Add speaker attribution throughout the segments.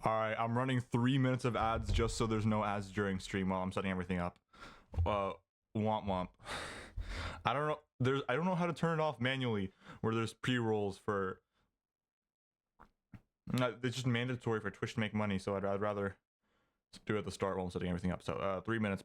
Speaker 1: All right, I'm running 3 minutes of ads just so there's no ads during stream while I'm setting everything up. Womp womp. I don't know. I don't know how to turn it off manually where there's pre-rolls for. It's just mandatory for Twitch to make money, so I'd rather do it at the start while I'm setting everything up. So 3 minutes.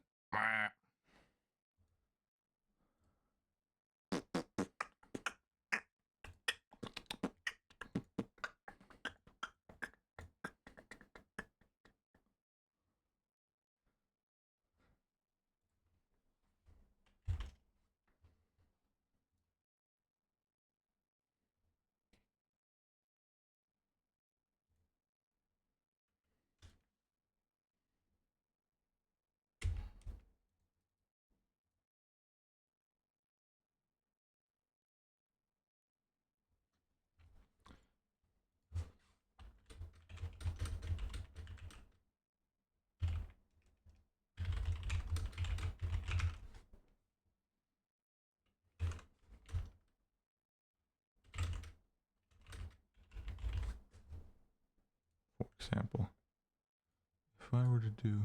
Speaker 1: For example, if I were to do.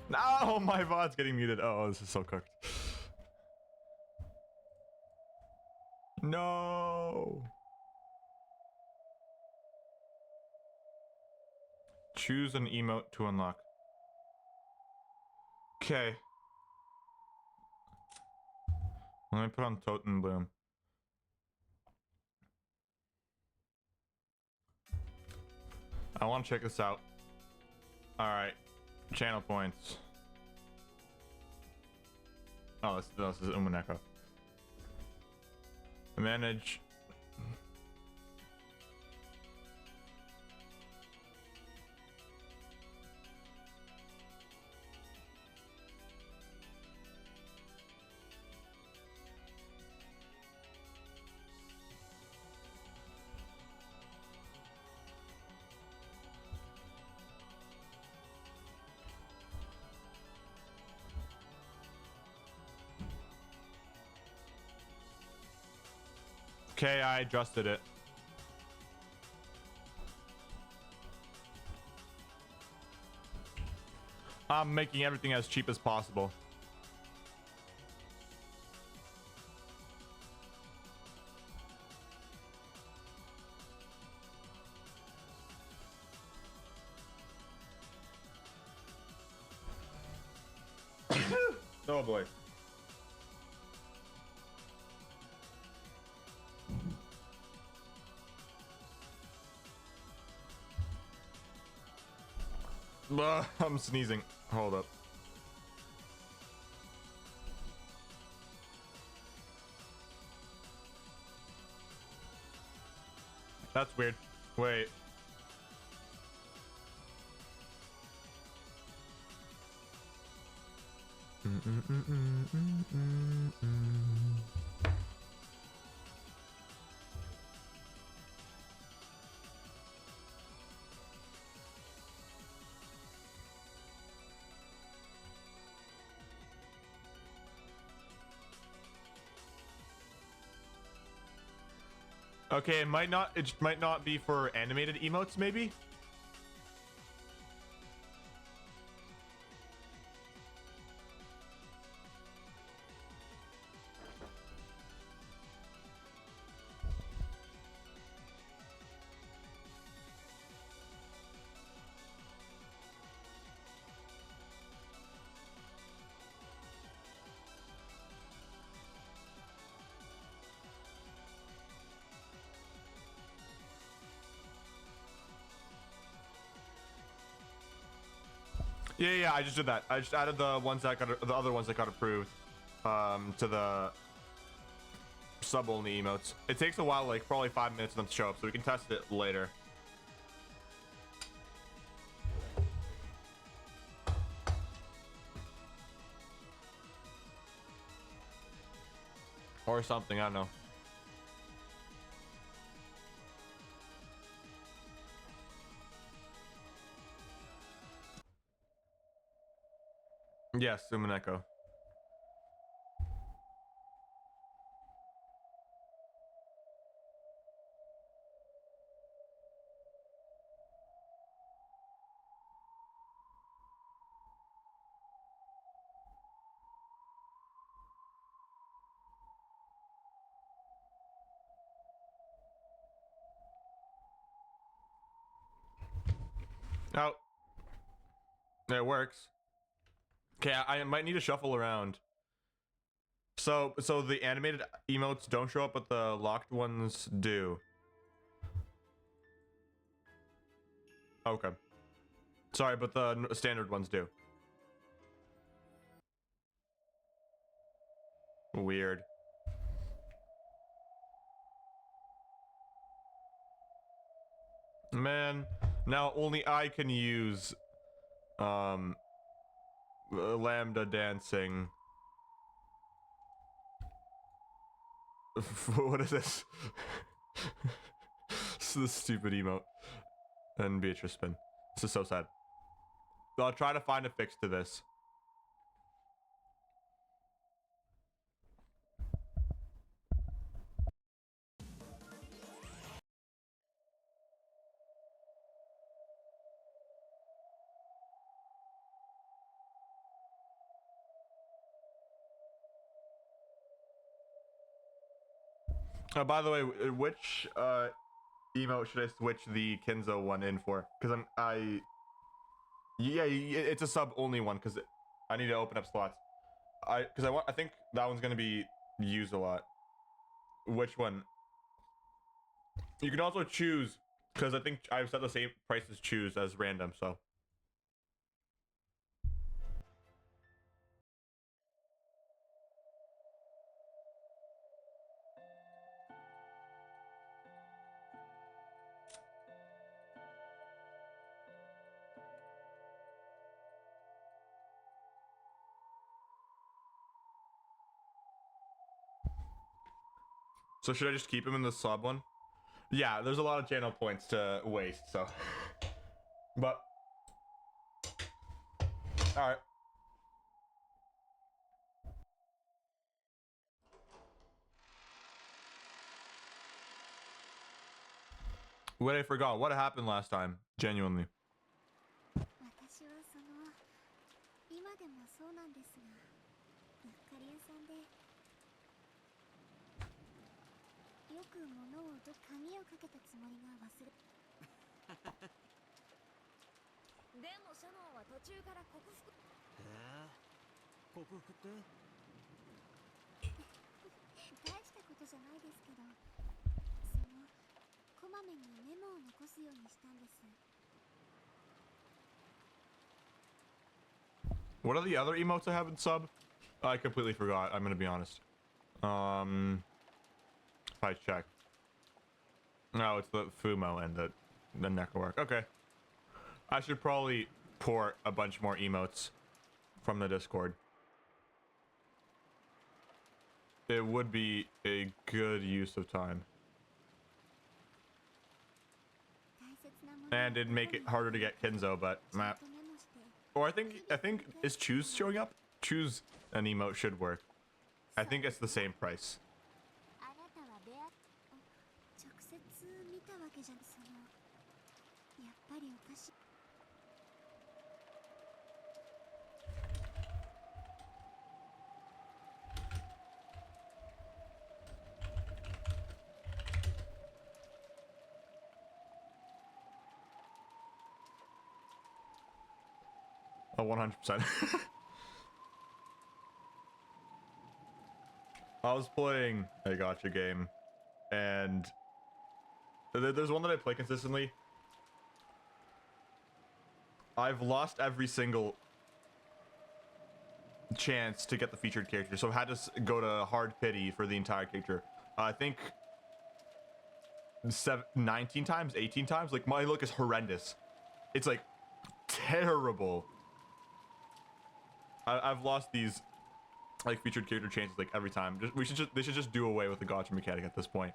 Speaker 1: No, my VOD's getting muted. Oh, this is so cooked. No. Choose an emote to unlock. Okay. Let me put on Totem Bloom. I want to check this out. Alright. Channel points. Oh, this is Umineko. Manage. Okay, I adjusted it. I'm making everything as cheap as possible. Oh boy. I'm sneezing. Hold up. That's weird. Wait. Okay, it might not be for animated emotes, maybe? Yeah, I just did that. I just added the other ones that got approved to the sub only emotes. It takes a while, like probably 5 minutes for them to show up, so we can test it later. Or something, I don't know. Yes, Umineko. Oh, it works. Okay, I might need to shuffle around. So the animated emotes don't show up, but the locked ones do. Okay. Sorry, but the standard ones do. Weird. Man, now only I can use lambda dancing. What is this? This is the stupid emote. And Beatrice spin. This is so sad. I'll try to find a fix to this. By the way, which emote should I switch the Kinzo one in for? Because yeah, it's a sub only one because I need to open up slots. I think that one's gonna be used a lot. Which one? You can also choose because I think I've set the same price as choose as random. So. So should I just keep him in the sub one? Yeah, there's a lot of channel points to waste, so. But. Alright. What I forgot. What happened last time? Genuinely.
Speaker 2: 私は今でもそうなんですが、うっかり屋さんでよく物を鍵をかけたつもりが忘れでもシャノンは途中から克服克服って大したことじゃないですけど、こまめにメモを残すようにしたんです。
Speaker 1: What are the other emotes I have in sub? I completely forgot. I'm gonna be honest. If I check. No, it's the Fumo and the Neko work. Okay. I should probably port a bunch more emotes from the Discord. It would be a good use of time. And it'd make it harder to get Kinzo, but map. Or I think is Choose showing up? Choose an emote should work. I think it's the same price. Oh, 100%. I was playing a gacha game, and there's one that I play consistently. I've lost every single chance to get the featured character, so I've had to go to hard pity for the entire character. I think 19 times, 18 times. Like, my luck is horrendous. It's like terrible. I've lost these like featured character chances like every time. They should just do away with the gacha mechanic at this point.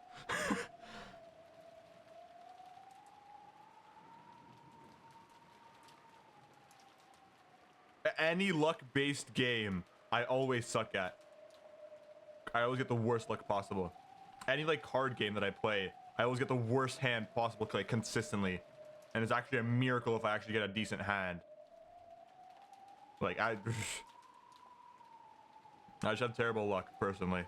Speaker 1: Any luck-based game, I always suck at. I always get the worst luck possible. Any like card game that I play, I always get the worst hand possible, like consistently. And it's actually a miracle if I actually get a decent hand. Like I just have terrible luck personally.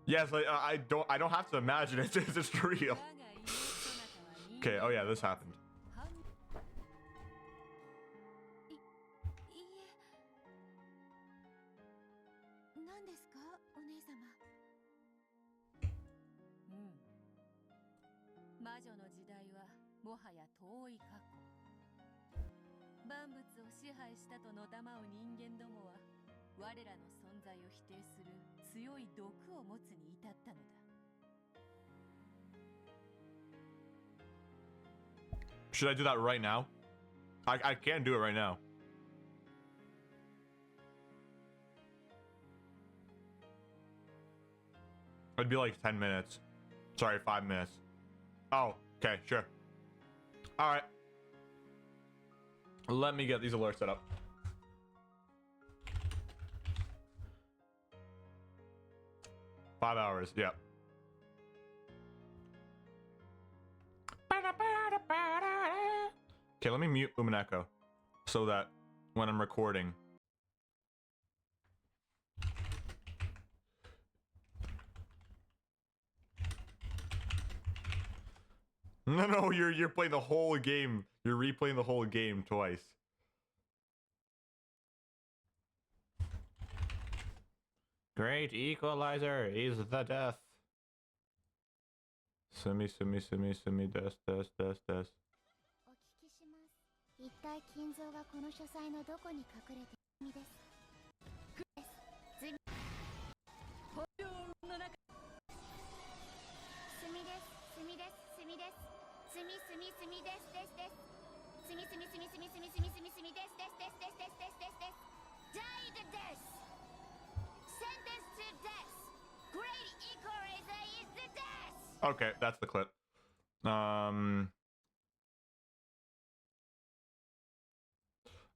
Speaker 1: Yes, like I don't have to imagine it. It's just real. Okay. Oh yeah, this happened. Should I do that right now? I can do it right now. It'd be like 10 minutes. Sorry, 5 minutes. Oh, okay, sure. All right. Let me get these alerts set up. Five hours, yeah. Okay, let me mute Umineko so that when I'm recording. No, you're playing the whole game. You're replaying the whole game twice. Great equalizer is the death. Sumi, des.
Speaker 2: 一体金蔵がこの書斎のどこに隠れているんです。
Speaker 1: Okay, that's the clip. All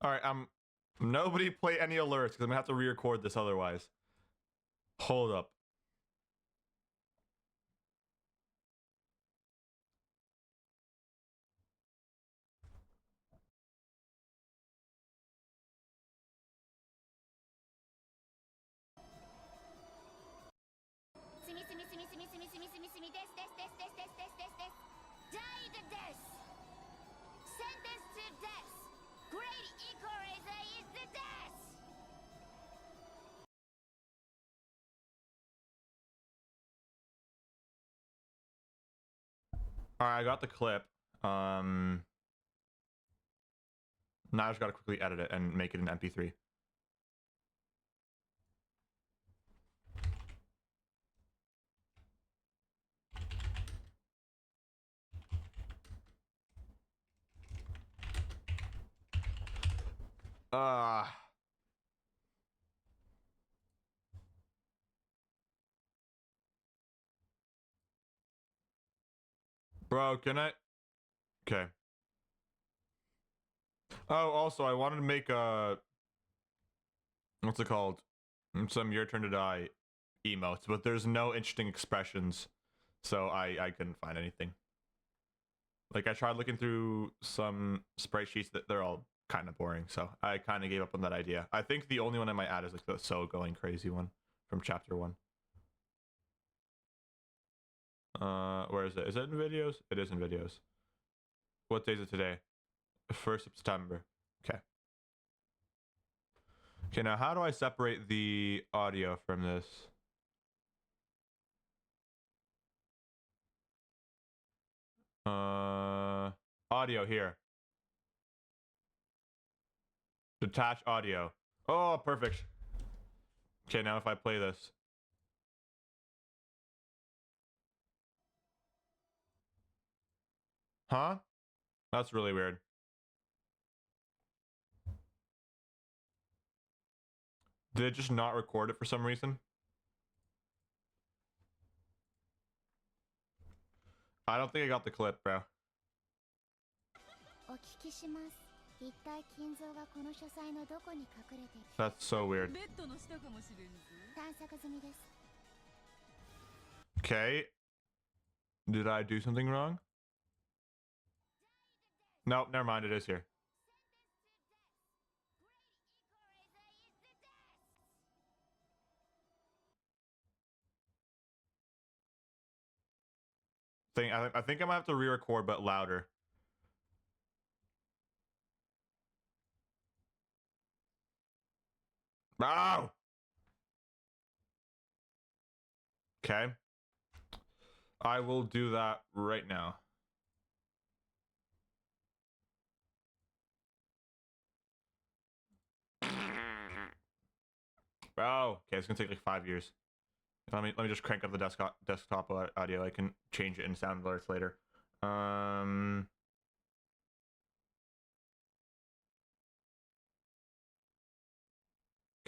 Speaker 1: right, nobody play any alerts because I'm gonna have to re-record this otherwise. Hold up. All right, I got the clip. Now I just gotta quickly edit it and make it an MP3. Bro, can I? Okay. Oh, also, I wanted to make a what's it called? Some Your Turn to Die emotes, but there's no interesting expressions, so I couldn't find anything. Like I tried looking through some sprite sheets that they're all kind of boring, so I kind of gave up on that idea. I think the only one I might add is like the So Going Crazy one from chapter 1. Where is it? Is it in videos? It is in videos. What day is it today? 1st of September. Okay. Okay, now how do I separate the audio from this? Audio here. Detach audio. Oh, perfect. Okay, now if I play this. Huh? That's really weird. Did it just not record it for some reason? I don't think I got the clip, bro.
Speaker 2: お聞きします。一体金蔵がこの書斎のどこに隠れている？
Speaker 1: That's so weird.
Speaker 3: ベッドの下かもしれんぞ。
Speaker 2: 探索済みです。
Speaker 1: Okay. Did I do something wrong? Nope, never mind. It is here. I think I might have to re-record, but louder. Oh! Okay. I will do that right now. Oh, okay. It's gonna take like 5 years. Let me just crank up the desktop audio. I can change it in sound alerts later.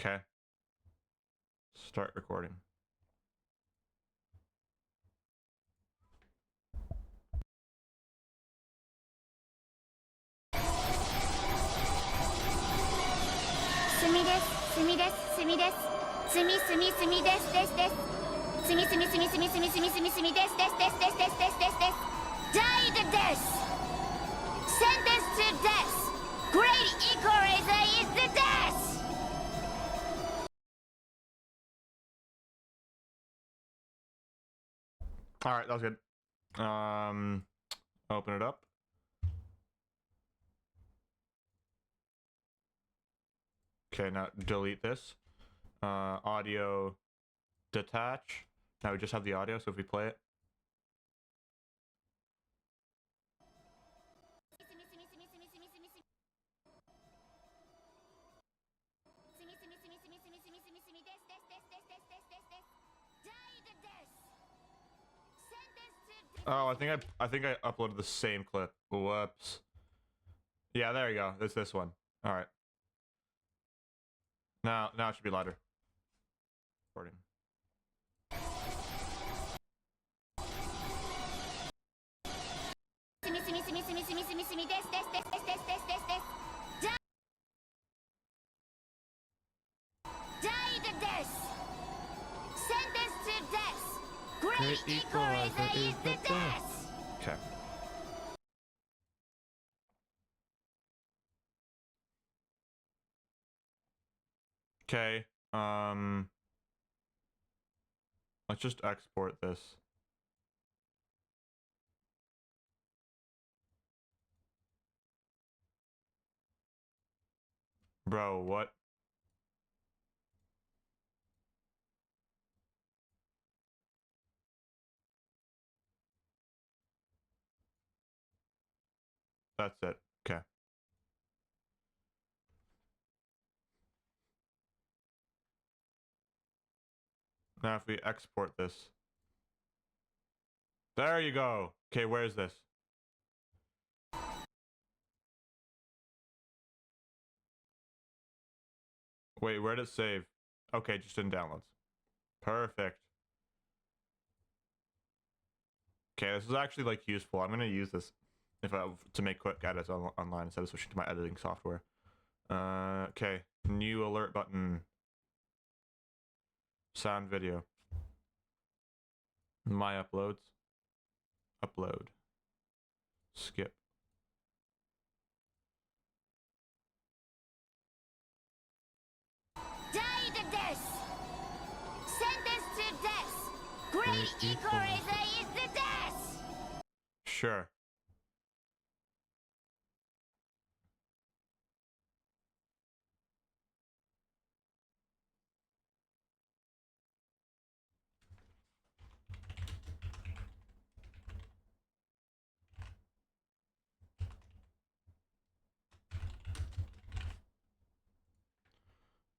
Speaker 1: Okay. Start recording.
Speaker 2: Died death! Sentenced to death! Great equalizer is the death!
Speaker 1: All right, that was good. Open it up. Okay, now delete this. Audio detach. Now we just have the audio, so if we play it. Oh, I think I uploaded the same clip. Whoops. Yeah, there you go. It's this one. All right. Now it should be louder. Recording.
Speaker 2: Died death! Sentenced to death! Great equalizer is the death!
Speaker 1: Okay. Okay. Let's just export this. Bro, what? That's it. Okay. Now if we export this. There you go. Okay, where's this? Wait, where did it save? Okay, just in downloads. Perfect. Okay, this is actually like useful. I'm gonna use this if I to make quick edits online instead of switching to my editing software. Okay, new alert button. Sound video. My uploads. Upload. Skip.
Speaker 2: Die to death! Sentence to death! Great equalizer is the death!
Speaker 1: Sure.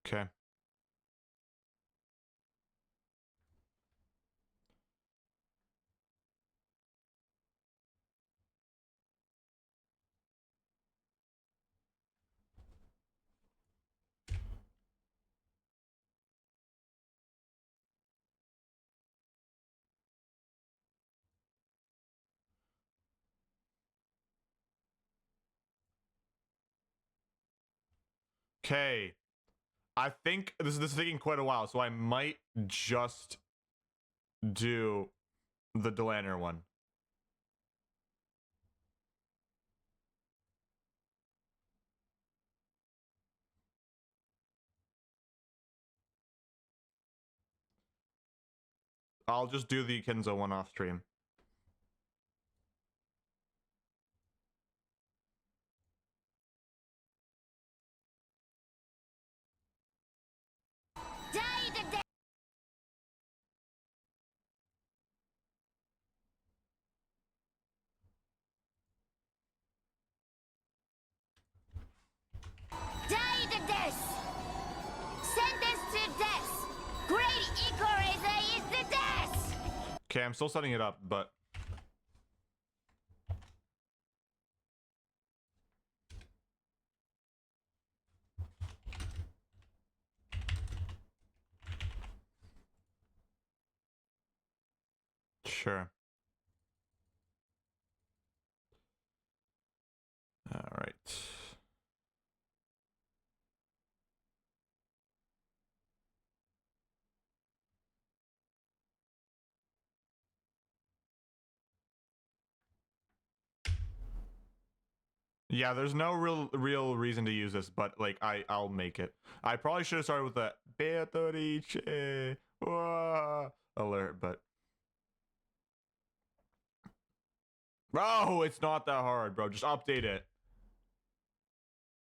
Speaker 1: Okay. Okay. I think this is taking quite a while, so I might just do the Delaner one. I'll just do the Kenzo one off stream.
Speaker 2: Die to death! Die to death! Sentence to death! Great equalizer is the death!
Speaker 1: Okay, I'm still setting it up, but sure. All right. Yeah, there's no real reason to use this, but like I'll make it. I probably should have started with the Beatrice alert, but bro, it's not that hard, bro. Just update it.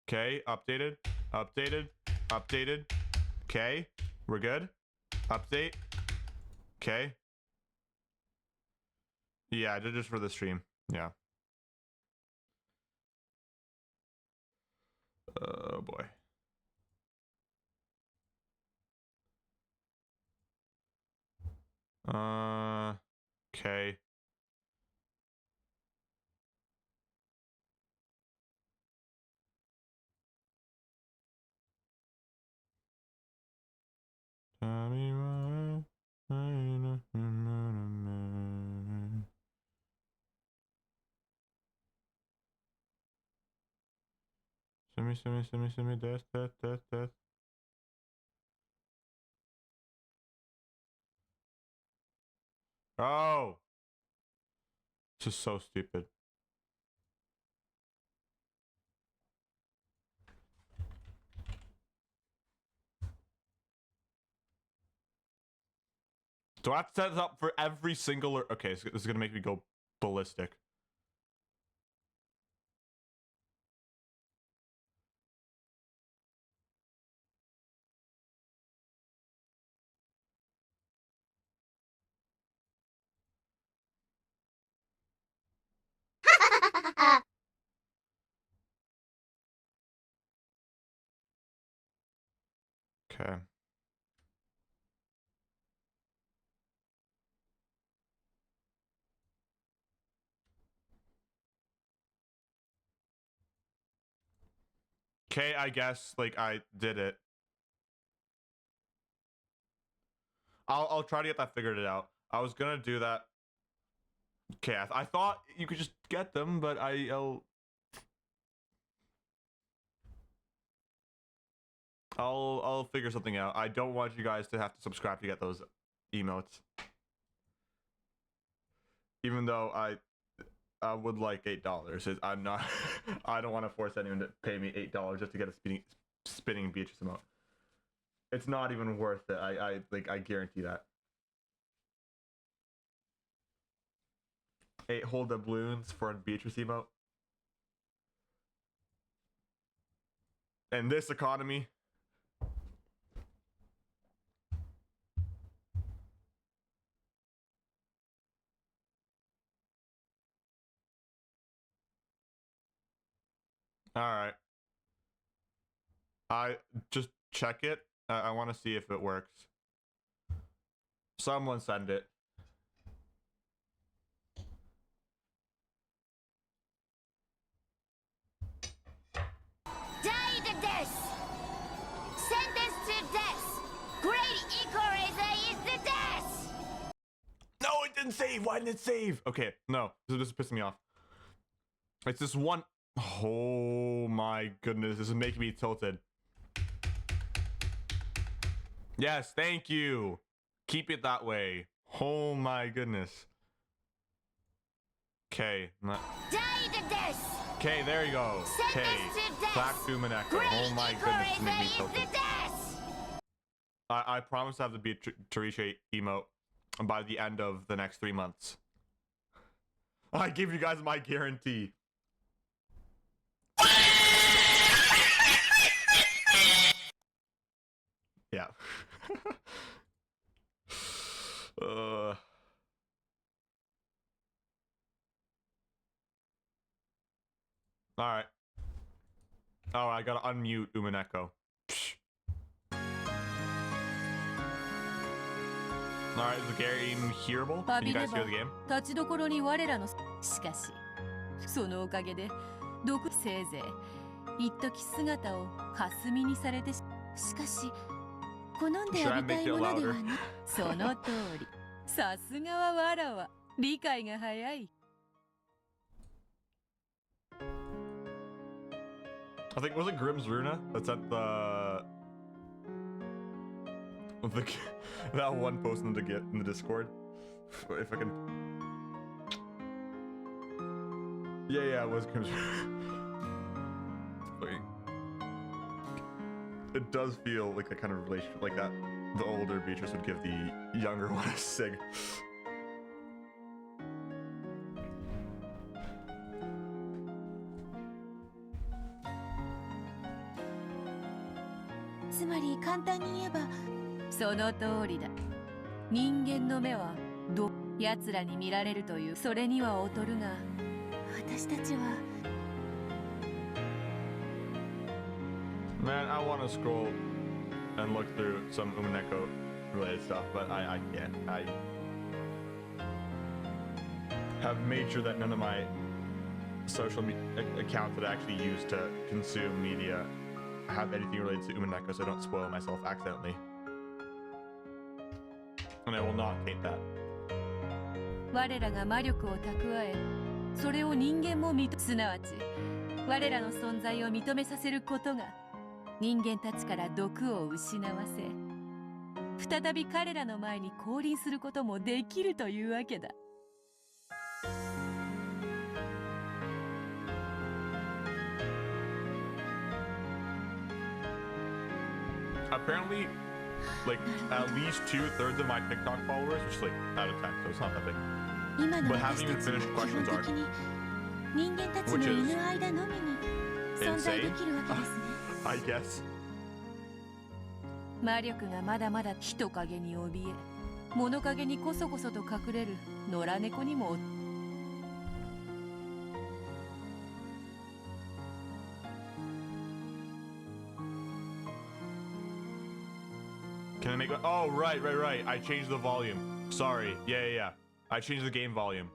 Speaker 1: Okay, updated, updated, updated. Okay, we're good. Update. Okay. Yeah, I did this for the stream. Yeah. Oh boy. Okay. Tell me why. Send me, death. Oh! This is so stupid. Do I have to set this up for every single... Okay, this is gonna make me go ballistic. Okay. Okay, I guess like I did it. I'll try to get that figured out. I was gonna do that. Okay, I thought you could just get them, but I'll figure something out. I don't want you guys to have to subscribe to get those emotes. Even though I would like $8. I'm not. I don't want to force anyone to pay me $8 just to get a spinning Beatrice emote. It's not even worth it. I guarantee that. 8 whole doubloons for a Beatrice emote. In this economy. All right. I just check it. I want to see if it works. Someone send it.
Speaker 2: Died death! Sentence to death! Great Equalizer is the death!
Speaker 1: No, it didn't save. Why didn't it save? Okay, no. This is pissing me off. It's this one. Oh my goodness. This is making me tilted. Yes, thank you. Keep it that way. Oh my goodness. Okay.
Speaker 2: Died death!
Speaker 1: Okay, there you go. Okay. Back to Umineko. Oh my goodness, this made me tilted. I promise to have the Beatrice emote by the end of the next 3 months. I give you guys my guarantee. Yeah. All right. Oh, I gotta unmute Umineko. All right, is the game hearable? Can you guys hear the game?
Speaker 3: 立ちどころに我らのしかしそのおかげで毒せいぜい一時姿を霞にされて しかし好んでやりたいものではなその通りさすがはわらは理解が早い
Speaker 1: I think was it Grimm's Runa that sent the that one post in the Discord. If I can. Yeah, it was Grimm's Runa. It does feel like a kind of relationship like that. The older Beatrice would give the younger one a sig.
Speaker 3: つまり簡単に言えばその通りだ人間の目は奴らに見られるというそれには劣るが私たちは
Speaker 1: Man, I want to scroll and look through some Umineko related stuff, but I can't. I have made sure that none of my social accounts that I actually use to consume media have anything related to Umineko, so I don't spoil myself accidentally. And I will not taint that.
Speaker 3: 我らが魔力を蓄えそれを人間もすなわち我らの存在を認めさせることが人間たちから毒を失わせ再び彼らの前に降臨することもできるというわけだ
Speaker 1: Apparently, like at least 2/3 of my TikTok followers, which is like out of 10, so it's not that big, but haven't even finished questions art, which is insane, I guess.
Speaker 3: 魔力がまだまだ人影に怯え物陰にこそこそと隠れる野良猫にも
Speaker 1: Oh, right. I changed the volume. Sorry. Yeah. I changed the game volume.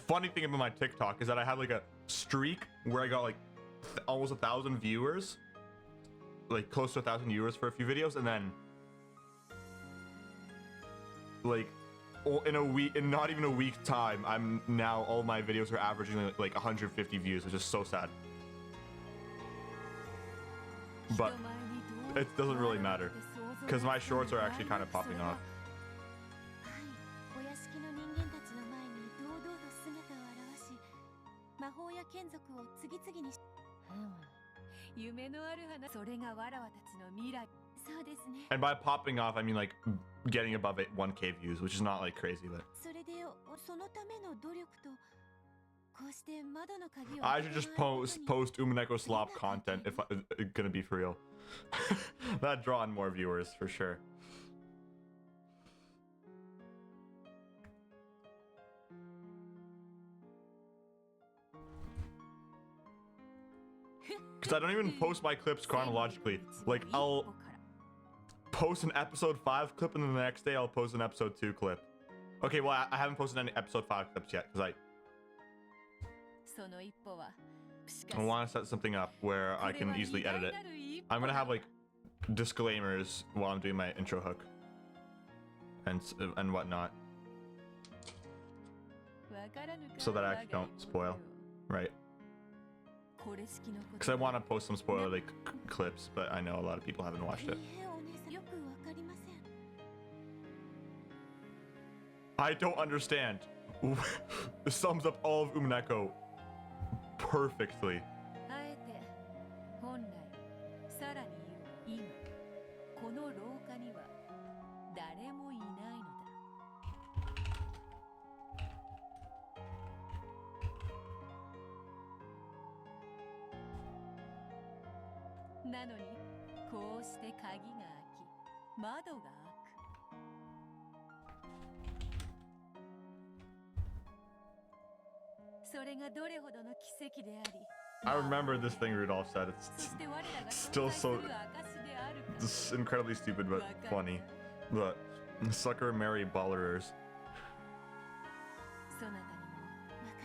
Speaker 1: Funny thing about my TikTok is that I had like a streak where I got like almost 1,000 viewers, like close to 1,000 viewers for a few videos, and then like in a week, in not even a week's time, I'm now all my videos are averaging like 150 views, which is so sad. But it doesn't really matter because my shorts are actually kind of popping off.
Speaker 3: お屋敷の人間たちの前に堂々と姿を現し、魔法や眷属を次々に夢のある花、それがわらわたちの未来。そうですね。
Speaker 1: And by popping off, I mean like getting above 1K views, which is not like crazy, but
Speaker 3: それでそのための努力とこうして窓の鍵を
Speaker 1: I should just post Umineko slop content if it's gonna be for real. That'd draw in more viewers for sure. Because I don't even post my clips chronologically. Like, I'll post an episode 5 clip and then the next day I'll post an episode 2 clip. Okay, well, I haven't posted any episode 5 clips yet because I want to set something up where I can easily edit it. I'm going to have like disclaimers while I'm doing my intro hook and whatnot. So that I actually don't spoil, right? Because I want to post some spoiler like clips, but I know a lot of people haven't watched it. I don't understand. It sums up all of Umineko perfectly. I remember this thing Rudolph said. It's still so it's incredibly stupid but funny. But sucker Mary Ballerers.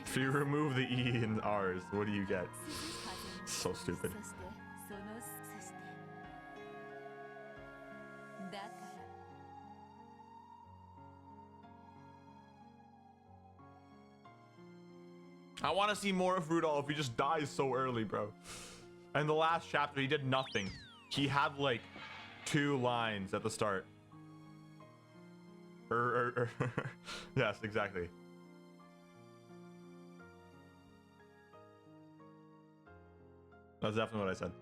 Speaker 1: If you remove the E and R's, what do you get? So stupid. I want to see more of Rudolph. He just dies so early, bro. And the last chapter, he did nothing. He had like 2 lines at the start. Yes, exactly. That's definitely what I said.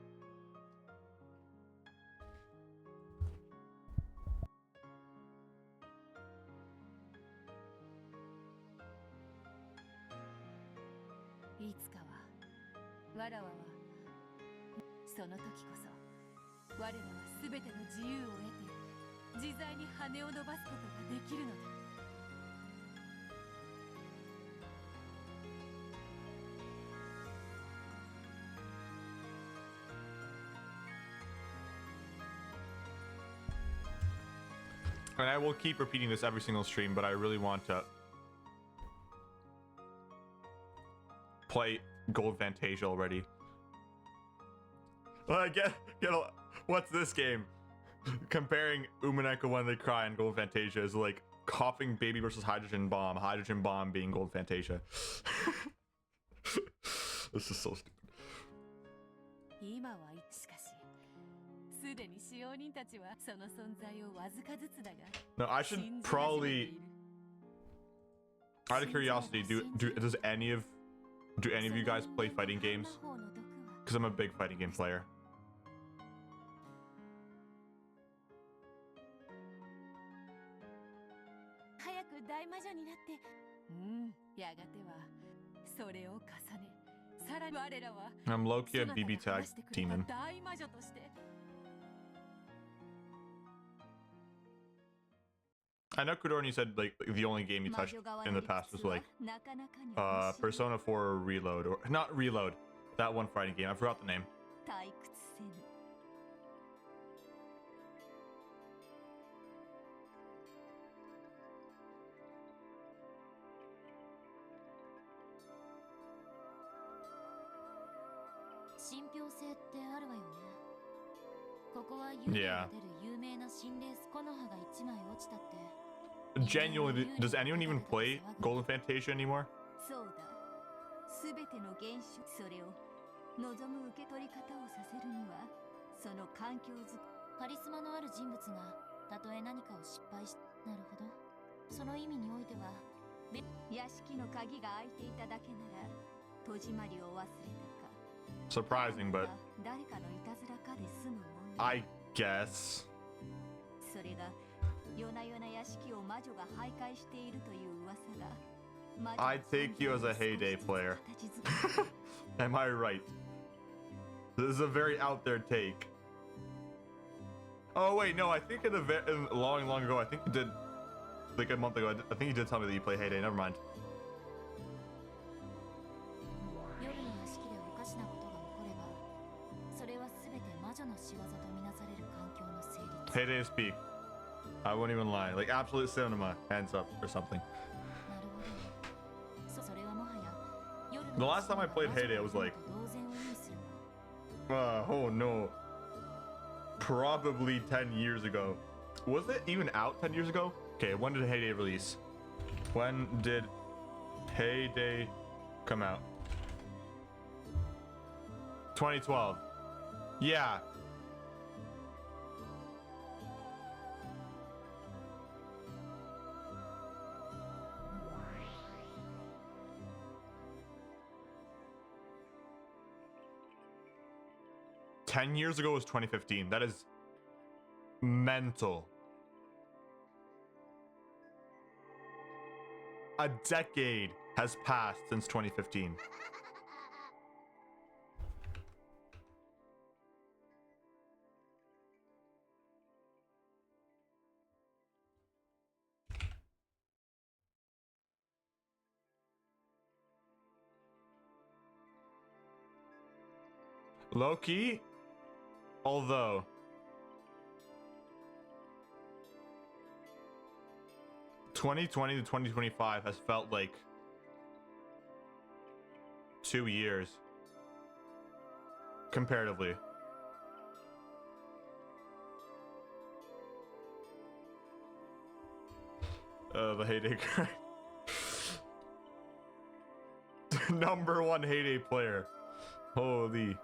Speaker 1: And I will keep repeating this every single stream, but I really want to play Gold Fantasia already. What's this game? Comparing Umineko When They Cry and Gold Fantasia is like coughing baby versus hydrogen bomb being Gold Fantasia. This is so stupid. No, I should probably, out of curiosity, do any of you guys play fighting games? Because I'm a big fighting game player. I'm low-key a BB tag demon. I know Kudorni said like the only game he touched in the past was like Persona 4 Reload, or not Reload, that one fighting game. I forgot the name.
Speaker 3: 退屈せぬ。信憑性ってあるわよね。ここは幽霊が出る有名な心霊木の葉が一枚落ちたって。
Speaker 1: Genuinely, does anyone even play Golden Fantasia anymore?
Speaker 3: そうだ。すべての現象、それを望む受け取り方をさせるには、その環境づくカリスマのある人物がたとえ何かを失敗し、なるほど。その意味においては、屋敷の鍵が開いていただけなら戸締まりを忘れたか。
Speaker 1: Surprising, but
Speaker 3: 誰かのいたずらかで済むもん。
Speaker 1: I guess.
Speaker 3: それが夜な夜な屋敷を魔女が徘徊しているという噂が。
Speaker 1: I take you as a heyday player. Am I right? This is a very out there take. Oh wait, no, I think in long ago, I think you did, like a month ago, I think you did tell me that you play Heyday. Never mind. Heyday is peak. I won't even lie. Like absolute cinema, hands up or something. The last time I played Heyday, I was like, oh no, probably 10 years ago. Was it even out 10 years ago? Okay, when did Heyday release? When did Heyday come out? 2012. Yeah. Ten years ago was 2015. That is mental. A decade has passed since 2015. Low-key, although 2020 to 2025 has felt like 2 years comparatively. The Heyday guy. Number one Heyday player. Holy.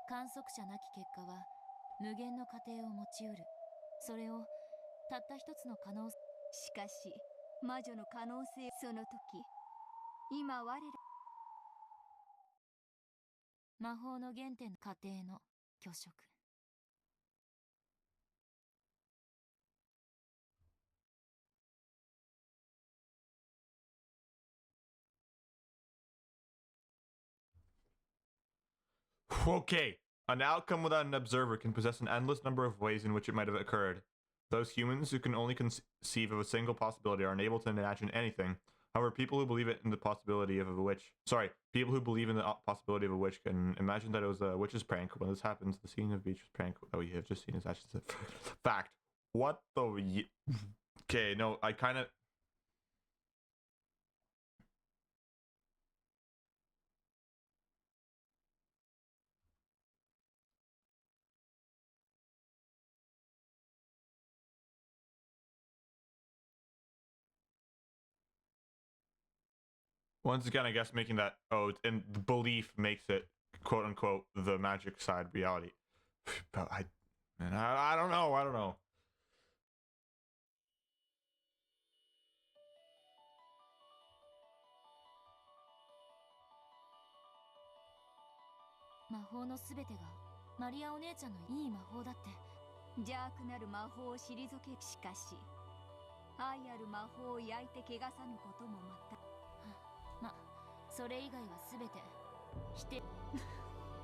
Speaker 3: 観測者なき結果は無限の過程を持ちうる。それをたった一つの可能性。しかし魔女の可能性、その時今我ら魔法の原点、過程の虚飾。
Speaker 1: Okay. An outcome without an observer can possess an endless number of ways in which it might have occurred. Those humans who can only conceive of a single possibility are unable to imagine anything. However, people who believe in the possibility of a witch, people who believe in the possibility of a witch can imagine that it was a witch's prank. When this happens, the scene of Beach's prank that we have just seen is actually a fact. What the? Okay, no, I kind of. Once again, I guess making that and the belief makes it quote unquote the magic side reality. But I don't know. I don't know.
Speaker 3: 魔法のすべてがマリアお姉ちゃんのいい魔法だって。邪悪なる魔法を退け、しかし愛ある魔法を焼いて汚さぬこともまた。ま、それ以外はすべて否定。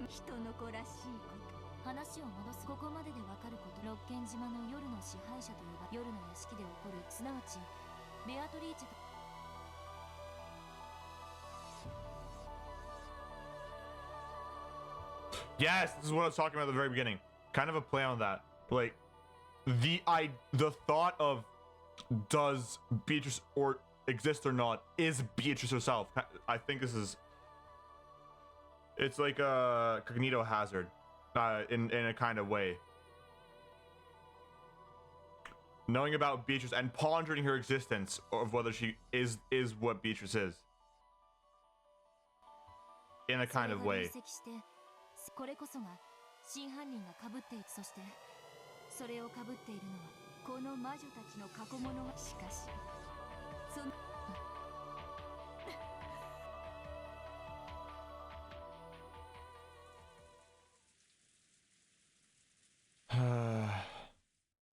Speaker 3: 人の子らしいこと。
Speaker 4: 話を戻す。ここまででわかること。六軒島の夜の支配者と呼ば夜の屋敷で起こる、すなわちベアトリーチェと
Speaker 1: Yes, this is what I was talking about at the very beginning. Kind of a play on that. Like the thought of does Beatrice or exist or not is Beatrice herself. I think this is it's like a cognito hazard in a kind of way. Knowing about Beatrice and pondering her existence of whether she is what Beatrice is. In a kind of way.
Speaker 4: これこそが真犯人が被っている。そしてそれを被っているのはこの魔女たちの過去物。しかしその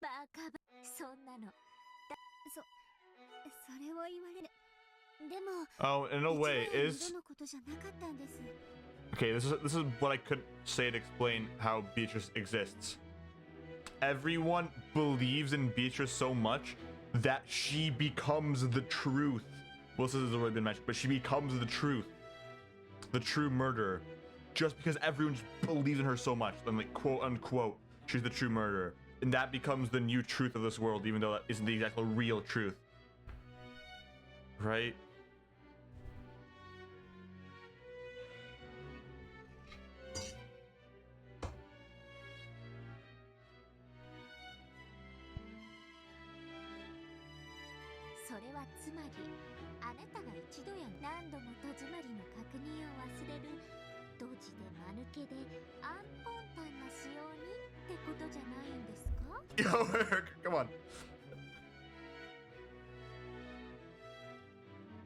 Speaker 4: バカバそんなの
Speaker 2: それを言われる。でも
Speaker 1: Oh, in a way,
Speaker 2: 一度や
Speaker 1: is
Speaker 2: 二度のことじゃなかったんです。
Speaker 1: okay. This is what I could say to explain how Beatrice exists. Everyone believes in Beatrice so much that she becomes the truth. Well, this has already been mentioned, but she becomes the truth, the true murderer, just because everyone just believes in her so much. And like quote unquote, she's the true murderer, and that becomes the new truth of this world, even though that isn't the exact real truth. Right?
Speaker 4: それはつまりあなたが一度や何度も戸締まりの確認を忘れるドジで間抜けでアンポンタンな仕様にってことじゃないんですか？
Speaker 1: Yo, come on.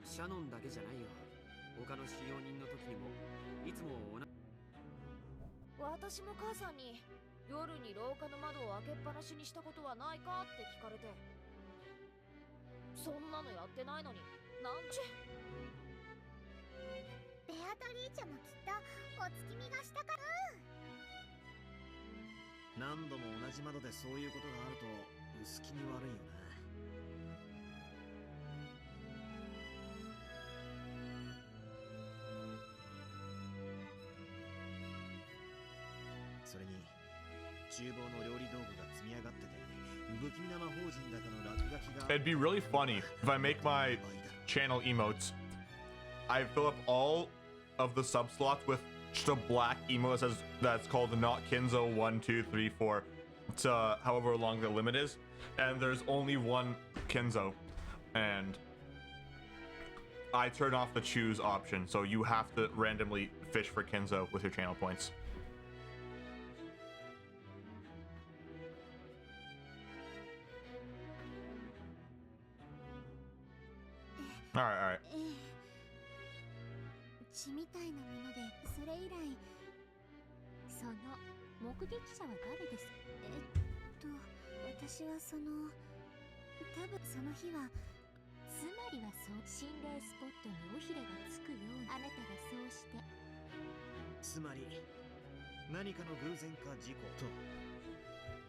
Speaker 5: シャノンだけじゃないよ。他の使用人の時にもいつも
Speaker 6: 私も母さんに夜に廊下の窓を開けっぱなしにしたことはないかって聞かれて、そんなのやってないのになんち
Speaker 2: ベアトリーチェもきっとお月見がしたから。
Speaker 7: 何度も同じ窓でそういうことがあると薄気味悪いよな。それに厨房の料理道具が積み上がってて不気味な魔法陣だかの落書きが。
Speaker 1: It'd be really funny if I make my channel emotes. I fill up all of the sub slots with just a black emote that says that's called the Not Kinzo 1, 2, 3, 4. It's however long the limit is, and there's only one Kinzo, and I turn off the choose option, so you have to randomly fish for Kinzo with your channel points. All right.
Speaker 2: 血みたいなもので、それ以来。
Speaker 4: その目撃者は誰ですか？
Speaker 2: 私はその多分その日は。
Speaker 4: つまりはそう心霊スポットに尾ひれがつくようにあなたがそうして。
Speaker 7: つまり何かの偶然か事故と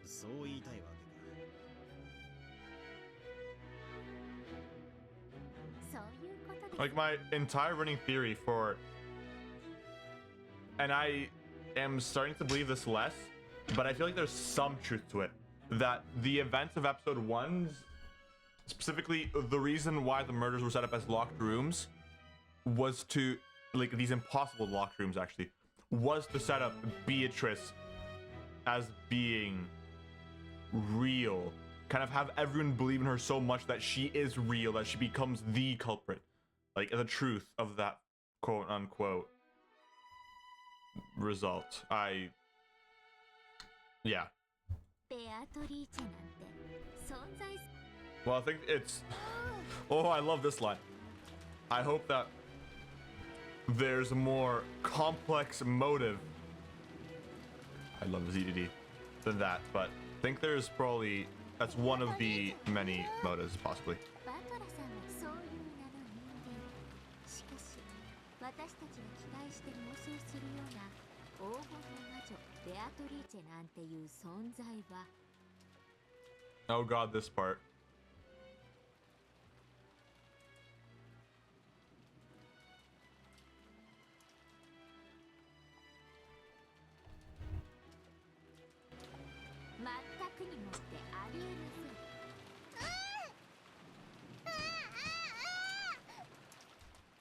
Speaker 7: そう言いたいわけか。
Speaker 4: そういうことです。
Speaker 1: Like my entire running theory for, and I am starting to believe this less, but I feel like there's some truth to it, that the events of episode 1's, specifically the reason why the murders were set up as locked rooms was to, like these impossible locked rooms actually, was to set up Beatrice as being real. Kind of have everyone believe in her so much that she is real, that she becomes the culprit. Like the truth of that quote unquote result. Yeah.
Speaker 4: ベアトリーチェなんて存在す。
Speaker 1: Well, I think it's... Oh, I love this line. I hope that there's a more complex motive. I love ZDD than that, but I think there's probably... That's one of the many motives, possibly.
Speaker 4: バトラさんはそういう名の人間。しかし私たちが期待して妄想するような黄金の魔女ベアトリーチェなんていう存在は
Speaker 1: Oh god, this part.
Speaker 4: 全くにもってありえません。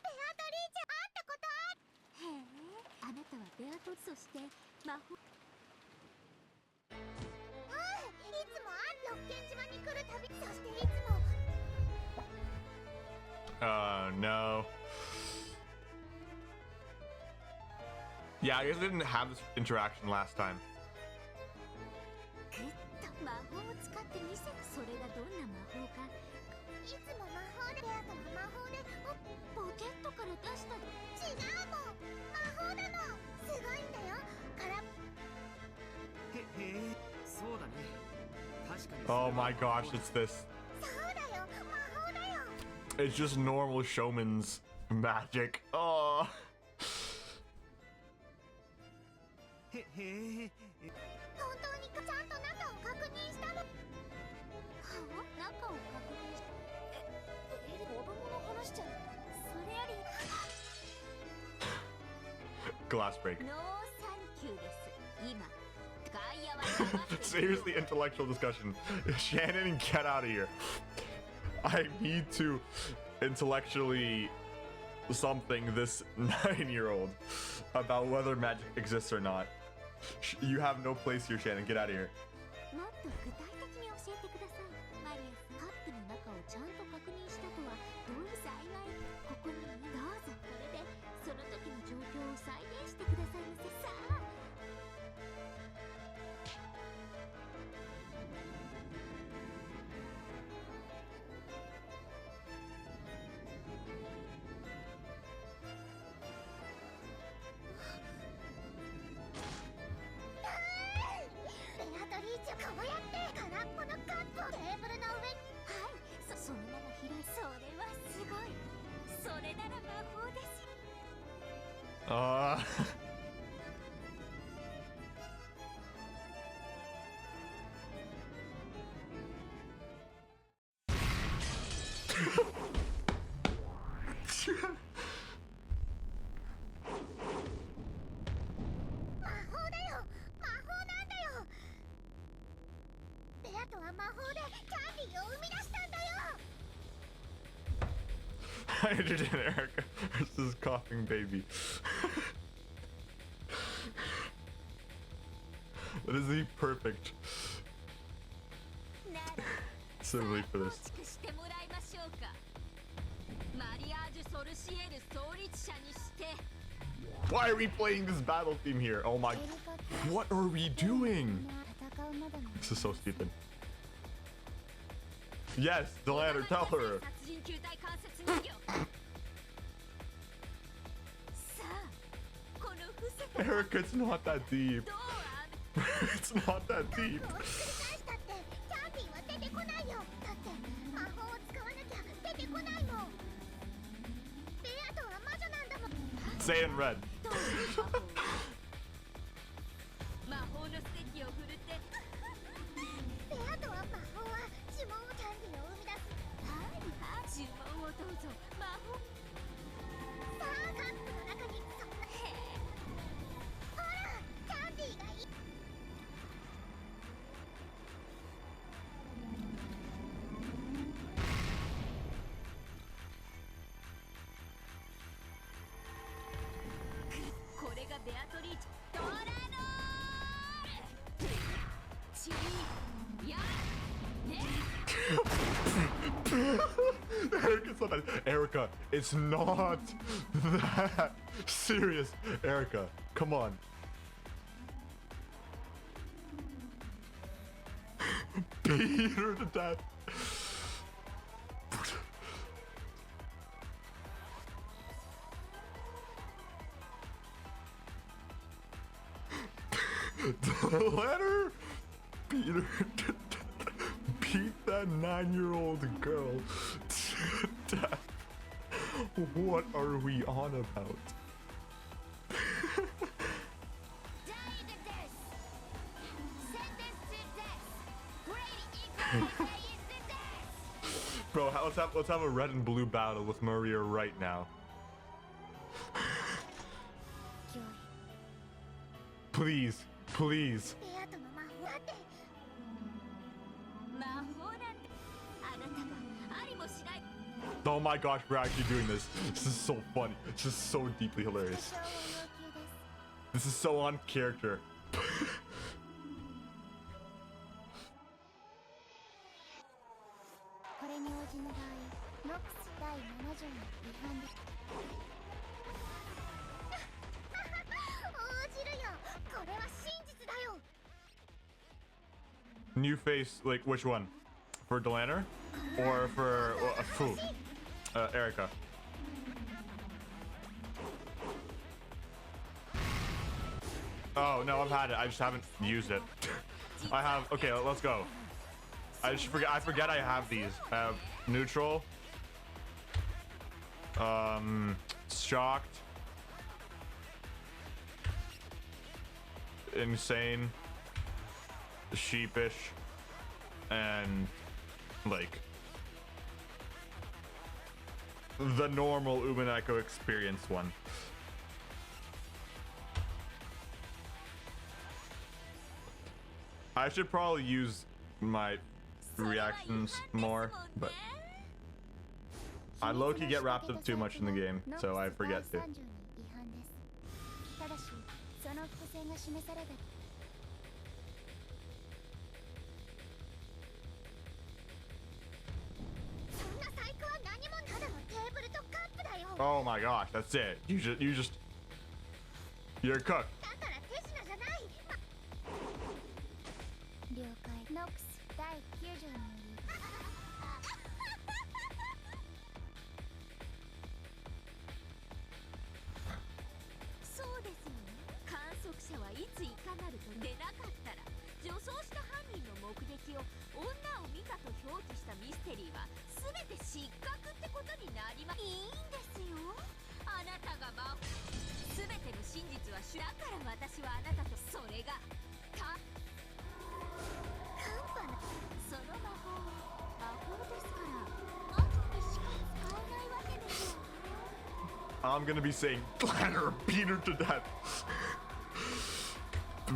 Speaker 2: ベアトリーチェ会ったことある。
Speaker 4: へえ、あなたはベアトそして魔法
Speaker 2: いつも六軒島に来るたび、そしていつも
Speaker 1: No. Yeah, I guess they didn't have this interaction last time.
Speaker 4: グッと魔法を使ってみせる。それがどんな魔法か。
Speaker 2: いつも魔法で、ベアトの魔法で、
Speaker 4: ポケットから出したの。
Speaker 2: 違うもん、魔法なの。すごいんだよ。から
Speaker 5: へえ、そうだね。確かに。
Speaker 1: Oh my gosh, it's this.
Speaker 2: そうだよ、魔法だよ。
Speaker 1: It's just normal showman's magic. Oh.
Speaker 5: へへ。
Speaker 2: 本当にちゃんと中を確認したの。
Speaker 4: はあ、中を確認し
Speaker 6: 子供の話じゃん。
Speaker 4: それより
Speaker 1: Glass break.
Speaker 4: ノーサンキューです。今外野は黙って
Speaker 1: Seriously, intellectual discussion. Shannon, get out of here. I need to intellectually something this 9-year-old about whether magic exists or not. You have no place here, Shannon. Get out of here.
Speaker 4: もっと具体的に教えてください。マリアス、カップの中をちゃんと確認したとはどういう幸い。ここにどうぞ。これでその時の状況を再現してくださいませ。さあ。
Speaker 2: ベアトリーチェ、こうやって空っぽのカップをテーブルの上に。
Speaker 4: はい、そのまま開い。それはすごい。それなら魔法です。
Speaker 2: 魔法だよ、魔法なんだよ。ベアトは魔法でキャンディーを生み出したんだよ。
Speaker 1: Hydrogen Erica versus coughing baby. That is the perfect
Speaker 4: なら
Speaker 1: simile for this.
Speaker 4: 構築してもらいましょうか。マリアージュ・ソルシエル創立者にして
Speaker 1: Why are we playing this battle theme here? Oh my. What are we doing?
Speaker 2: 戦うまでも
Speaker 1: This is so stupid. Yes, Delander, tell her.
Speaker 4: 殺人球体関節人形。さあ、この伏せた
Speaker 1: Erica, it's not that deep.
Speaker 4: ドア
Speaker 1: It's not that deep.
Speaker 2: を繰り返したってキャンディーは出てこないよ。だって魔法を使わなきゃ出てこないもん。ベアトは魔女なんだもん。
Speaker 1: Say it in red.
Speaker 4: どういう魔法魔法のステッキを振るって
Speaker 2: ベアトは魔法は呪文をキャンディーを生み出す。
Speaker 4: はいはい呪文をどうぞ魔法
Speaker 2: さあカップの中にそんな。
Speaker 4: へえ
Speaker 2: ほらキャンディーがいい。
Speaker 4: これがベアトリーチドラノールチリやね
Speaker 1: Erica's not that. Erica, it's not that serious. Erica, come on. Beat her to death. Let her beat her to death. Beat that 9-year-old girl to death. What are we on about? let's have a red and blue battle with Maria right now. Please, please.
Speaker 2: ベアとの魔法だって
Speaker 4: 魔法なんてあなたがありもしない
Speaker 1: Oh my gosh, we're actually doing this. This is so funny. This is so deeply hilarious.
Speaker 2: 保証を要求です
Speaker 1: This is so on character.
Speaker 2: これに応じぬ場合ノックス第7条の違反で応じるよこれは真実だよ
Speaker 1: New face, like which one? For Delanner? Or for Fu? Erica. Oh no, I've had it. I just haven't used it. I have. Okay, let's go. I forget I have these. I have neutral. Shocked. Insane. Sheepish. And like the normal Umineko experience one. I should probably use my reactions more, but I low-key get wrapped up too much in the game, so I forget to.
Speaker 2: ノックス第3条に違反ですただしその複製が示されたそんな細工は何もただのテーブルとカップだよ
Speaker 1: Oh my gosh, that's it. You're cooked.
Speaker 2: だから手品じゃない了解ノックス第9条により
Speaker 4: そうですよね観測者はいついかなると出なかったら女装した犯人の目撃を女を見たと表記したミステリーは全て失格ってことになりますいいんですよあなたが全ての真実はだから私はあなたとそれがカンパなその魔法ですから後にしか使えないわけですよ
Speaker 1: I'm gonna be saying Planner beat her to death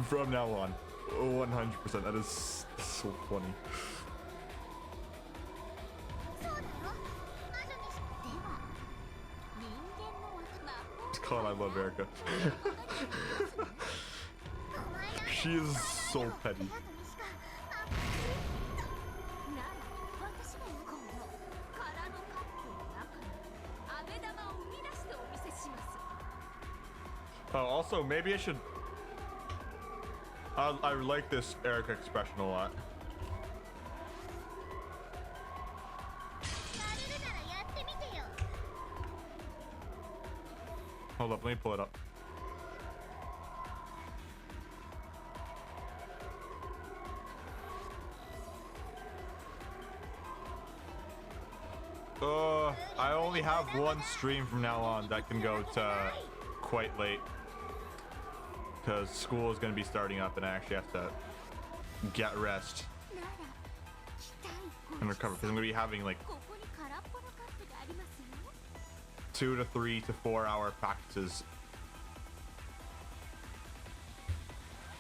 Speaker 1: from now on. 100%. That is so funny.
Speaker 2: そうだよ魔女にしでは人間の魔法
Speaker 1: God, I love Erica.
Speaker 2: お前なんて
Speaker 1: She is so petty.
Speaker 2: 部屋とにしか
Speaker 4: なら私がこの空のカップの中に飴玉を生み出してお見せします
Speaker 1: Oh, also, maybe I should. I like this Erica expression a lot.
Speaker 2: やれるならやってみてよ
Speaker 1: Hold up, let me pull it up. I only have one stream from now on that can go to quite late. Because school is going to be starting up and I actually have to get rest
Speaker 4: なら期待
Speaker 1: and recover. Because I'm going to be having like
Speaker 4: ここに空っぽのカップがありますよ
Speaker 1: 2 to 3 to 4 hour practices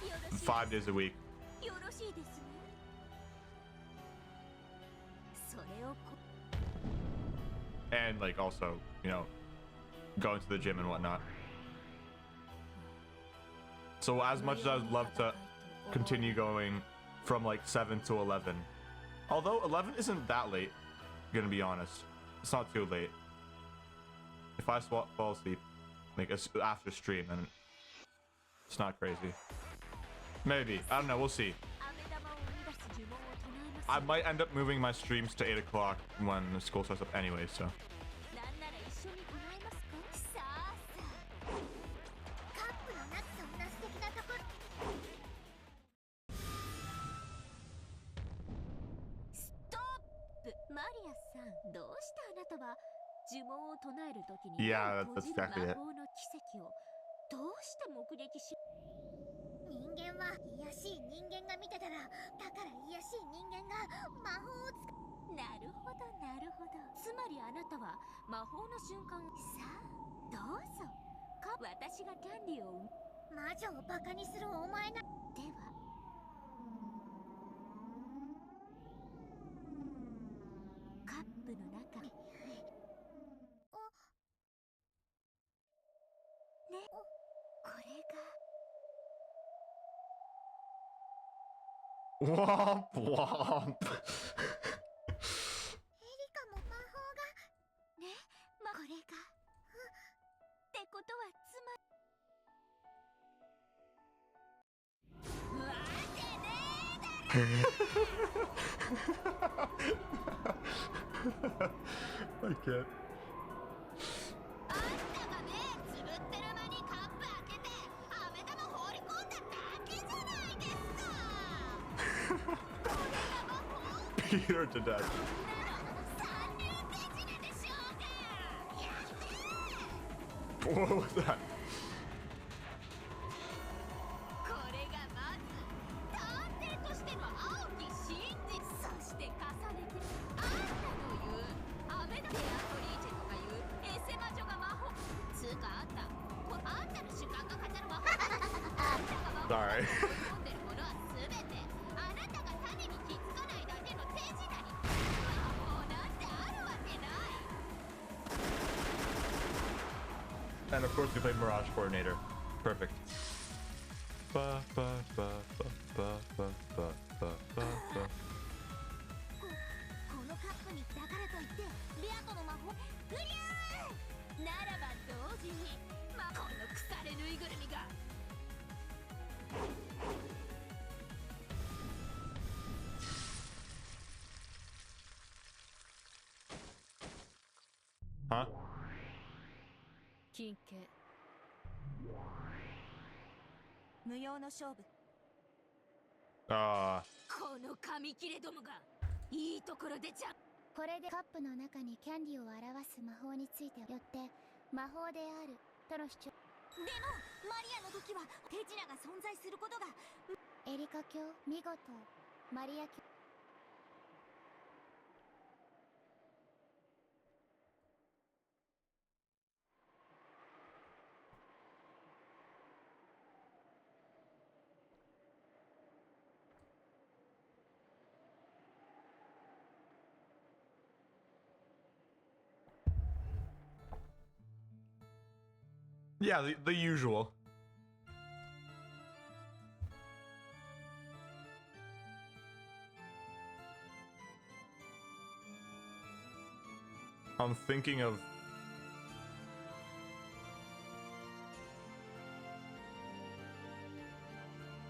Speaker 4: よろしい
Speaker 1: 5 days a week.
Speaker 4: よろしいですねそれを
Speaker 1: And like also, you know, going to the gym and whatnot. So as much as I'd love to continue going from like 7 to 11. Although 11 isn't that late, gonna be honest. It's not too late. If I fall asleep, like after stream, then it's not crazy. Maybe. I don't know, we'll see.
Speaker 4: 飴玉を生み出す呪文を唱えます
Speaker 1: I might end up moving my streams to 8 o'clock when the school starts up anyway, so.
Speaker 4: なんなら一緒に唱えますかさあさあ
Speaker 2: カップのなくそんな素敵なところ
Speaker 4: ストップマリアさんどうしてあなたは呪文を唱えるときに
Speaker 1: Yeah,
Speaker 4: 目を
Speaker 1: that's
Speaker 4: 閉じる
Speaker 1: exactly
Speaker 4: 魔
Speaker 1: it.
Speaker 4: 法の奇跡をどうして目撃し
Speaker 2: 人間は卑しい人間が見てたらだから卑しい人間が魔法を使う
Speaker 4: なるほどなるほど。つまりあなたは魔法の瞬間。さあどうぞ。私がキャンディーを
Speaker 2: 魔女をバカにするお前な。
Speaker 4: ではカップの中ね、これが
Speaker 1: Womp womp.
Speaker 2: エリカも魔法が。
Speaker 4: ね、これがってことはつまりわけね
Speaker 1: I can't.
Speaker 4: あんたが目つぶってる間にカップ開けて飴玉放り込んだだけじゃないですか。これが魔法
Speaker 1: Beat her to death.
Speaker 4: 三流手品でしょうか。やって
Speaker 1: What was that?
Speaker 4: これがまず探偵としての青き真実。そして重ねてあんたの言うアメダ・ベアトリーチェとかいうエセ魔女が魔法つうかあんたの主観が語る魔法あんたが魔法
Speaker 1: Sorry.
Speaker 4: を読んでるものは全てあなたが種に気づかないだけの手品に魔法なんてあるわけない。
Speaker 1: And of course we played Mirage Coordinator. Perfect. Ba, ba, ba, ba, ba, ba, ba, ba, ba, ba.
Speaker 4: このカップにだからといってベアトの魔法うりゃーならば同時にこの腐れぬいぐるみが
Speaker 1: Huh?
Speaker 3: 金系
Speaker 4: 無用の勝負。
Speaker 1: Ah.
Speaker 4: この紙切れどもがいいところでちゃ。
Speaker 2: これでカップの中にキャンディーを表す魔法についてよって魔法であるとの主張。
Speaker 4: でもマリアの時は手品が存在することが。
Speaker 2: エリカ教見事マリア教。
Speaker 1: Yeah, the usual. I'm thinking of...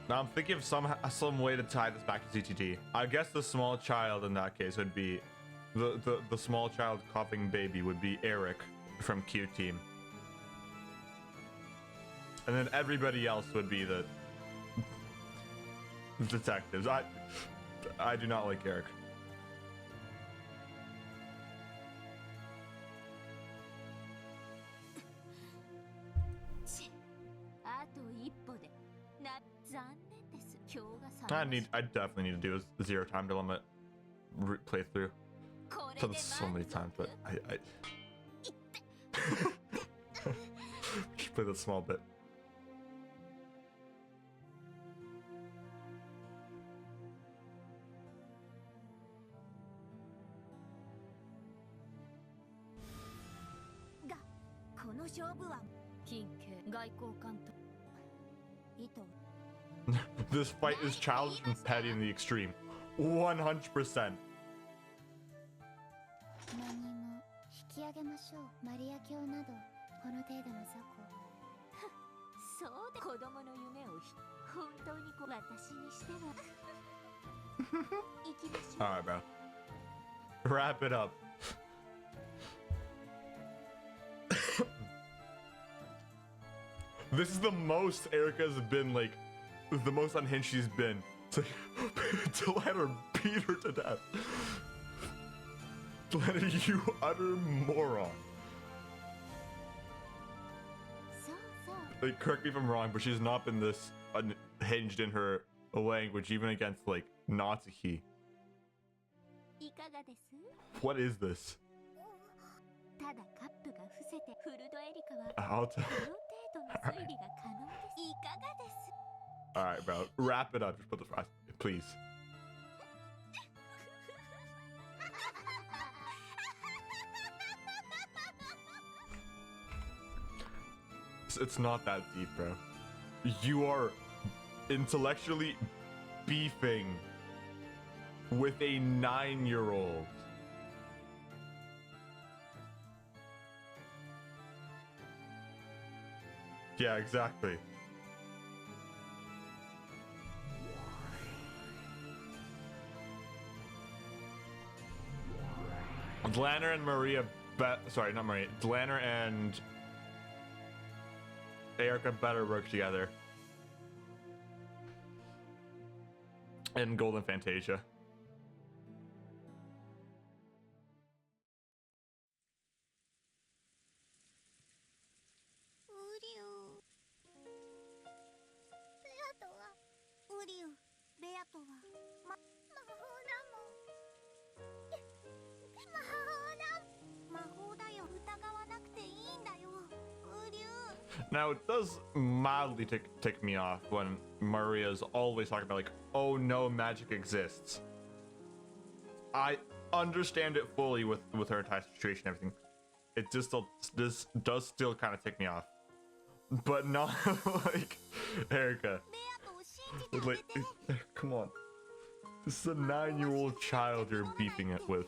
Speaker 1: Now I'm thinking of some way to tie this back to CTT. I guess the small child in that case would be... The small child coughing baby would be Eric from Q Team. And then everybody else would be the detectives. I do not like Eric.
Speaker 4: あと一歩で残念です。今日が
Speaker 1: I definitely need to do a zero time to limit playthrough.
Speaker 4: これ
Speaker 1: Done
Speaker 4: で
Speaker 1: this so many times, but I should play that small bit.
Speaker 4: がこの勝負は
Speaker 3: 金系外交官と
Speaker 4: 糸
Speaker 1: This fight is childish and petty in the extreme. 100%.
Speaker 2: 何も引き上げましょう。マリア教などこの程度の雑魚。
Speaker 4: そうで子供の夢を本当に私にしては行きましょう。
Speaker 1: Alright, bro. Wrap it up. This is the most Erica's been, like, the most unhinged she's been. To, to let her beat her to death. To let her, you utter moron.
Speaker 4: そうそう
Speaker 1: Like, correct me if I'm wrong, but she's not been this unhinged in her language, even against, like, Natsuki.
Speaker 4: いかがです？
Speaker 1: What is this?
Speaker 4: ただカップが伏せてフルドエリカは
Speaker 1: I'll
Speaker 4: この程度の推理が可能です。いかがです？
Speaker 1: Alright, bro. Wrap it up. Just put the fries. Please. It's not that deep, bro. You are intellectually beefing with a 9-year-old. Yeah, exactly. Dlanner and Maria sorry, not Maria. Dlanner and Erica better work together. And Golden Fantasia. Now, it does mildly tick me off when Maria's always talking about, like, oh no, magic exists. I understand it fully with her entire situation and everything. It just this does still kind of tick me off. But not like Erica. Like, come on. This is a 9-year-old child you're beefing it with.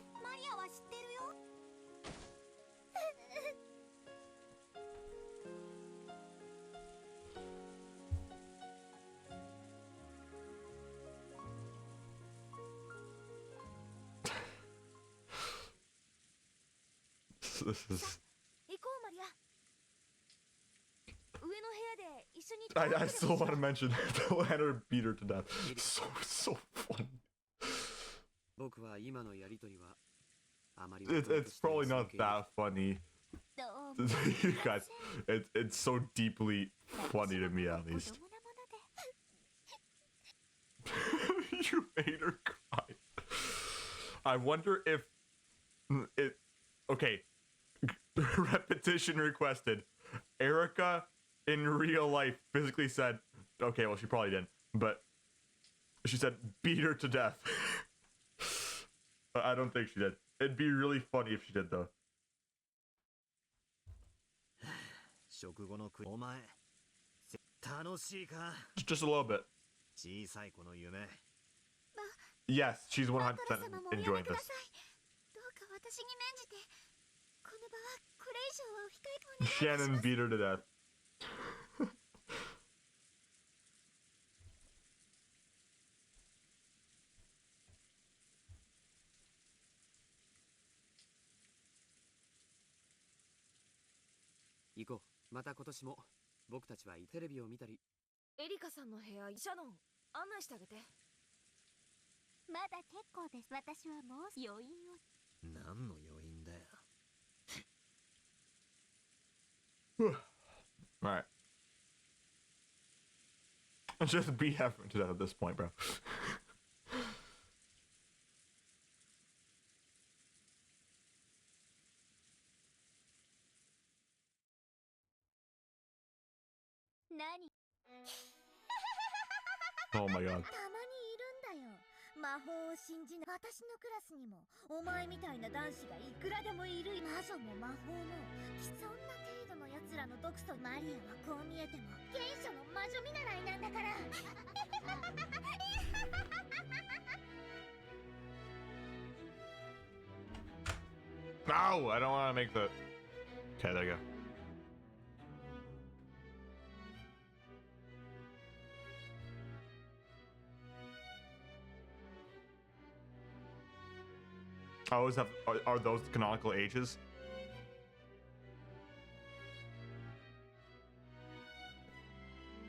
Speaker 1: This is... I still want to mention the ladder beat her to death. So funny. It's probably not that funny. You guys, it's so deeply funny to me, at least. You made her cry. I wonder if it... Okay. Repetition requested. Erica in real life physically said, okay, well, she probably didn't, but she said beat her to death. I don't think she did. It'd be really funny if she did, though. Just a little bit. Yes, she's 100% enjoying this. Shannon beat her to death. Alright. Just beat her to death at this point, bro. Oh my god.
Speaker 2: 魔法を信じない私のクラスにもお前みたいな男子がいくらでもいる。魔女も魔法もそんな程度の奴らの毒素。マリアはこう見えても原初の魔女見習いなんだから。
Speaker 1: No, I don't want to make the... Okay, there you go. I always have... Are those canonical ages?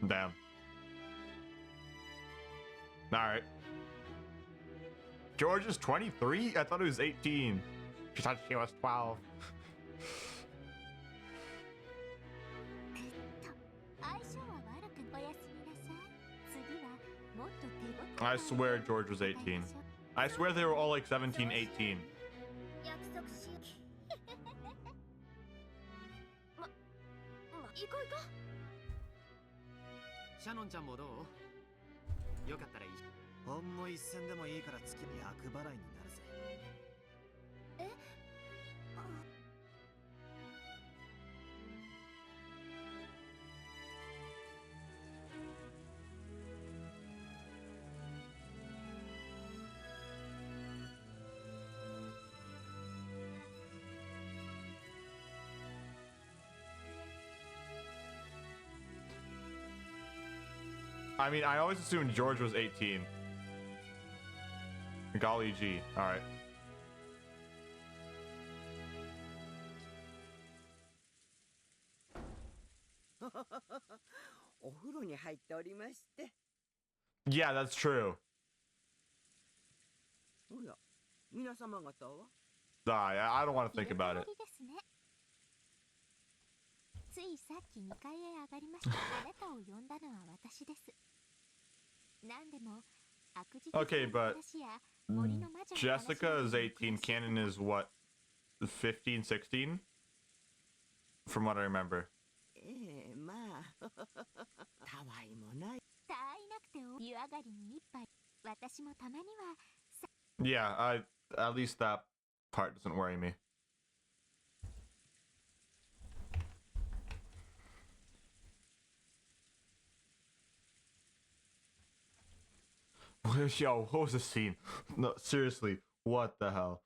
Speaker 1: Damn. Alright. George is 23? I thought he was 18. She thought she was 12. I swear George was 18. I swear they were all like 17, 18.
Speaker 2: 約束しよ
Speaker 6: 行こう行こ
Speaker 5: シャノンちゃんもどう？よかったらいい。
Speaker 7: ほんの一戦でもいいから月に厄払いになるぜ。
Speaker 1: I mean, I always assumed George was 18. Golly gee. Alright.
Speaker 8: お風呂に入っておりまして。
Speaker 1: Yeah, that's true.
Speaker 8: おや、皆様方は
Speaker 1: I don't want to think about it.
Speaker 4: ですね。ついさっき2階へ上がりました。あなたを呼んだのは私です。なんでも悪事
Speaker 1: Okay, but
Speaker 4: 話や森の魔女の話
Speaker 1: Jessica is
Speaker 4: を
Speaker 1: 18. Canon is what? 15, 16? From what I remember.
Speaker 8: ええ、まあ、たわいもない。
Speaker 4: たわいなくて湯上がりに一杯。私もたまには
Speaker 1: Yeah, at least that part doesn't worry me. Yo, what was the scene? No, seriously, what the hell?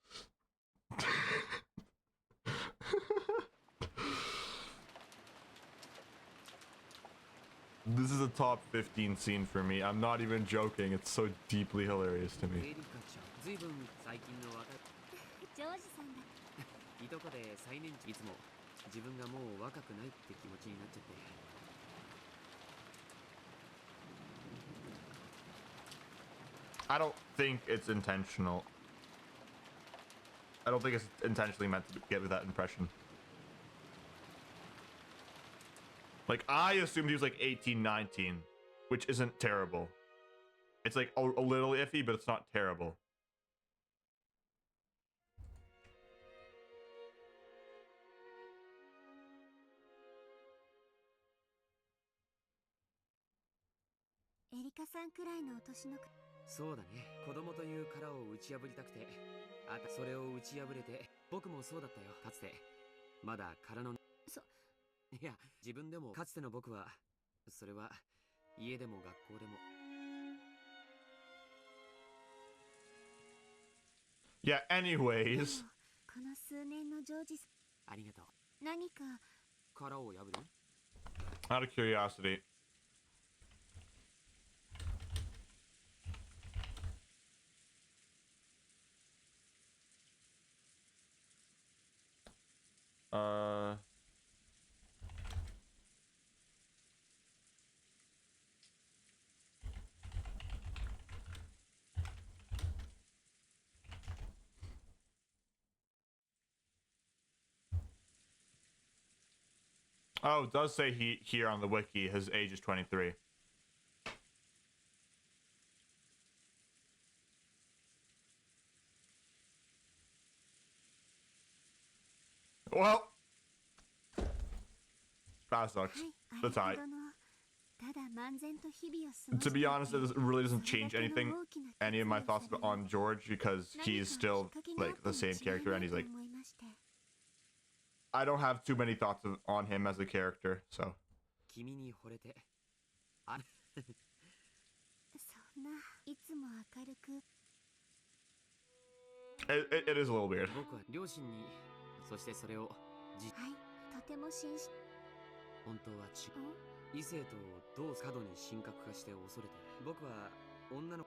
Speaker 1: This is a top 15 scene for me. I'm not even joking. It's so deeply hilarious to
Speaker 5: エ
Speaker 1: me.
Speaker 5: リカちゃん、ずいぶん最近の若い。
Speaker 4: ジョージさんだ。
Speaker 5: いとこで最年長いつも自分がもう若くないって気持ちになっちゃって。
Speaker 1: I don't think it's intentional. I don't think it's intentionally meant to give that impression. Like, I assumed he was like 18, 19, which isn't terrible. It's like a little iffy, but it's not terrible.
Speaker 4: Erika さんくらいのお年の
Speaker 5: そうだね。子供という殻を打ち破りたくて、それを打ち破れて、僕もそうだったよ。かつてまだ殻のいや、自分でもかつての僕は、それは家でも学校でも。
Speaker 1: Yeah, anyways.
Speaker 4: この数年のジョージさん。
Speaker 5: ありがとう。
Speaker 4: 何か
Speaker 5: 殻を破る？
Speaker 1: Out of curiosity. Oh, it does say he here on the wiki his age is 23. Well, that sucks.
Speaker 4: はい、
Speaker 1: That's
Speaker 4: あ
Speaker 1: alright.
Speaker 4: りがとうの。ただ漫然と日々を過ご
Speaker 1: To
Speaker 4: してい
Speaker 1: be
Speaker 4: て
Speaker 1: honest, it really doesn't change
Speaker 4: それだけ
Speaker 1: anything,
Speaker 4: の大きな
Speaker 1: any of my
Speaker 4: 決意を
Speaker 1: thoughts
Speaker 4: され
Speaker 1: on George because
Speaker 4: 何
Speaker 1: he's
Speaker 4: か
Speaker 1: still
Speaker 4: きっかけがあ
Speaker 1: like
Speaker 4: った
Speaker 1: the
Speaker 4: に
Speaker 1: same
Speaker 4: 違い
Speaker 1: character
Speaker 4: な
Speaker 1: and
Speaker 4: い
Speaker 1: he's
Speaker 4: と
Speaker 1: like
Speaker 4: 思いまして。
Speaker 1: I don't have too many thoughts on him as a character, so
Speaker 5: 君に惚れて。あ
Speaker 4: そんないつも明るく
Speaker 1: it is a little weird.
Speaker 5: 僕は両親に、そしてそれを
Speaker 4: はいとても真摯
Speaker 5: 本当は異性とどう過度に神格化して恐れて、僕は女の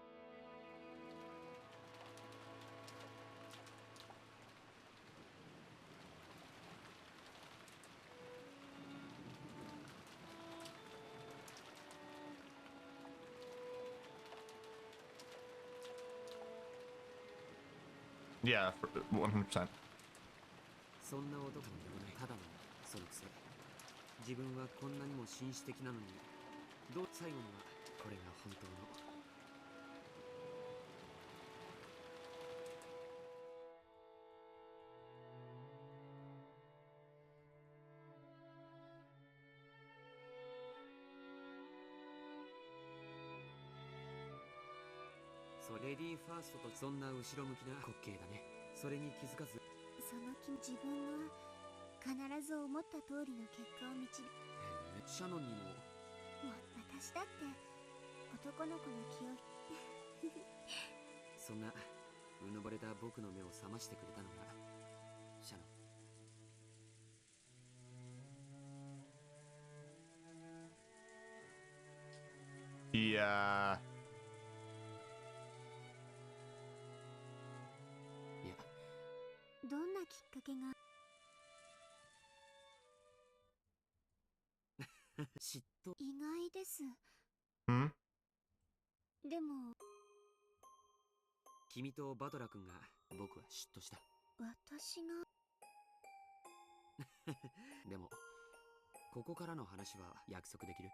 Speaker 1: Yeah, 100%.
Speaker 5: そんな男でもない。ただのそのくせ。自分はこんなにも紳士的なのに、最後にはこれが本当の。レディーファーストとそんな後ろ向きな滑稽だね。それに気づかず
Speaker 4: その気自分が必ず思った通りの結果を導く。
Speaker 5: シャノンにも
Speaker 4: 私だって男の子の気を
Speaker 5: そんなうぬぼれた僕の目を覚ましてくれたのがシャノン。
Speaker 1: いや
Speaker 5: いや、
Speaker 4: どんなきっかけが
Speaker 5: 嫉妬。
Speaker 4: 意外です。
Speaker 1: ー。
Speaker 4: でも
Speaker 5: 君とバトラ君が僕は嫉妬した。
Speaker 4: 私が
Speaker 5: でもここからの話は約束できる？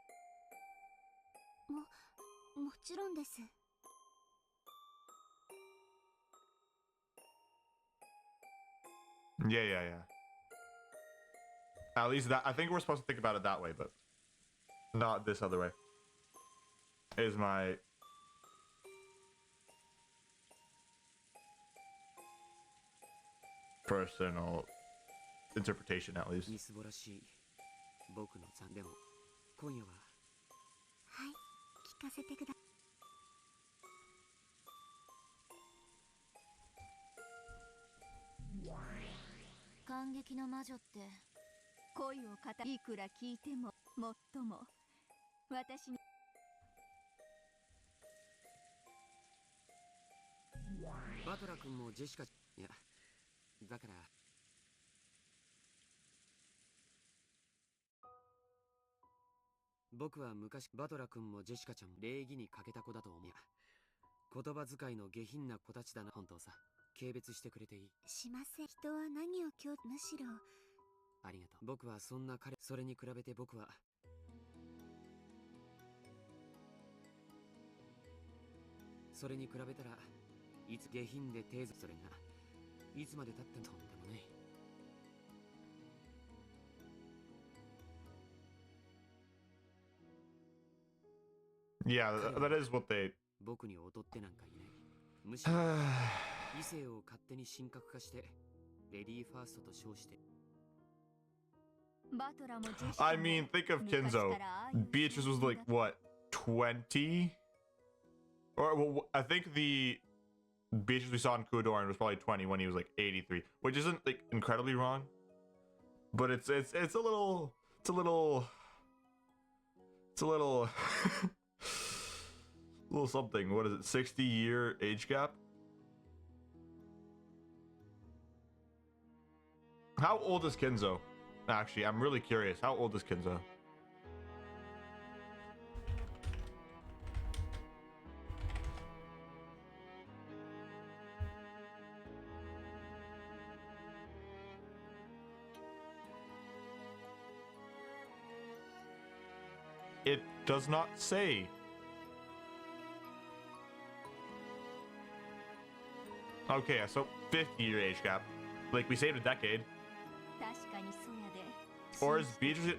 Speaker 4: もちろんです。
Speaker 1: Yeah, yeah, yeah. At least that, I think we're supposed to think about it that way, but not this other way. Is my personal interpretation, at least.
Speaker 5: みすぼらしい僕の残。でも今夜は
Speaker 4: はい、聞かせてください。
Speaker 2: 感激の魔女って
Speaker 3: 恋をいくら聞いてももっとも私に
Speaker 5: バトラ君もジェシカ、いやだから僕は昔バトラ君もジェシカちゃんも礼儀に欠けた子だと思う。いや言葉遣いの下品な子たちだな。本当さ、軽蔑してくれていい？
Speaker 4: しません。人は何をむしろ
Speaker 5: ありがとう。僕はそんな彼、それに比べて僕はそれに比べたらいつ下品で低俗、それがいつまで経ってもとんでもない。
Speaker 1: Yeah, that is what they.
Speaker 5: 僕に劣ってなんかいない。むしろ異性を勝手に神格化してレディーファーストと称して。
Speaker 3: バトラもジェシカ
Speaker 1: I mean, think of Kinzo. Beatrice was like, what, 20? Or, well, I think the Beatrice we saw in Kudoran was probably 20 when he was like 83, which isn't like incredibly wrong, but it's a little little something. What is it? 60-year age gap? How old is Kinzo? Actually, I'm really curious. How old is Kinzo? It does not say. Okay, so 50-year age gap. Like, we saved a decade.
Speaker 3: 確かにそうやで。
Speaker 1: Or is Beatrice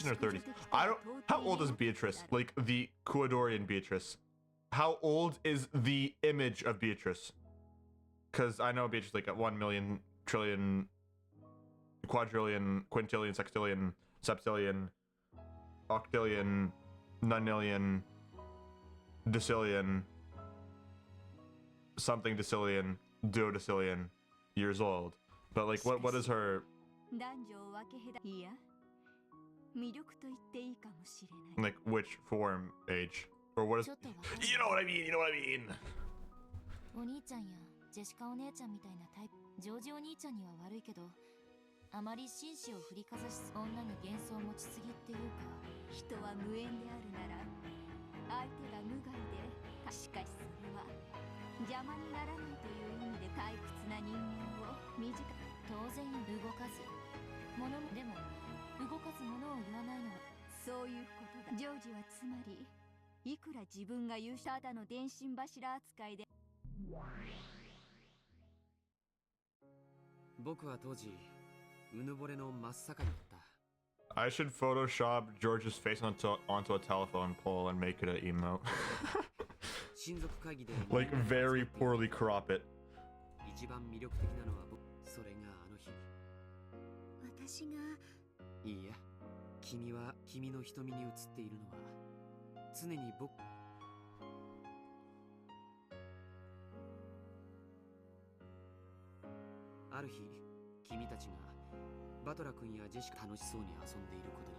Speaker 1: in her 30s? I don't. How old is Beatrice? Like the Kuadorian Beatrice. How old is the image of Beatrice? Because I know Beatrice like at 1 million, trillion, quadrillion, quintillion, sextillion, septillion, octillion, nonillion, decillion, something decillion, duodecillion years old. But like, what is her?
Speaker 3: 男女を分け隔て、いや、魅力と言っていいかもしれない。
Speaker 1: Like which form age? Or what is?
Speaker 6: ちょっとわかる。
Speaker 1: You know what I mean. You know what I mean.
Speaker 6: お兄ちゃんやジェシカお姉ちゃんみたいなタイプ。ジョージお兄ちゃんには悪いけど、あまり紳士を振りかざし女に幻想を持ちすぎっていうか。
Speaker 3: 人は無縁であるなら相手が無害で、しかしそれは邪魔にならないという意味で退屈な人間を短く。
Speaker 6: 当然動かず物もでも動かず物を言わないのは
Speaker 3: そういうことだ。ジョージはつまりいくら自分が優秀ただの電信柱扱いで。
Speaker 5: 僕は当時うぬぼれの真っ盛りだった。
Speaker 1: I should Photoshop George's face onto a telephone pole and make it an emote.
Speaker 5: 親族会議で
Speaker 1: Like very poorly crop it.
Speaker 5: 一番魅力的なのは僕。それがあの日。
Speaker 2: 私が
Speaker 5: いいや、君は君の瞳に映っているのは常に僕。ある日、君たちがバトラ君やジェシカ楽しそうに遊んでいることに。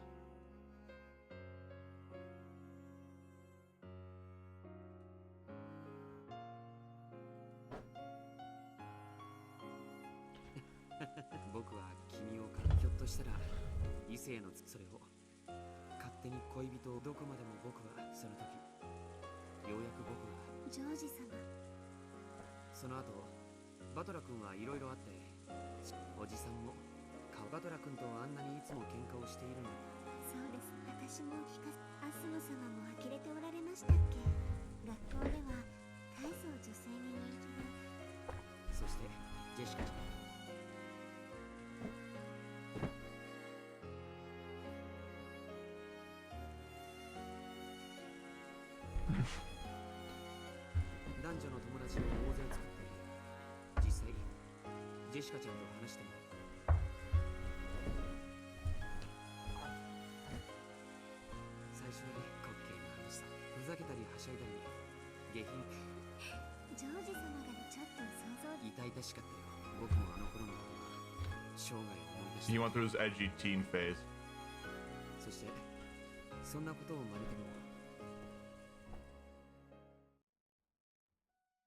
Speaker 5: 僕は君をひょっとしたら異性のそれを勝手に恋人をどこまでも僕はその時ようやく僕は
Speaker 2: ジョージ様。
Speaker 5: その後バトラ君はいろいろあっておじさんもバトラ君とあんなにいつも喧嘩をしているのに。
Speaker 2: そうです。私も聞かアスモ様も呆れておられましたっけ。学校では大層女性に人気が。
Speaker 5: そしてジェシカちゃん。男女の友達を大勢作って実際ジェシカちゃんと話しても最初は滑稽な話さ。ふざけたりはしゃいだり下品。
Speaker 2: ジョージ様がちょっと想像
Speaker 5: 痛々しかったよ。僕もあの頃のことは生涯思い出し
Speaker 1: He
Speaker 5: た。
Speaker 1: went through his edgy teen phase.
Speaker 5: そしてそんなことを真似ても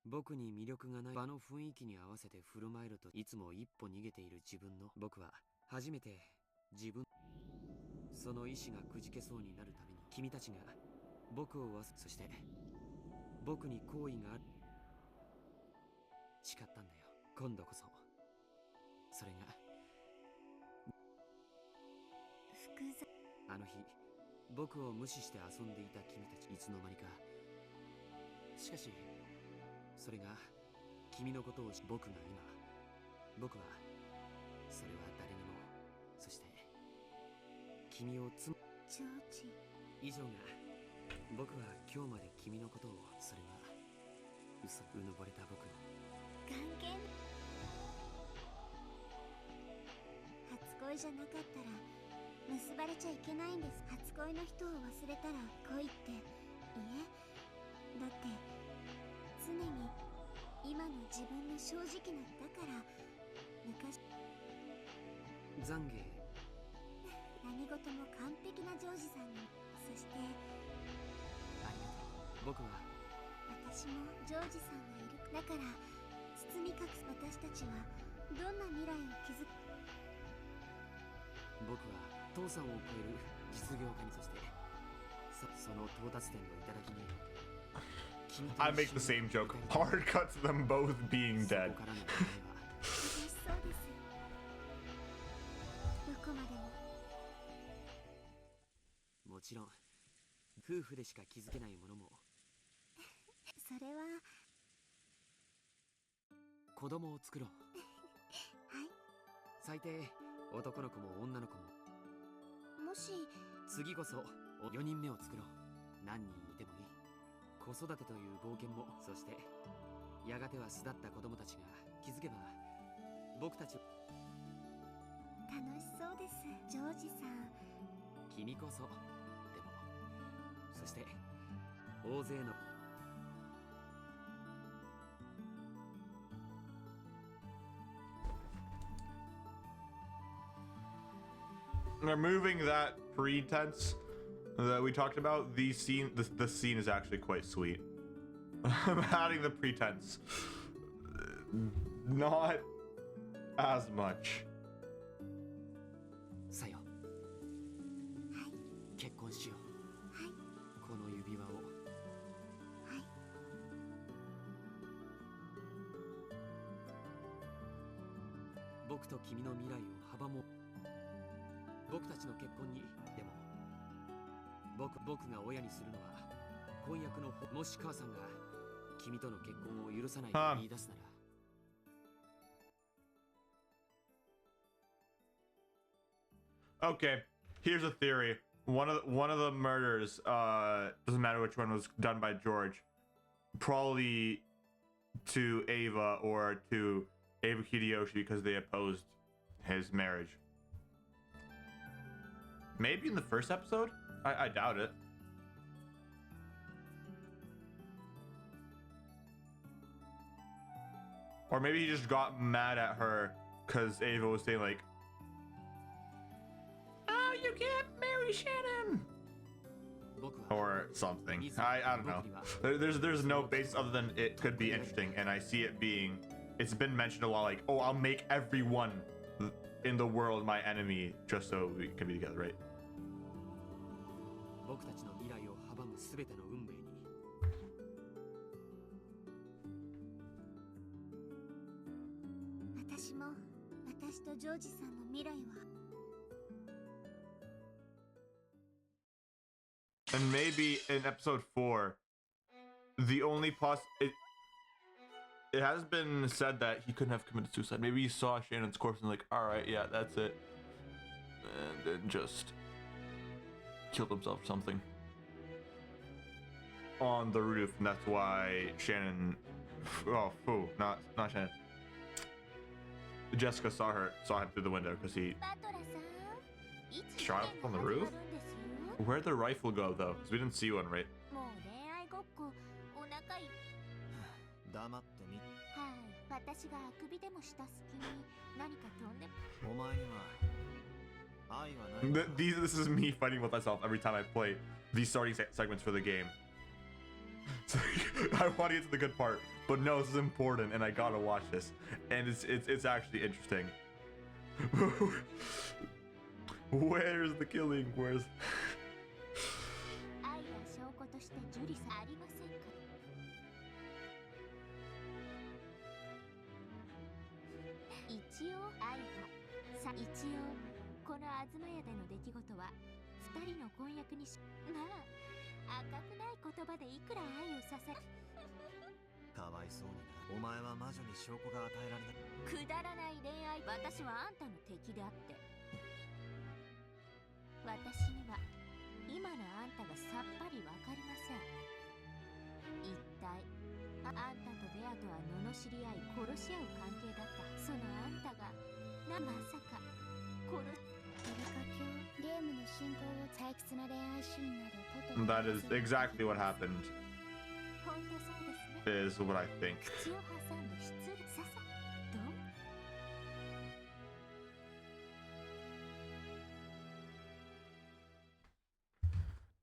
Speaker 5: 僕に魅力がない場の雰囲気に合わせて振る舞えるといつも一歩逃げている自分の僕は初めて自分その意志がくじけそうになるために君たちが僕をそして僕に好意がある誓ったんだよ。今度こそそれが
Speaker 2: 複雑。
Speaker 5: あの日僕を無視して遊んでいた君たちいつの間にか。しかしそれが君のことを僕が今僕はそれは誰にもそして君を
Speaker 2: ジョージ。
Speaker 5: 以上が僕は今日まで君のことをそれは嘘うぬぼれた僕の
Speaker 2: 関係初恋じゃなかったら結ばれちゃいけないんです。初恋の人を忘れたら恋っていえだって常に今の自分の正直なだから昔
Speaker 5: 懺悔。
Speaker 2: 何事も完璧なジョージさんにそして
Speaker 5: ありがとう。僕は
Speaker 2: 私もジョージさんがいるだから包み隠す私たちはどんな未来を築く。
Speaker 5: 僕は父さんを超える実業家にそしてその到達点の頂に
Speaker 1: I make the same joke. Hard cut to them both being dead.
Speaker 5: そこからの夢は
Speaker 2: 楽しそうです。どこまでも
Speaker 5: もちろん夫婦でしか気づけないものも
Speaker 2: それは
Speaker 5: 子供を作ろう。
Speaker 2: はい
Speaker 5: 最低男の子も女の子も
Speaker 2: もし
Speaker 5: 次こそ4人目を作ろう。何人いてもいい。子育てという冒険もそしてやがては巣立った子供たちが気づけば僕たち
Speaker 2: 楽しそうです。ジョージさん。
Speaker 5: 君こそでもそして大勢の
Speaker 1: Removing that pretense that we talked about, the scene is actually quite sweet. I'm adding the pretense. Not as much.
Speaker 5: さよ結婚しよう。
Speaker 2: はい
Speaker 5: この指輪を
Speaker 2: はい
Speaker 5: 僕と君の未来を阻もう。僕たちの結婚にでも僕が親にするのは婚約のもし母さんが君との結婚を許さないと言い出すなら
Speaker 1: Okay, here's a theory. One of the murders, doesn't matter which one was done by George, probably to Ava or to Ava Kiyoshi because they opposed his marriage. Maybe in the first episode? I doubt it. Or maybe he just got mad at her because Ava was saying like, "Oh, you can't marry Shannon," or something. I don't know. There's no basis other than it could be interesting, and I see it being. It's been mentioned a lot, like, oh, I'll make everyone in the world my enemy just so we can be together, right?
Speaker 5: 僕たちの未来を阻む全ての運命に。
Speaker 2: 私も私とジョージさんの未来は
Speaker 1: And maybe in episode 4, the only it has been said that he couldn't have committed suicide. Maybe he saw Shannon's corpse and like, all right, yeah, that's it, and then just killed himself or something on the roof, and that's why Shannon, not Shannon. Jessica saw him through the window because he
Speaker 2: バトラさんいつ
Speaker 1: shot up on the roof. Where'd the rifle go though? Because we didn't see one, right?
Speaker 2: もう恋愛ごっこお腹い
Speaker 7: 黙ってみ。
Speaker 2: はい私があくびでもした隙に何か飛んで
Speaker 7: お前には愛はない。
Speaker 1: This is me fighting with myself every time I play these starting segments for the game. So, I want to get to the good part, but no, this is important, and I gotta watch this, and it's actually interesting. Where's the killing? Where's
Speaker 2: 愛や証拠として受理さありませんか一応愛はさ一応この東屋での出来事は二人の婚約にしまあ赤くない言葉でいくら愛をさせ
Speaker 7: かわいそうにな。お前は魔女に証拠が与えられない。
Speaker 2: くだらない恋愛私はあんたの敵であって私には今のあんたがさっぱりわかりません一体あんたとベアとは罵り合い殺し合う関係だったそのあんたがまさか殺エリカ卿ゲームの進行を退屈な恋愛シーンなどとても
Speaker 1: that is exactly what happened.
Speaker 2: 本当そうですね
Speaker 1: Is what I think.
Speaker 2: 口を挟んで失礼ささど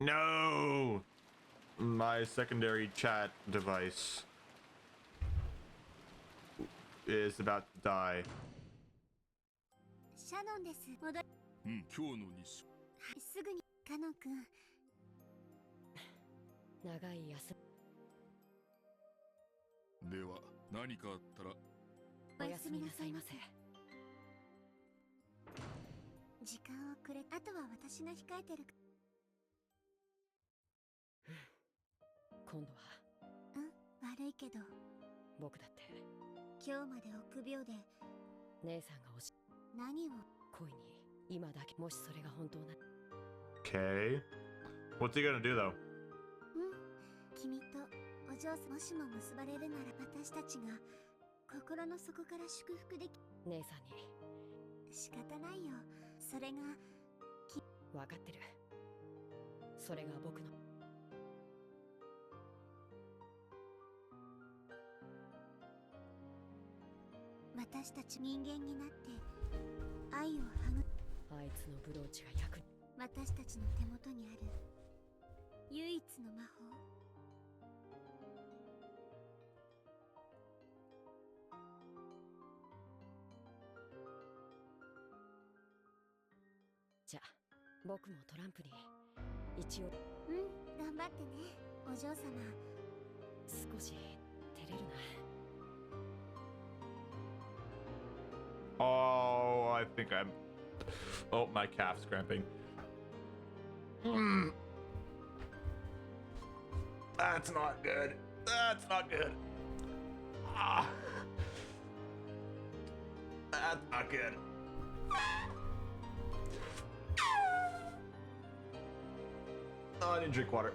Speaker 2: う
Speaker 1: No! My secondary chat device is about to die.
Speaker 2: シャノンです戻り
Speaker 9: 今日の日
Speaker 2: すぐにカノン君
Speaker 6: 長い休
Speaker 9: では何かあったら
Speaker 2: おやすみなさいませ時間をくれあとは私が控えてる
Speaker 6: 今度は
Speaker 2: 悪いけど
Speaker 6: 僕だって
Speaker 2: 今日まで臆病で
Speaker 6: 姉さんが
Speaker 2: 何を
Speaker 6: 恋に今だけもしそれが本当な
Speaker 1: Okay. What's he gonna do though?
Speaker 2: 君とお嬢さんもしも結ばれるなら私たちが心の底から祝福でき
Speaker 6: 姉さんに
Speaker 2: 仕方ないよそれが
Speaker 6: 分かってるそれが僕の
Speaker 2: 私たち人間になって愛を育
Speaker 6: あいつのブローチが役に
Speaker 2: 私たちの手元にある唯一の魔法
Speaker 6: じゃあ僕もトランプに一応
Speaker 2: 頑張ってねお嬢様
Speaker 6: 少し照れるな
Speaker 1: Oh, I think I'm. Oh, my calf's cramping. That's not good. That's not good. Ah. That's not good. Oh, I didn't drink water.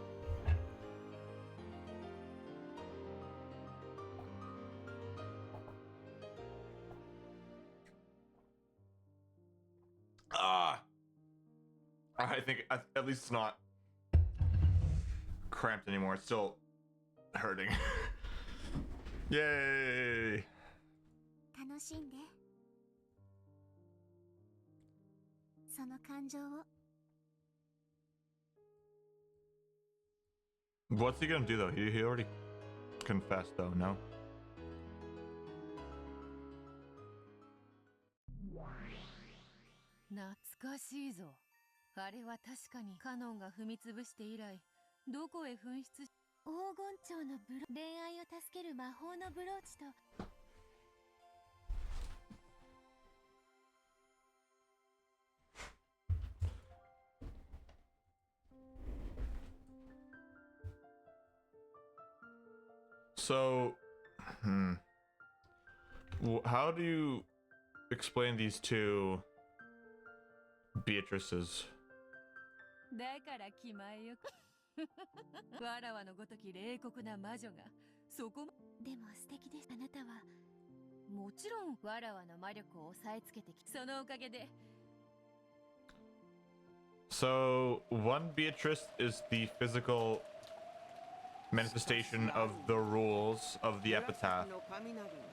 Speaker 1: I think at least it's not cramped anymore. It's still hurting. Yay!
Speaker 4: 楽しんで。その感情を。
Speaker 1: What's he gonna do though? He already confessed though, no?
Speaker 3: Natsukashi zo. あれは確かにカノンが踏みつぶして以来、どこへ紛失し黄金蝶の恋愛を助ける魔法のブローチと
Speaker 1: So, how do you explain these two Beatrices?
Speaker 3: だから気前よくわらわのごとき冷酷な魔女がそこでも素敵です。あなたはもちろんわらわの魔力を抑えつけてきそのおかげで
Speaker 1: So, one Beatrice is the physical manifestation of the rules of the epitaph,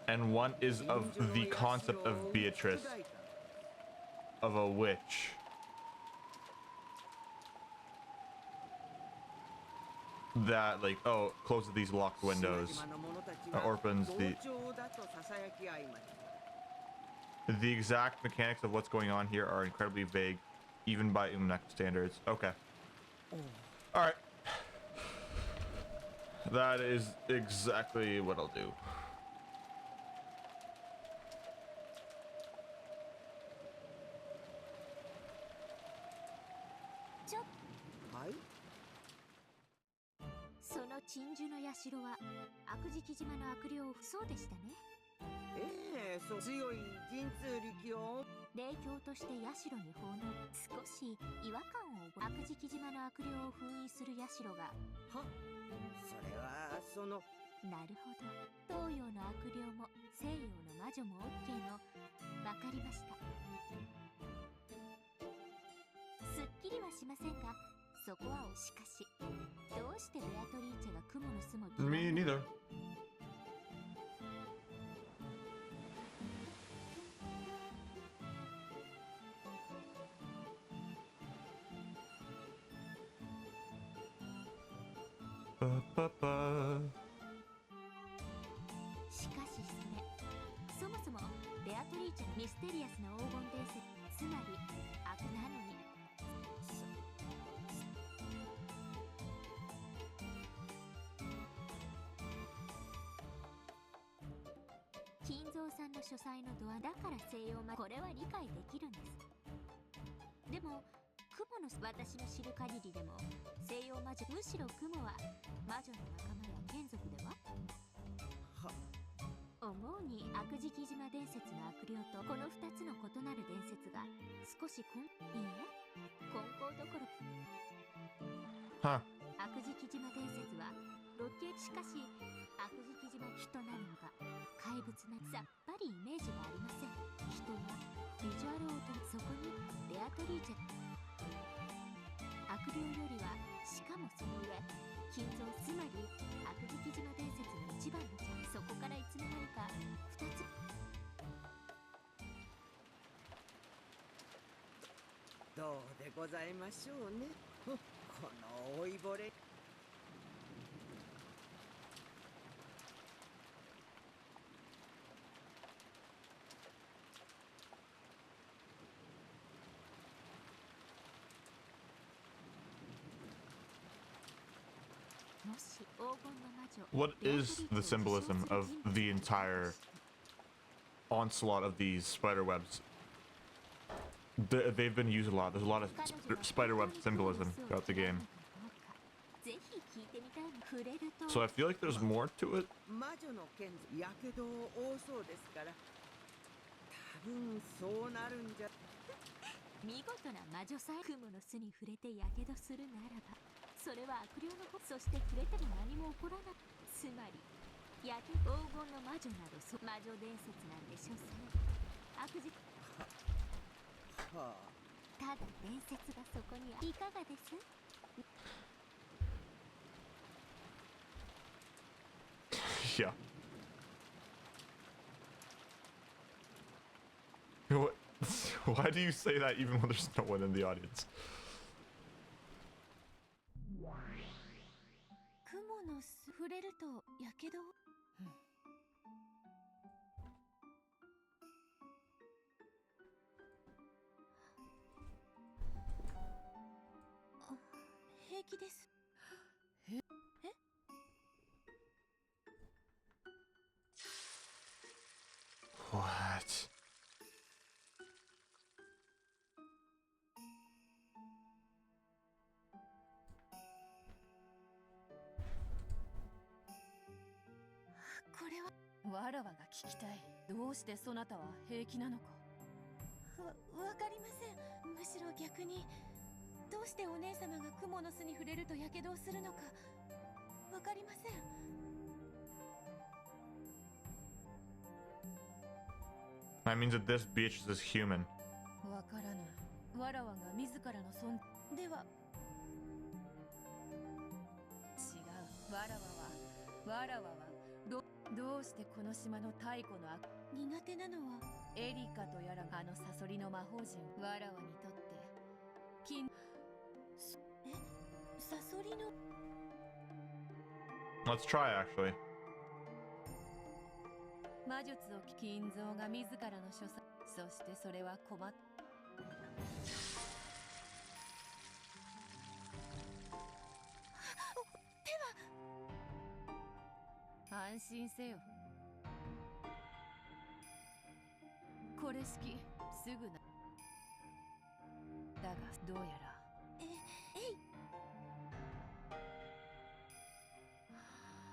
Speaker 1: and one is of the concept of Beatrice, of a witch. That, like, oh, closes these locked windows, opens the exact mechanics of what's going on here are incredibly vague, even by Umineko standards. Okay. Alright. That is exactly what I'll do.
Speaker 5: Hi?
Speaker 4: その鎮守の社は悪事島の悪霊そうでしたね。
Speaker 8: ええ、そう強い神通力を
Speaker 4: 霊境として社に奉納。少し違和感を覚え悪事島の悪霊を封印する社が
Speaker 8: はそれはその
Speaker 4: なるほど。東洋の悪霊も西洋の魔女も OK のわかりました。すっきりはしませんがそこはしかしどうしてベアトリーチェが雲の巣も
Speaker 1: Me neither. Ba-ba-ba.
Speaker 4: しかしそもそもベアトリーチェのミステリアスな黄金伝説つまり悪なのに金蔵さんの書斎のドアだから西洋魔これは理解できるんです。でも雲の私の知る限りでも西洋魔女むしろ雲は魔女の仲間や眷属では思うに悪事島伝説の悪霊とこの2つの異なる伝説が少しいいえ混交どころ
Speaker 1: Huh.
Speaker 4: 悪事島伝説はロケしかし悪事島人なのか怪物なさっぱりイメージがありません。人はビジュアルをとそこにベアトリーチェ悪霊よりはしかもその上金蔵つまり悪事島伝説の一番のチャンスそこからいつの間にか2つ
Speaker 8: どうでございましょうね。この老いぼれ
Speaker 1: What is the symbolism of the entire onslaught of these spider webs? They've been used a lot. There's a lot of spider web symbolism throughout the game. So I feel like there's more to it.
Speaker 8: 魔女の剣やけど多そうですから多分そうなるんじゃ
Speaker 4: 見事な魔女さえ雲の巣に触れてやけどするならばそれは悪霊の子そして触れても何も起こらないつまりやけ黄金の魔女など魔女伝説なんでしょうね悪事
Speaker 8: はあ
Speaker 4: ただ伝説がそこにいかがです？
Speaker 1: Yeah. What? Why do you say that even when there's no one in the audience?
Speaker 6: 雲の巣触れるとやけど。あ、平気です。え？
Speaker 1: What?
Speaker 6: これはわらわが聞きたい。どうしてそなたは平気なのか。わかりません。むしろ逆にどうしてお姉様が蜘蛛の巣に触れるとやけどをするのかわかりません。
Speaker 1: That means that this Beatrice is human.
Speaker 6: わからぬ。わらわが自らの存では違う。わらわはどうしてこの島の太古の苦手なのはエリカとやらあのサソリの魔法陣。わらわにとってサソリの
Speaker 1: Let's try actually.
Speaker 6: 魔術を金蔵が自らの所作。そしてそれは困っ安心せよ。これ式すぐな。だがどうやら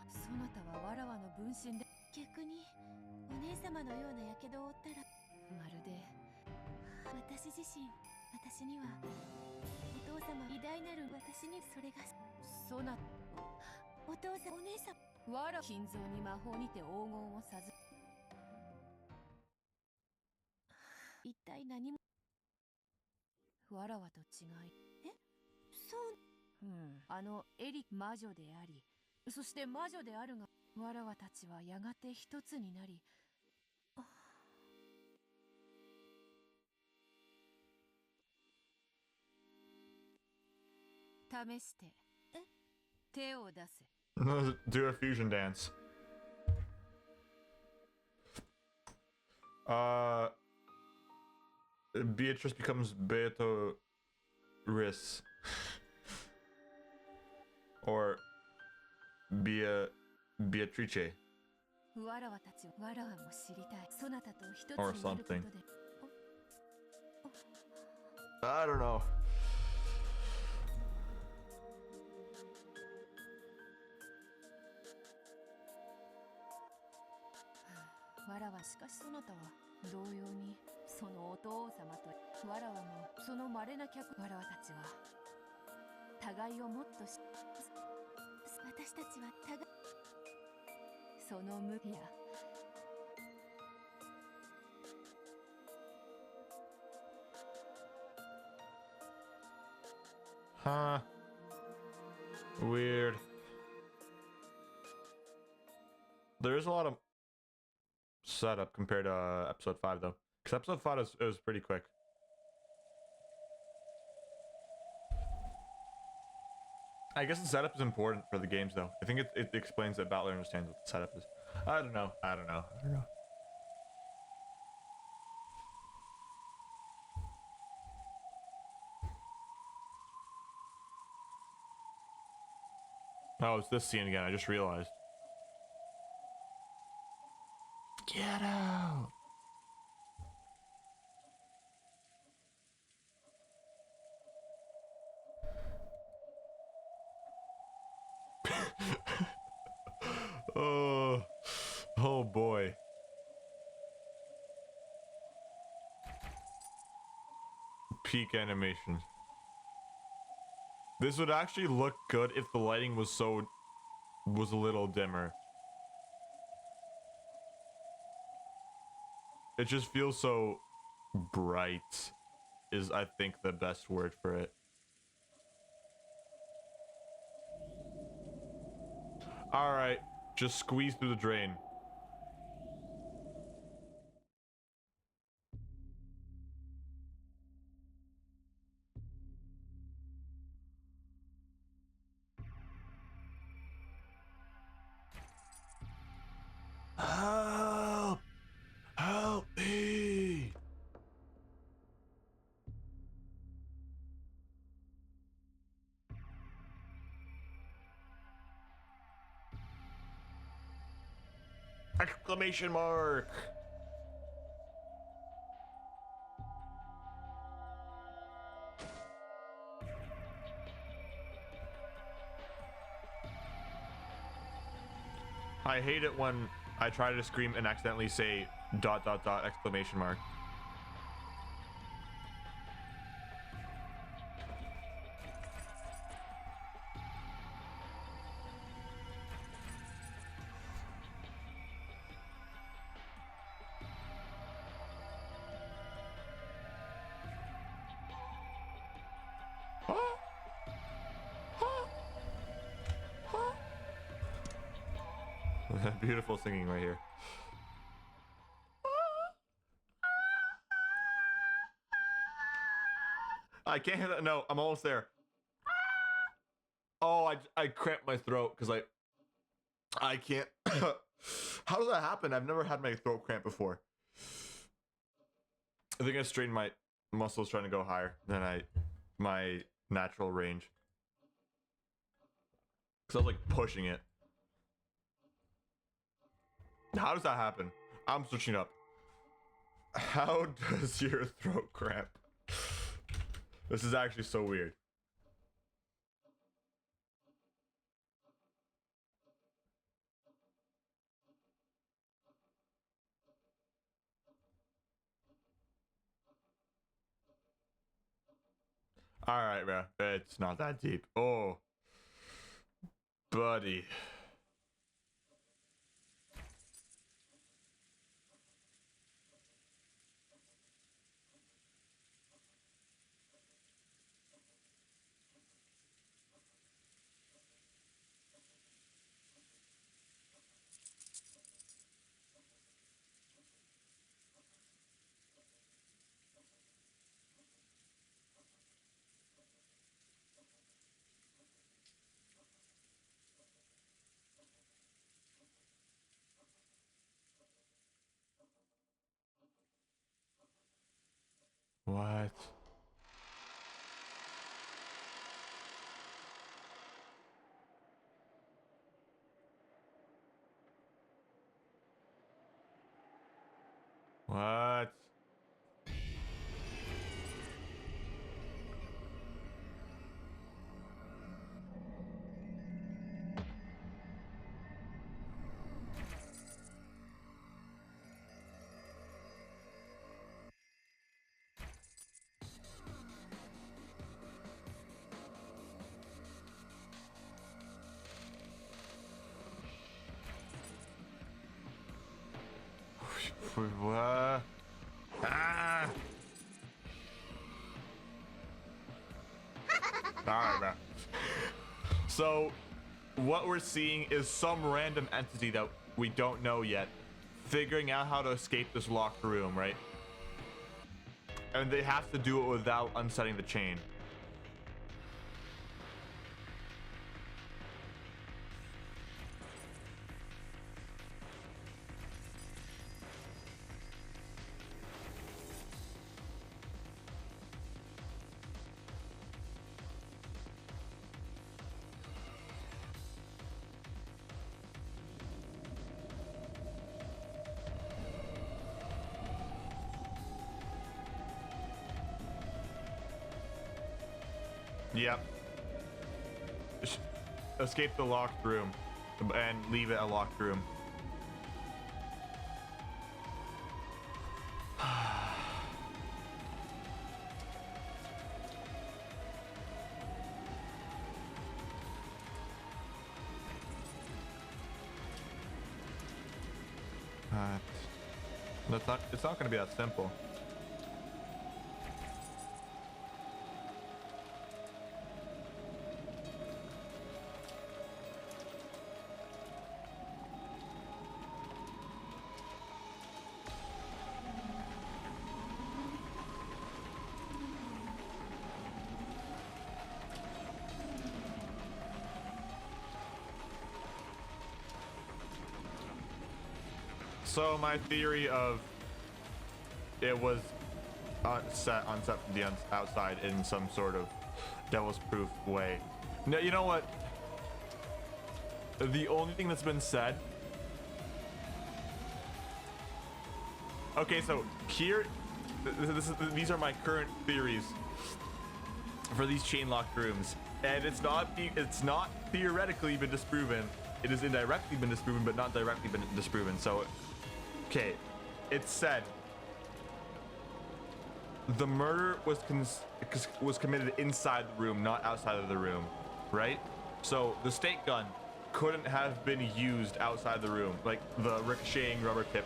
Speaker 6: そなたはわらわの分身で逆にお姉様のようなやけどを負ったらまるで私自身。私にはお父様偉大なる私にそれがそなお父さんお姉様わら金蔵に魔法にて黄金を授一体何もわらわと違いそう、あのエリ魔女でありそして魔女であるがわらわたちはやがて一つになり試して手を出せ。
Speaker 1: Do a fusion dance. Beatrice becomes Beatrice. Or Beatrice.
Speaker 6: わらわたちわらわも知りたい。そなたと一つに
Speaker 1: Or
Speaker 6: なることで
Speaker 1: something. I don't know.
Speaker 6: わらわしかしそなたは同様にそのお父様とわらわもその稀な客わらわたちは互いをもっと私たちは互いその向きや
Speaker 1: Huh. Weird. There is a lot of setup compared to episode 5 though. Because episode 5 was pretty quick. I guess the setup is important for the games though. I think it explains that Battler understands what the setup is. I don't know. Oh, it's this scene again. I just realized. Get out! Oh boy. Peak animation. This would actually look good if the lighting was a little dimmer. It just feels so bright. is, I think, the best word for it. All right, just squeeze through the drain. Help! Help me! Exclamation mark! I hate it when I try to scream and accidentally say ... exclamation mark. Beautiful singing right here. I can't hear that. No, I'm almost there. Oh, I cramped my throat because I can't. How does that happen? I've never had my throat cramp before. I think I strained my muscles trying to go higher than my natural range. Because I was like pushing it. How does that happen? I'm switching up. How does your throat cramp? This is actually so weird. All right, bro. It's not that deep. Oh, buddy. What? What? What? Ah! Alright, bro. So, what we're seeing is some random entity that we don't know yet figuring out how to escape this locked room, right? And they have to do it without unsetting the chain. Yep. Escape the locked room and leave it a locked room. It's not going to be that simple. So my theory of it was set from the outside in some sort of devil's proof way. No, you know what? The only thing that's been said. Okay, so here, these are my current theories for these chain locked rooms, and it's not theoretically been disproven. It has indirectly been disproven, but not directly been disproven. So, okay, it's said the murder was committed inside the room, not outside of the room, right? So the stake gun couldn't have been used outside the room, like the ricocheting rubber tip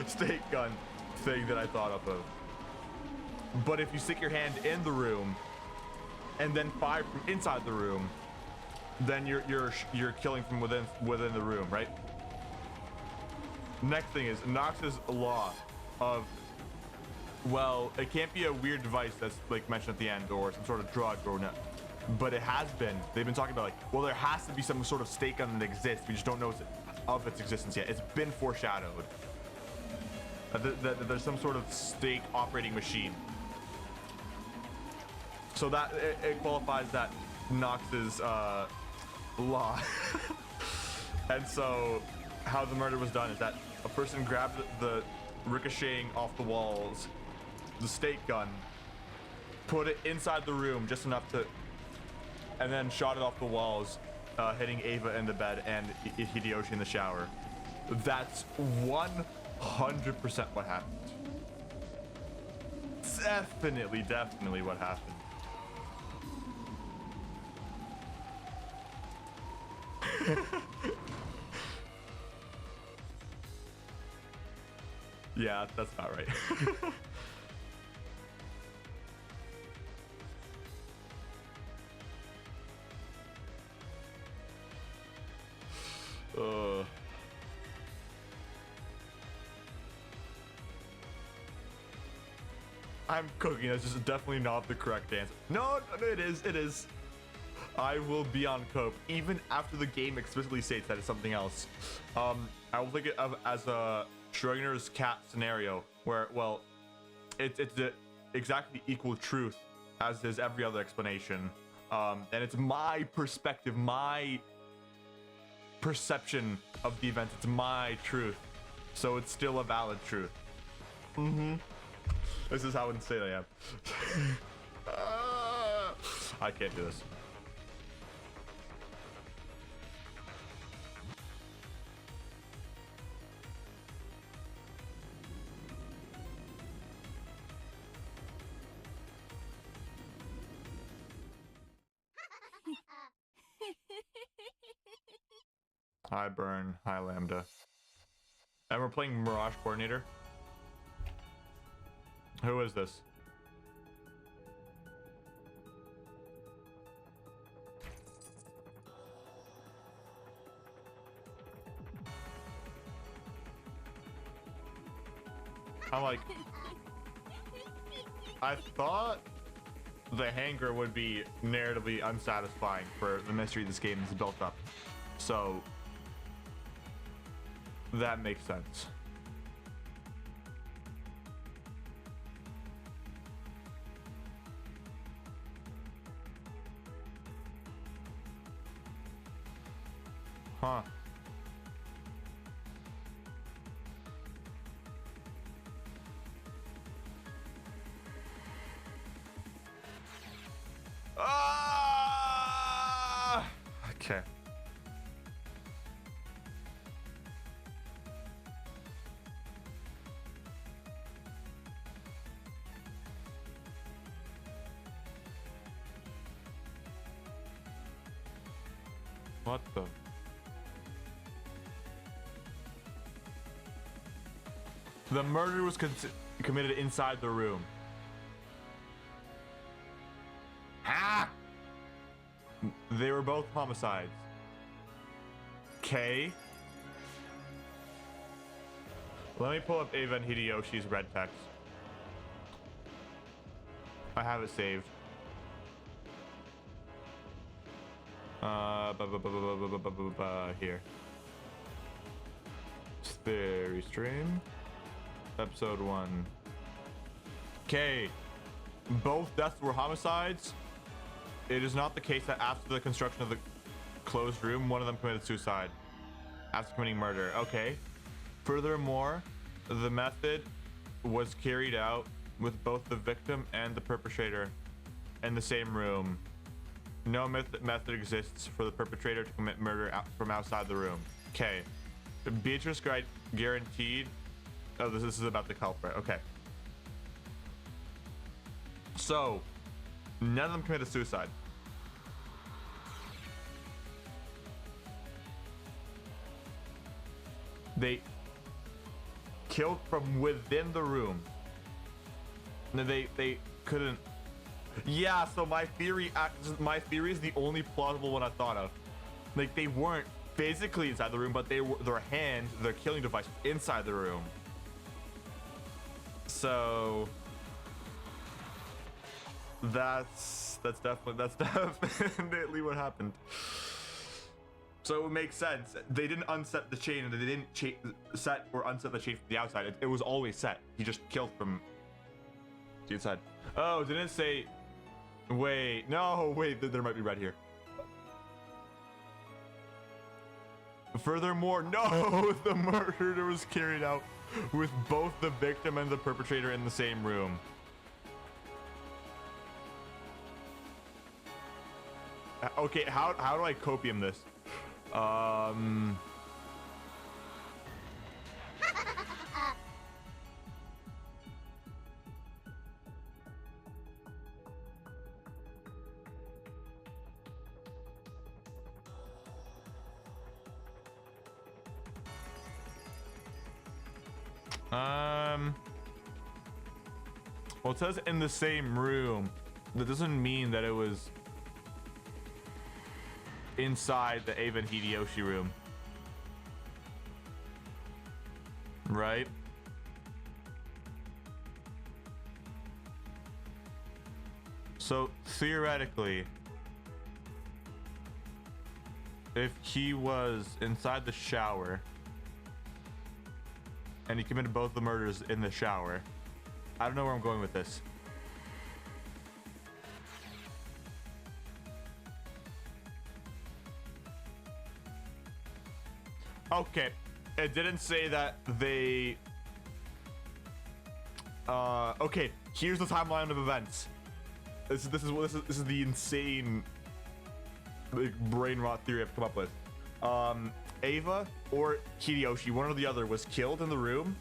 Speaker 1: stake gun thing that I thought of. But if you stick your hand in the room and then fire from inside the room, then you're killing from within the room, right? Next thing is Knox's law of, well, it can't be a weird device that's like mentioned at the end or some sort of drug or not, but it has been. They've been talking about like, well, there has to be some sort of stake gun that exists. We just don't know of its existence yet. It's been foreshadowed that there's some sort of stake operating machine. So that it qualifies that Knox's law. And so how the murder was done is that a person grabbed the ricocheting off the walls, the stake gun, put it inside the room just enough to, and then shot it off the walls, hitting Ava in the bed and Hideyoshi in the shower. That's 100% what happened. Definitely what happened. Yeah, that's about right. I'm cooking. That's just definitely not the correct answer. No, it is. I will be on cope even after the game explicitly states that it's something else. I will think of as a Schrodinger's cat scenario where, well, it's the exactly equal truth as is every other explanation, and it's my perspective, my perception of the event. It's my truth, so it's still a valid truth. This is how insane I am. I can't do this. Hi Burn, hi Lambda. And we're playing Mirage Coordinator. Who is this? I'm like, I thought the hangar would be narratively unsatisfying for the mystery this game is built up. So that makes sense. Huh. Ah! Okay. What the? The murder was committed inside the room. Ah! They were both homicides. Okay. Let me pull up Ava and Hideyoshi's red text. I have it saved. Here. Theory stream. Episode 1. Okay. Both deaths were homicides. It is not the case that after the construction of the closed room, one of them committed suicide after committing murder. Okay. Furthermore, the method was carried out with both the victim and the perpetrator in the same room. No method exists for the perpetrator to commit murder from outside the room. Okay. Beatrice guaranteed. Oh, this is about the culprit. Okay. So, none of them committed suicide. They killed from within the room. No, they couldn't. Yeah, so my theory is the only plausible one I thought of. Like, they weren't physically inside the room, but their killing device was inside the room. So that's definitely what happened. So it makes sense. They didn't unset the chain, and they didn't set or unset the chain from the outside. It was always set. He just killed from the inside. Oh, didn't it say? Wait, no, wait. There might be red here. Furthermore, no, the murder was carried out with both the victim and the perpetrator in the same room. Okay, how do I copium this? Well, it says in the same room. That doesn't mean that it was inside the Ava and Hideyoshi room. Right? So, theoretically, if he was inside the shower and he committed both the murders in the shower, I don't know where I'm going with this. Okay, it didn't say that they... okay, here's the timeline of events. This is the insane, like, brain rot theory I've come up with. Ava or Hideyoshi, one or the other, was killed in the room.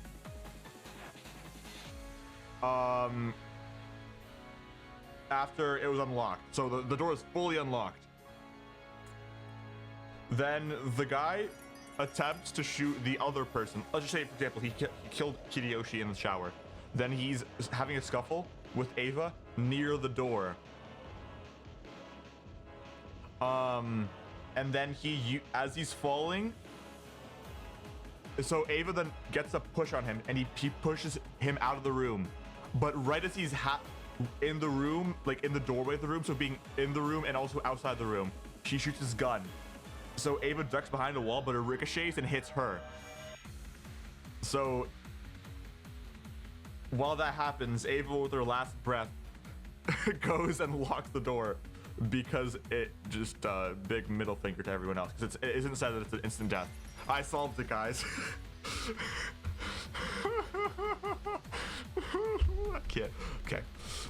Speaker 1: After it was unlocked. So the door is fully unlocked. Then the guy attempts to shoot the other person. Let's just say, for example, he killed Hideyoshi in the shower. Then he's having a scuffle with Ava near the door. And then as he's falling, so Ava then gets a push on him, and he pushes him out of the room. But right as he's in the room, like in the doorway of the room, so being in the room and also outside the room, she shoots his gun. So Ava ducks behind a wall, but it ricochets and hits her. So while that happens, Ava, with her last breath, goes and locks the door because it just big middle finger to everyone else, because it isn't said that it's an instant death. I solved it, guys. I can't. Okay,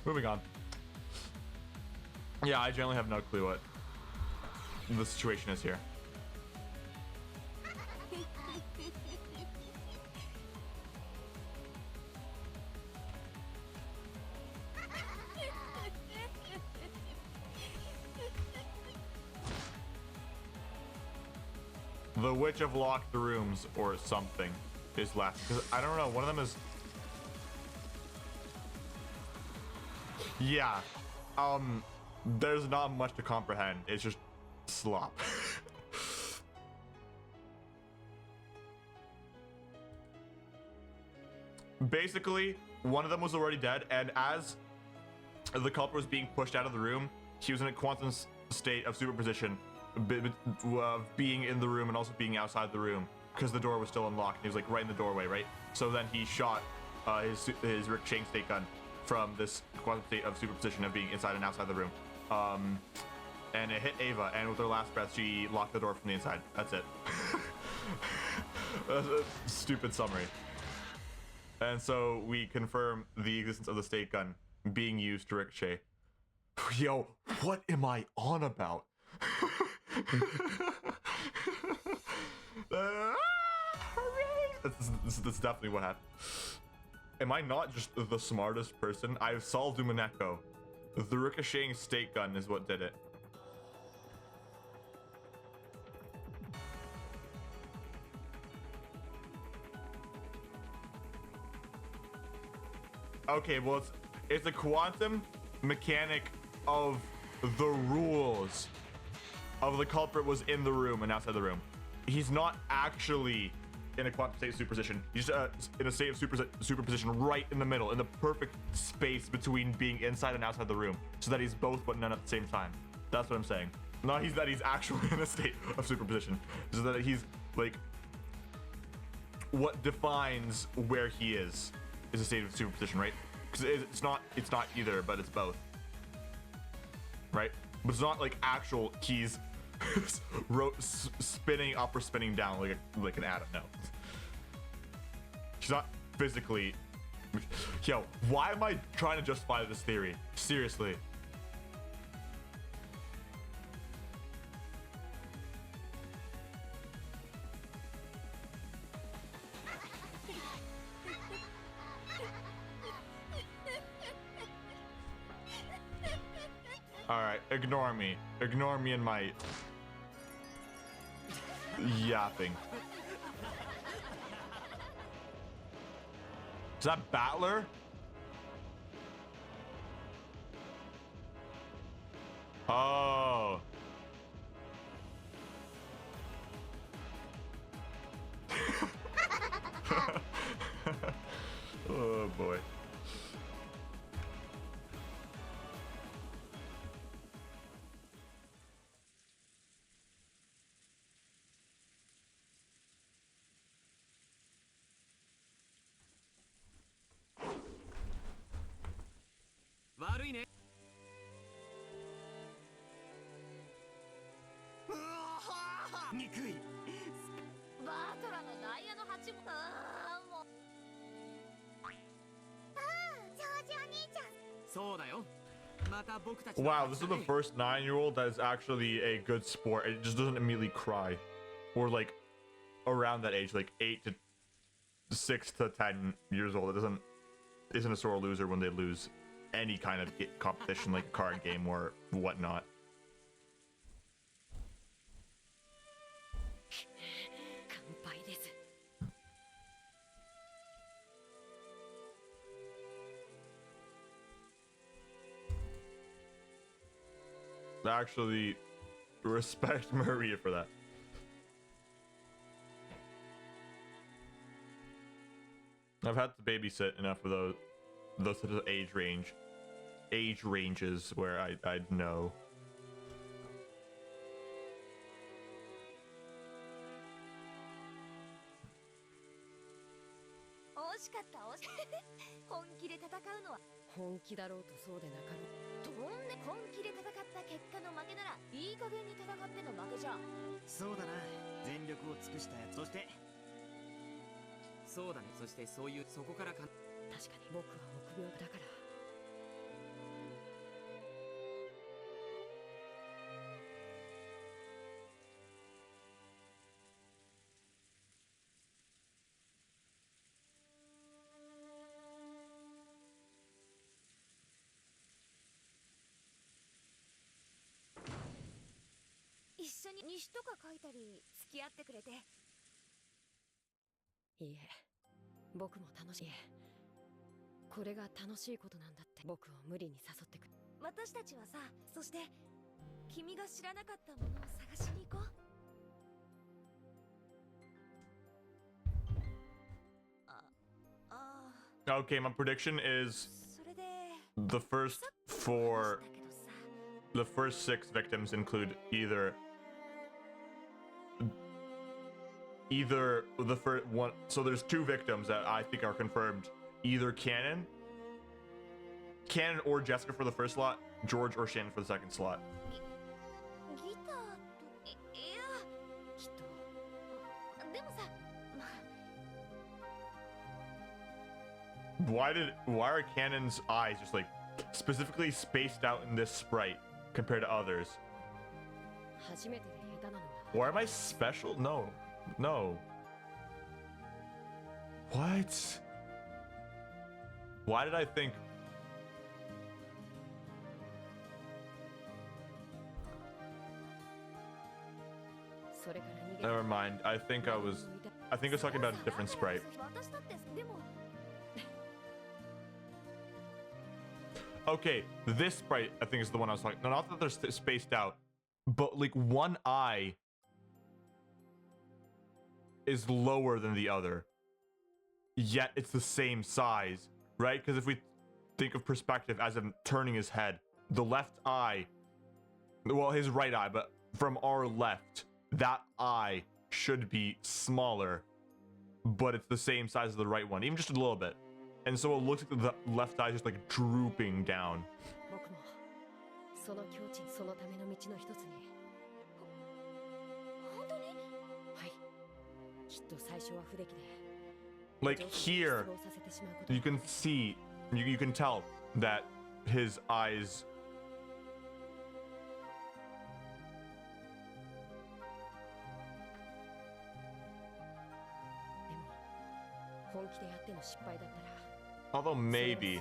Speaker 1: moving on. Yeah, I generally have no clue what the situation is here. The witch have locked the rooms or something is left. Because I don't know, one of them is... Yeah. There's not much to comprehend. It's just slop. Basically, one of them was already dead, and as the culprit was being pushed out of the room, he was in a quantum state of superposition, of being in the room and also being outside the room. because the door was still unlocked. He was like right in the doorway, right? So then he shot his ricocheting state gun from this quantum state of superposition of being inside and outside the room. And it hit Ava, and with her last breath, she locked the door from the inside. That's it. That's a stupid summary. And so we confirm the existence of the state gun being used to ricochet. Yo, what am I on about? That's definitely what happened. Am I not just the smartest person? I've solved Umineko. The ricocheting state gun is what did it. Okay, well, it's a quantum mechanic of the rules of the culprit was in the room and outside the room. He's not actually in a quantum state of superposition. He's in a state of superposition right in the middle, in the perfect space between being inside and outside the room, so that he's both but none at the same time. That's what I'm saying. Not that he's actually in a state of superposition, so that he's like, what defines where he is a state of superposition, right? Because it's not either, but it's both, right? But it's not like actual keys spinning up or spinning down like an atom. No, she's not physically. Yo, why am I trying to justify this theory? Seriously. Alright, ignore me. Ignore me and my yapping. Is that Battler? Oh. Oh boy. Wow, this is the first 9-year-old that is actually a good sport. It just doesn't immediately cry. Or like around that age, like 8 to 6 to 10 years old. It isn't a sore loser when they lose any kind of competition like a card game or whatnot. Actually, respect Maria for that. I've had to babysit enough of those sort of age ranges where I'd know. Okay, my prediction is the first 6 victims include either either the first one. So there's two victims that I think are confirmed. Either Cannon or Jessica for the first slot, George or Shannon for the second slot.
Speaker 4: ギターといやきっとでもさまあ
Speaker 1: Why are Cannon's eyes just like specifically spaced out in this sprite compared to others?
Speaker 6: 初めてで下手なのは
Speaker 1: Or am I special? No. What? Why did I think? Never mind. I think I was talking about a different sprite.
Speaker 4: 私だってでも
Speaker 1: Okay, this sprite I think is the one I was talking. No, not that they're spaced out, but like one eye is lower than the other. Yet it's the same size, right? Because if we think of perspective as in turning his head, the left eye, well, his right eye, but from our left, that eye should be smaller, but it's the same size as the right one, even just a little bit. And so it looks like the left eye is just like drooping down.
Speaker 6: 僕もその境地そのための道の一つに
Speaker 4: 本当に
Speaker 6: はいきっと最初は不出来で
Speaker 1: Like here, you can see, you can tell that his eyes. Although maybe.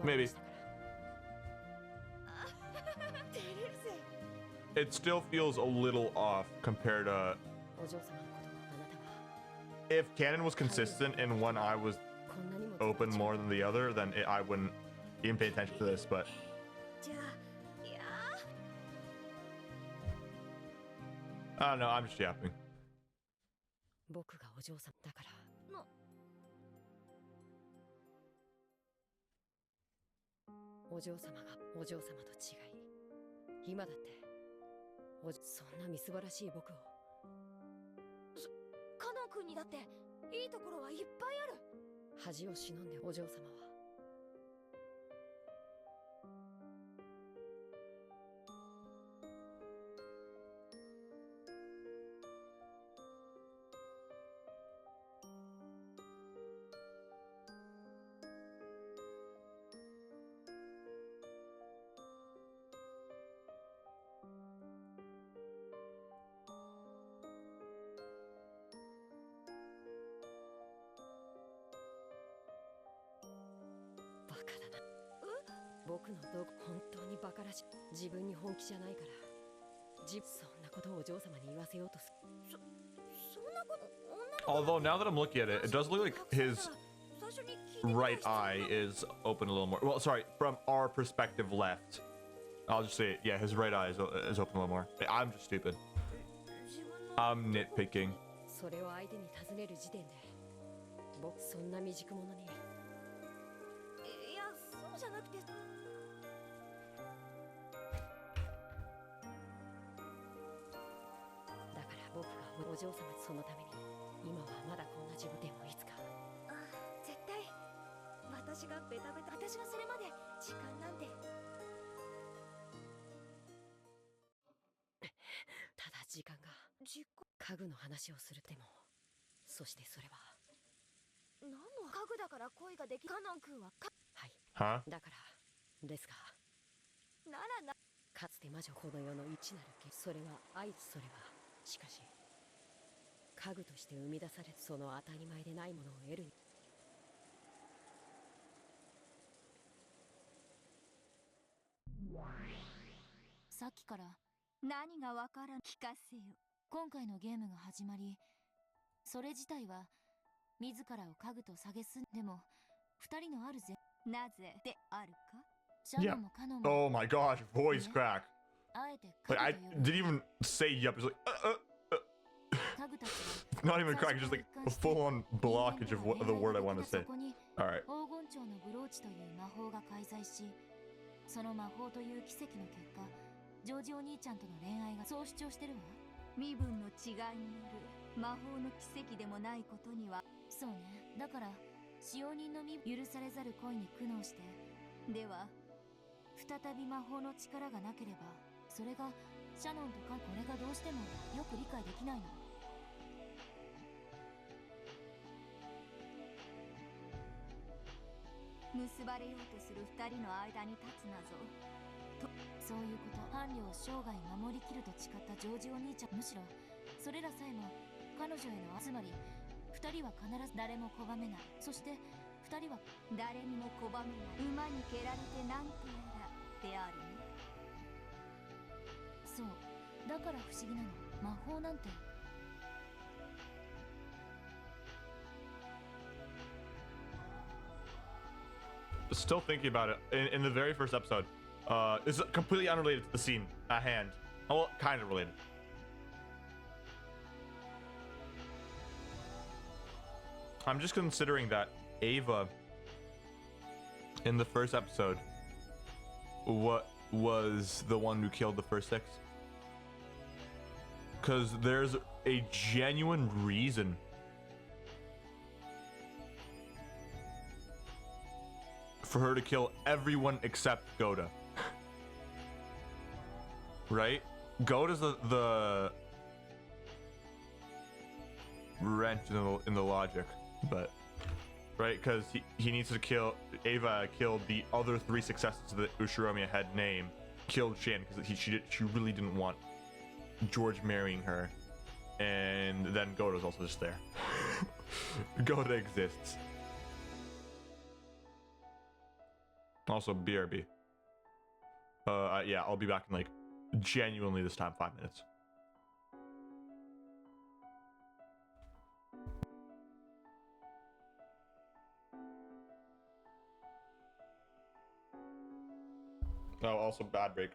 Speaker 1: Maybe. It still feels a little off compared to if Cannon was consistent and one eye was open more than the other, then I wouldn't even pay attention to this, but
Speaker 4: じゃあいや
Speaker 1: I don't know, I'm just yapping.
Speaker 6: 僕がお嬢様だからお嬢様がお嬢様と違い今だってそんなみすぼらしい僕を
Speaker 4: カノン君にだっていいところはいっぱいある
Speaker 6: 恥を忍んでお嬢様は僕のど本当にバカらしい自分に本気じゃないからそんなことをお嬢様に言わせようとす
Speaker 4: そんなこと
Speaker 1: Although now that I'm looking at it, it does look like his right eye is open a little more. Well, sorry, from our perspective left. I'll just say it. Yeah, his right eye is open a little more. I'm just stupid. I'm nitpicking.
Speaker 6: それを相手に尋ねる時点で僕そんな未熟者に
Speaker 4: いやそうじゃなくて
Speaker 6: 僕がお嬢様そのために今はまだこんな自分でもいつか
Speaker 4: 絶対私がベタベタ私がそれまで時間なんて
Speaker 6: ただ時間が家具の話をするでもそしてそれは
Speaker 4: 何の家具だから恋ができカノン君は
Speaker 6: はいだからですが
Speaker 4: なら
Speaker 6: かつて魔女この世の一なるそれは愛それはしかし家具として生み出されその当たり前でないものを得る
Speaker 3: さっきから何がわからん聞かせよ今回のゲームが始まりそれ自体は自らを家具と蔑すでも二人のあるぜなぜであるかシャドウもカノンも
Speaker 1: Oh my gosh, voice crack. Like I didn't even say yup. It's like not even crack. Just like a full-on blockage of the word I want to say. All right.
Speaker 3: 黄金蝶のブローチという魔法が介在し
Speaker 4: その魔法という奇跡の結果、ジョージお兄ちゃんとの恋愛がそう主張してるわ。
Speaker 6: 身分の違いによる魔法の奇跡でもないことには。
Speaker 4: そうね。だから使用人の身許されざる恋に苦悩して、
Speaker 6: では
Speaker 4: 再び魔法の力がなければ、それがシャノンとか、これがどうしてもよく理解できないの。
Speaker 6: 結ばれようとする二人の間に立つなぞ。
Speaker 4: そういうこと。伴侶を生涯守りきると誓ったジョージお兄ちゃん、むしろそれらさえも彼女への、つまり二人は必ず誰も拒めない。そして二人は
Speaker 6: 誰にも拒めない。馬に蹴られてなんとやらであるね。
Speaker 4: そうだから不思議なの。魔法なんて。
Speaker 1: Still thinking about it. In the very first episode, it's completely unrelated to the scene at hand. Oh, well, kind of related. I'm just considering that Ava in the first episode what was the one who killed the first six, because there's a genuine reason for her to kill everyone except Goda. Right? Goda's the wrench in the logic, but right, because he needs to kill. Ava killed the other three successors that Ushiromiya had named. Killed Shan because she really didn't want George marrying her, and then Goda's also just there. Goda exists. Also, BRB. Yeah, I'll be back in like genuinely this time 5 minutes. Oh, also bad break.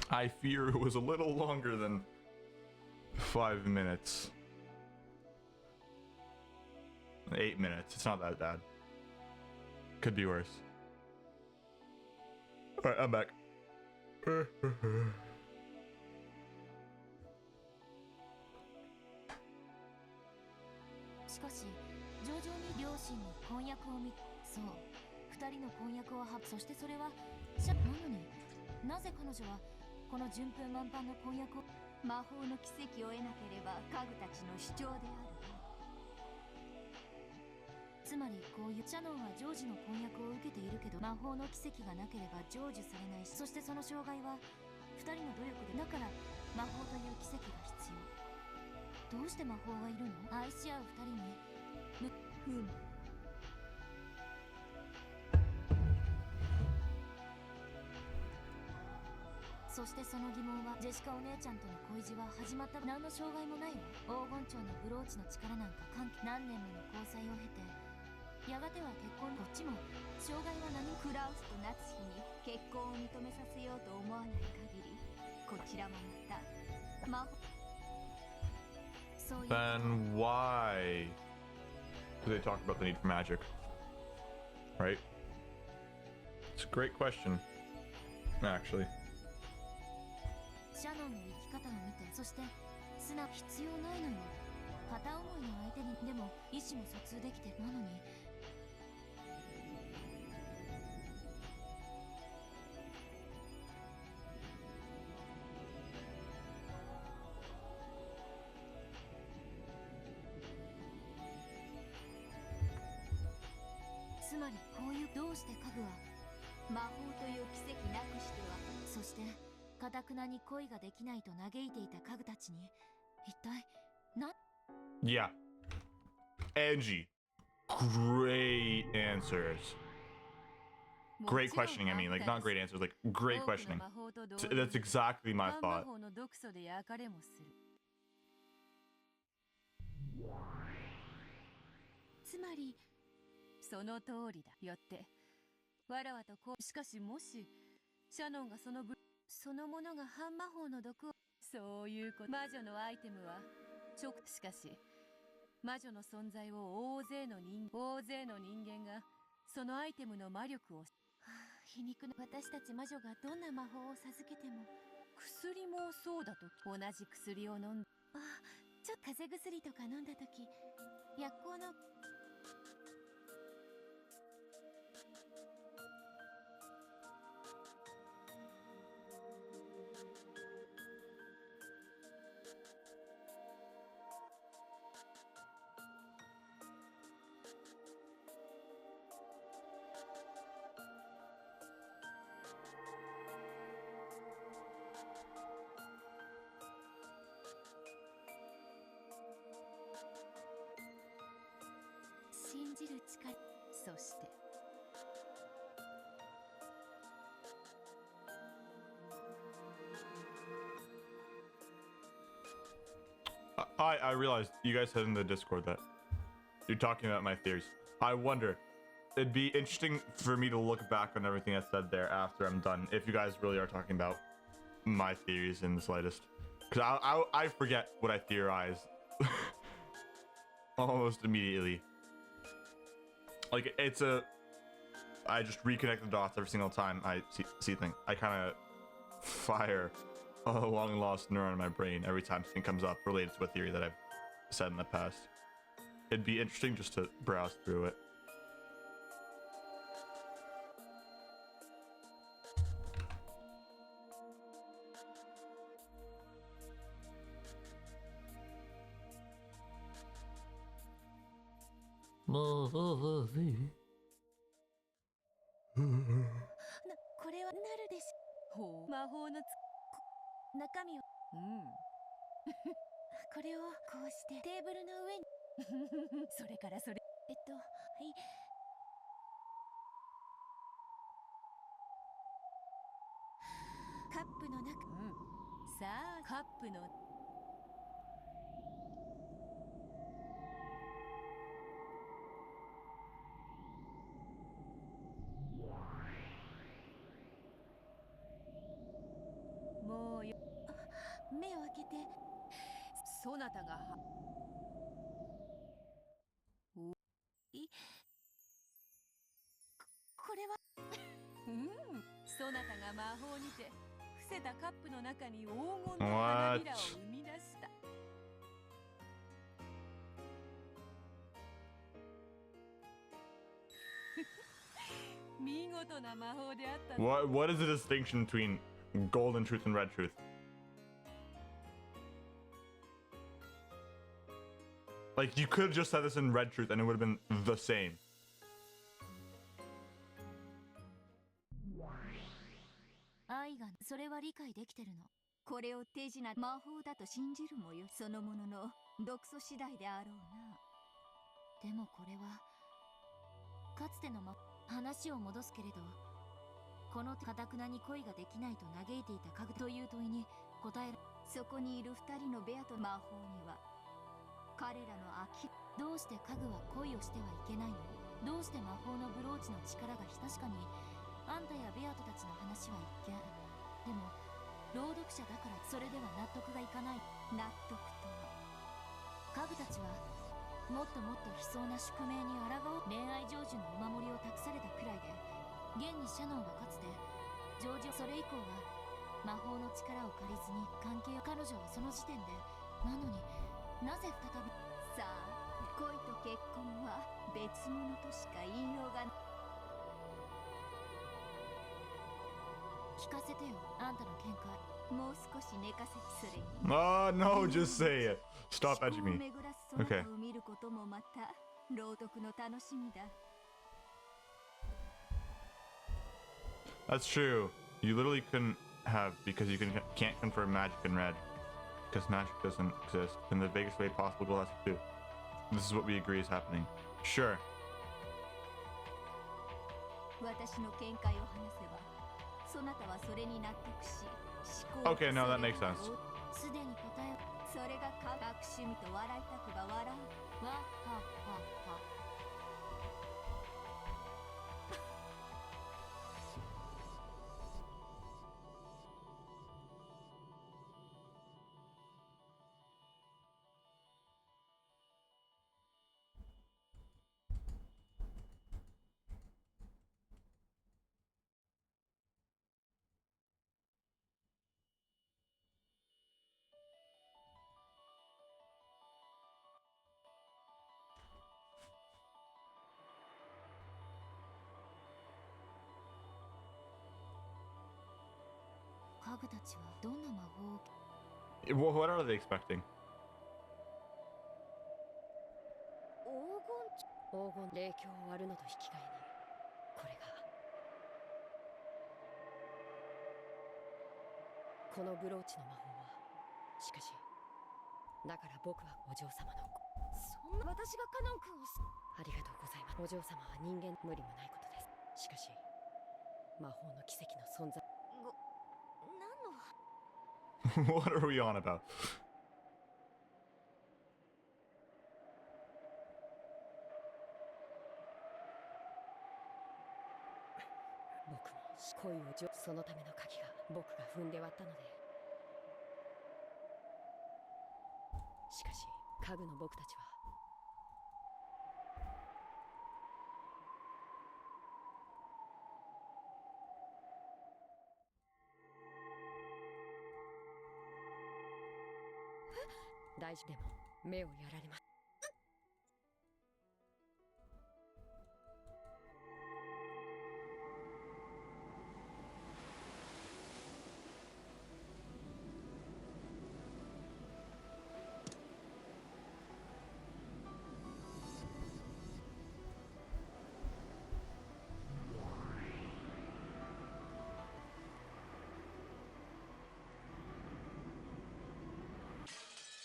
Speaker 1: I fear it was a little longer than 5 minutes. 8 minutes. It's not that bad. Could be worse. Alright, I'm back.
Speaker 4: しかし徐々に両親の婚約を見、そう二人の婚約を発、そしてそれはなのになぜ彼女はこの順風満帆の婚約を、
Speaker 6: 魔法の奇跡を得なければ家具たちの主張である。
Speaker 4: つまりこういうシャノンはジョージの婚約を受けているけど、魔法の奇跡がなければ成就されないし、そしてその障害は二人の努力で、だから魔法という奇跡が必要。どうして魔法がいるの？愛し合う二人にそしてその疑問は、ジェシカお姉ちゃんとの恋路は始まった。何の障害もないわ。黄金蝶のブローチの力なんか関係。何年もの交際を経てやがては結婚。こっちも障害は何？
Speaker 6: クラウスと夏日に結婚を認めさせようと思わない限り、こちらもまた魔法。
Speaker 4: そういう。
Speaker 1: Then why do they talk about the need for magic? Right? It's a great question, actually.
Speaker 4: シャノンの生き方を見て、そして素直必要ないのよ。片思いの相手にでも意思も疎通できて、なのにつまりこういう、どうして家具は
Speaker 6: 魔法という奇跡なくしては。
Speaker 4: そして堅くなに恋ができないと嘆いていた家具たちに一体な。
Speaker 1: Yeah. Angie. Great answers. Great questioning, I mean. Like, not great answers, like, great questioning. That's exactly my thought.
Speaker 3: つまりその通りだ。よってわらわとこう、しかしもしシャノンがそのものが半魔法の毒を、そういうこと。魔女のアイテムはしかし魔女の存在を大勢の人間がそのアイテムの魔力を、
Speaker 6: 皮肉な。私たち魔女がどんな魔法を授けても。
Speaker 3: 薬もそうだと。同じ薬を飲んだ。
Speaker 6: ちょっと風邪薬とか飲んだ時、薬効の信じる力。
Speaker 3: そして
Speaker 1: I realized you guys said in the Discord that you're talking about my theories. I wonder, it'd be interesting for me to look back on everything I said there after I'm done, if you guys really are talking about my theories in the slightest. Because I forget what I theorize almost immediately. Like, I just reconnect the dots every single time I see things. I kind of fire a long lost neuron in my brain every time something comes up related to a theory that I've said in the past. It'd be interesting just to browse through it.
Speaker 6: これはなるでし
Speaker 3: ほう、魔法の
Speaker 6: 中身を。これをこうしてテーブルの上に
Speaker 3: それからそれ、
Speaker 6: カップの中。
Speaker 3: さあカップのも
Speaker 6: てそなたがこれはそなたが魔法にて伏せたカップの中に黄金の花びらを生み出した。見事な魔法であった。
Speaker 1: What is the distinction between golden truth and red truth? Like, you could have just said this in red truth and it would have been the same.
Speaker 4: 愛がそれは理解できてるの。これを手品魔法だと信じるもよ。そのものの毒素次第であろうな。でもこれはかつての話を戻すけれど、この堅くなに恋ができないと嘆いていた家具という問いに答える。そこにいる二人のベアと魔法には彼らのどうして家具は恋をしてはいけないの？どうして魔法のブローチの力が確かにあんたやベアトたちの話は一見、でも朗読者だからそれでは納得がいかない。納得とは、家具たちはもっともっと悲壮な宿命に抗う恋愛成就のお守りを託されたくらいで、現にシャノンはかつて成就、それ以降は魔法の力を借りずに関係を。彼女はその時点で、なのになぜ再び。さあ、恋と結婚は別物としか言いようがない。聞かせてよ、あんたの見解。もう少し寝かせて。それに。
Speaker 1: Oh, no, just say it. Stop edging me. Okay.
Speaker 4: を見ることもまた朗読の楽しみだ。
Speaker 1: That's true. You literally couldn't have, because you can't confirm magic in red. Because magic doesn't exist in the vaguest way possible. Glass 2. This is what we agree is happening. Sure.
Speaker 4: 私の見解を話せば、そなたはそれに納得し、
Speaker 1: Okay, no, that makes sense.
Speaker 4: すでに答え、それが学趣味と笑いたくば笑う。わははは。家具たちはどんな魔法を。
Speaker 1: What are they expecting?
Speaker 10: 黄金霊境を割るのと引き換えに、これがこのブローチの魔法は。しかしだから僕はお嬢様の。
Speaker 6: そんな私がカノン君を。
Speaker 10: ありがとうございます。お嬢様は人間無理もないことです。しかし魔法の奇跡の存在。
Speaker 1: What are we on about?
Speaker 10: 僕も恋をそのための鍵が僕が踏んで割ったので。しかし家具の僕たちは大事でも目をやられます。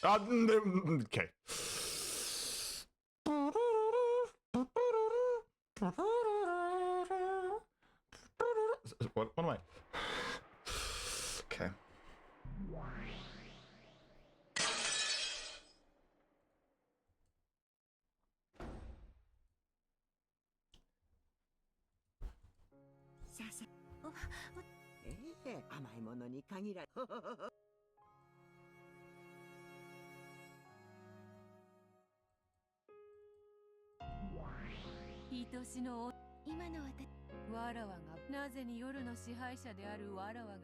Speaker 1: Okay. What am I? Okay.
Speaker 3: 愛しのお
Speaker 6: 今の私
Speaker 3: わらわがなぜに夜の支配者であるわらわが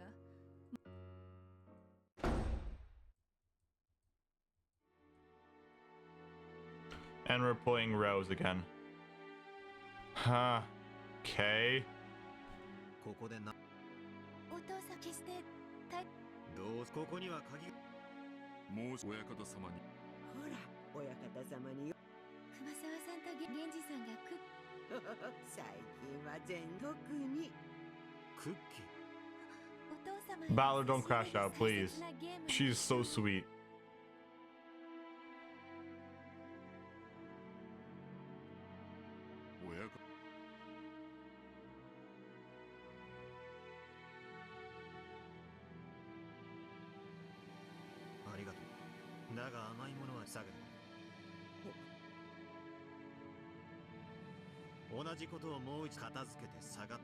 Speaker 1: And we're playing Rose again. Huh. Okay.
Speaker 7: ここでな
Speaker 6: お父さん決して
Speaker 7: どうここには鍵
Speaker 9: 申し親方様に
Speaker 8: ほら親方様によ
Speaker 6: 熊沢さんと源氏さんが
Speaker 8: 最近は特に
Speaker 7: クッキー
Speaker 6: お父様
Speaker 1: Balor, don't crash out, please. She's so sweet.
Speaker 9: 親方
Speaker 7: ありがとうだが甘いものは下げる同じことをもう一度片付けて下がっ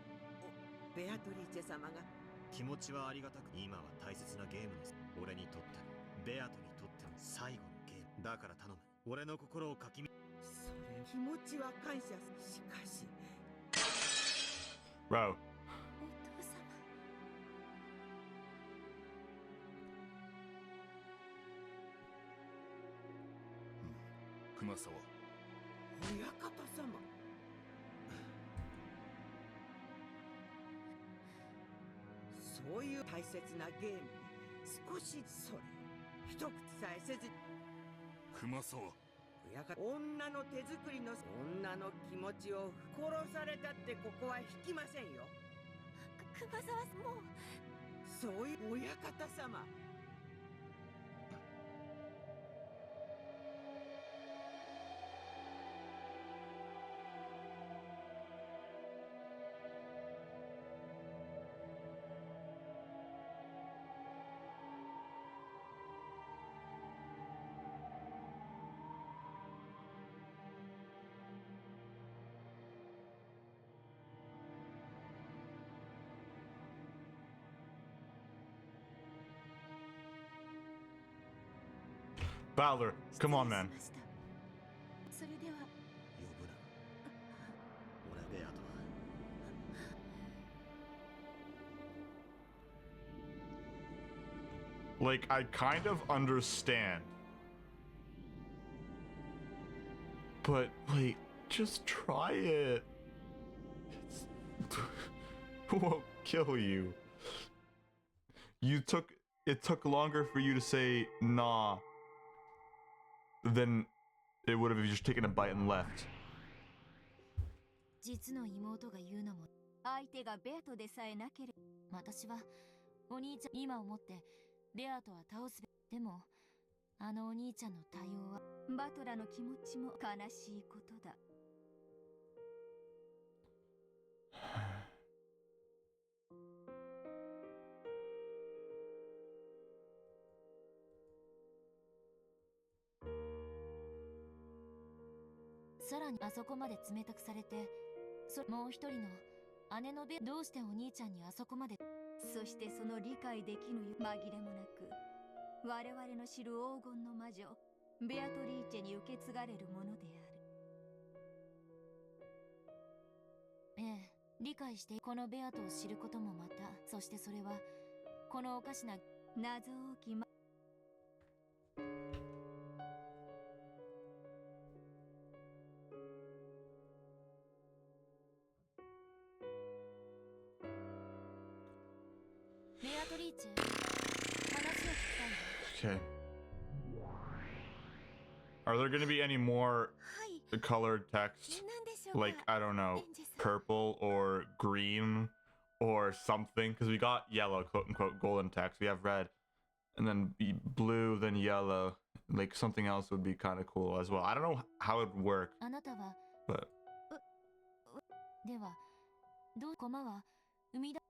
Speaker 8: ベアトリーチェ様が
Speaker 7: 気持ちはありがたく今は大切なゲームです俺にとってもベアトにとっても最後のゲームだから頼む俺の心をかきみ
Speaker 8: それ気持ちは感謝しかし
Speaker 1: Bro.
Speaker 6: お父様
Speaker 9: 熊沢
Speaker 8: 親方様そういう大切なゲームに少しそれ一口さえせず
Speaker 9: 熊沢
Speaker 8: 親方女の手作りの女の気持ちを殺されたってここは引きませんよ
Speaker 6: 熊沢さんもう
Speaker 8: そういう親方様
Speaker 1: Balor, come on, man.
Speaker 6: それでは
Speaker 7: 呼ぶな俺ベアトは
Speaker 1: Like, I kind of understand. But, like, just try it. It's... won't kill you. It took longer for you to say nah than it would have if you just taken a bite and left.
Speaker 4: 実の妹が言うのも相手がベアトでさえなければ私はお兄ちゃん今思ってベアトは倒すべでもあのお兄ちゃんの対応はバトラの気持ちも悲しいことださらにあそこまで冷たくされてもう一人の姉のどうしてお兄ちゃんにあそこまでそしてその理解できぬ紛れもなく我々の知る黄金の魔女ベアトリーチェに受け継がれるものであるええ理解してこのベアトを知ることもまたそしてそれはこのおかしな謎多きベアトリーチェ話を聞きたいんだ
Speaker 1: Okay. Are there gonna be any more
Speaker 6: はい
Speaker 1: colored text?
Speaker 6: 何でしょうか
Speaker 1: Like, I don't know,
Speaker 6: レンジさん
Speaker 1: purple or green or something? Because we got yellow, quote unquote, golden text. We have red. And then blue, then yellow. Like, something else would be kind of cool as well. I don't know how it would work,
Speaker 4: あなたは
Speaker 1: but...
Speaker 4: ではどう駒は生み出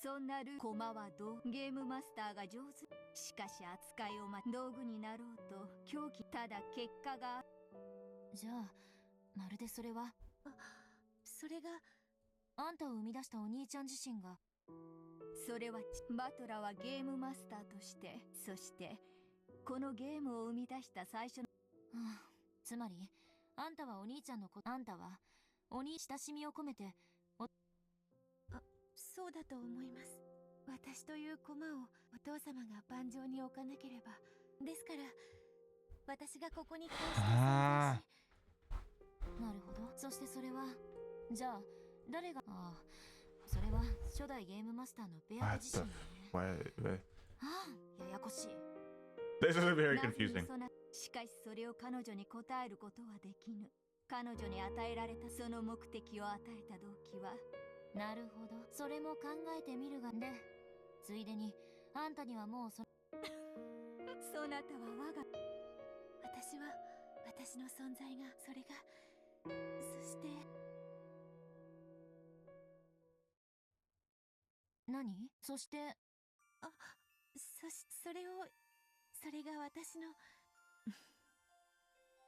Speaker 4: そんなコマはゲームマスターが上手しかし扱いを道具になろうと狂気ただ結果がじゃあまるでそれは
Speaker 6: それが
Speaker 4: あんたを生み出したお兄ちゃん自身がそれはバトラはゲームマスターとしてそしてこのゲームを生み出した最初の、つまりあんたはお兄ちゃんのあんたは鬼親しみを込めて
Speaker 6: そうだと思います。私という駒をお父様が盤上に置かなければ。ですから私がここにこうして存在し。
Speaker 4: なるほど。そしてそれはじゃあ誰がそれは初代ゲームマスターのベア自身だね。ややこしい。
Speaker 1: This is very confusing.
Speaker 2: しかしそれを彼女に答えることはできぬ。彼女に与えられたその目的を与えた動機は。
Speaker 4: なるほど。それも考えてみるがで、ついでにあんたにはもうそ
Speaker 2: なたは我が。
Speaker 6: 私は私の存在がそれが。そして
Speaker 4: 何？そして
Speaker 6: それが私の。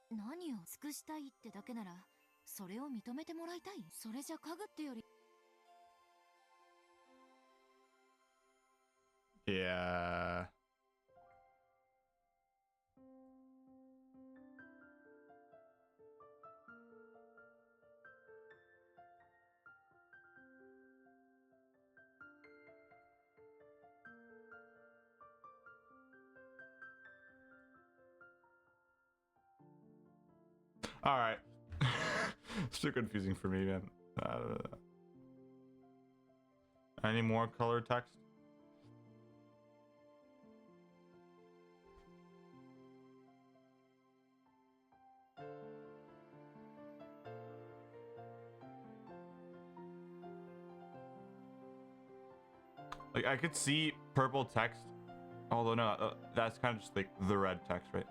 Speaker 4: 何を尽くしたいってだけならそれを認めてもらいたい。それじゃ家具ってより。
Speaker 1: Yeah. All right. It's too confusing for me, man. Any more color text? Like, I could see purple text, although no, that's kind of just like the red text, right?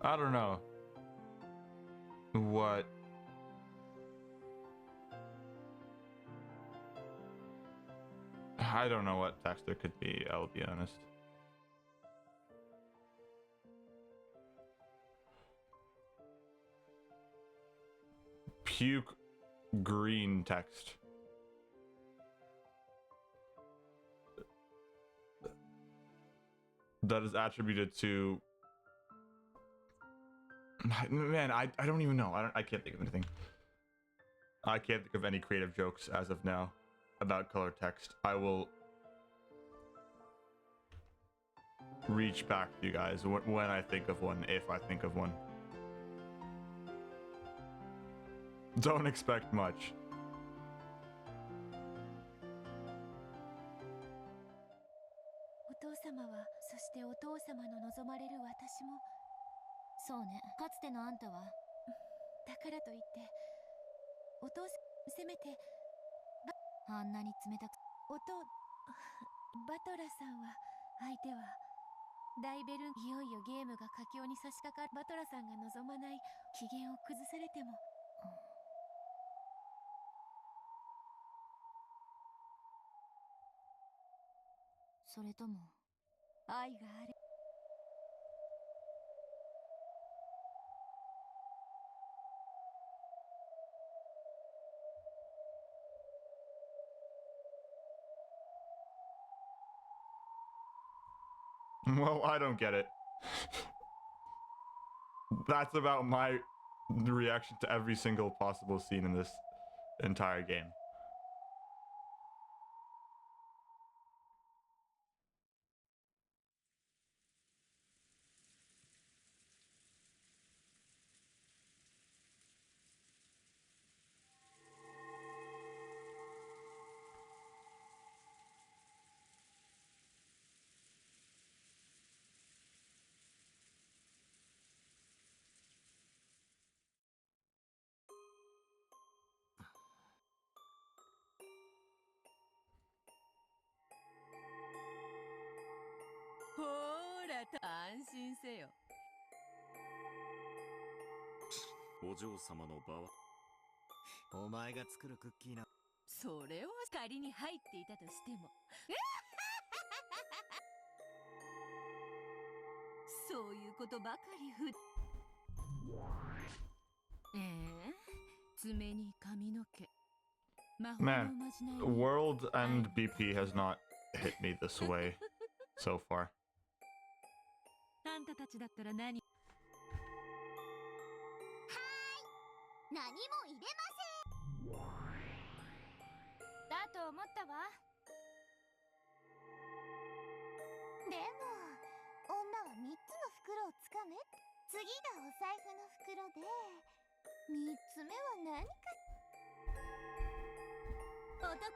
Speaker 1: I don't know what. I don't know what text there could be, I'll be honest. Puke green text. That is attributed to. Man, I don't even know. I can't think of anything. I can't think of any creative jokes as of now about color text. I will reach back to you guys when I think of one, if I think of one. Don't expect much.
Speaker 6: お父様は、そしてお父様の望まれる私も。
Speaker 4: そうね。かつてのあんたは
Speaker 6: だからといってお父さん、せめて
Speaker 4: あんなに冷たく。
Speaker 6: バトラさんは、相手はダイベルン。いよいよゲームが佳境に差し掛かる。バトラさんが望まない機嫌を崩されても。
Speaker 4: それとも
Speaker 2: 愛がある。
Speaker 1: Well, I don't get it. That's about my reaction to every single possible scene in this entire game.
Speaker 3: ほーら、安心せよ。
Speaker 9: お嬢様の場は
Speaker 7: お前が作るクッキーな。
Speaker 3: それは仮に入っていたとしてもそういうことばかり爪に髪の毛。魔法の
Speaker 1: Man,
Speaker 3: おまじないに
Speaker 1: World and BP has not hit me this way so far.
Speaker 3: あんたたちだったら何？
Speaker 4: 何も入れません。
Speaker 6: だと思ったわ。
Speaker 2: でも女は3つの袋をつかめ。次がお財布の袋で、3つ目は何か。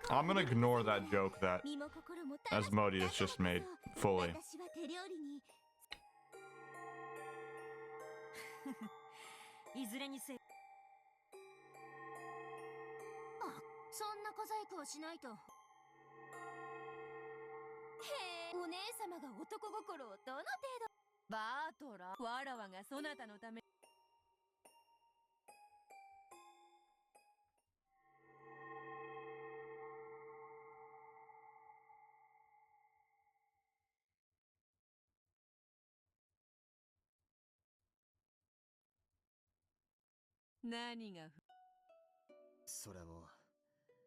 Speaker 1: I'm gonna ignore that joke that Asmodeus just made fully.
Speaker 2: 私は手料理に
Speaker 6: いずれにせ。あ、そんな小細工をしないと。へえ、お姉様が男心をどの程度。バートラ、わらわがそなたのため。何が
Speaker 7: それも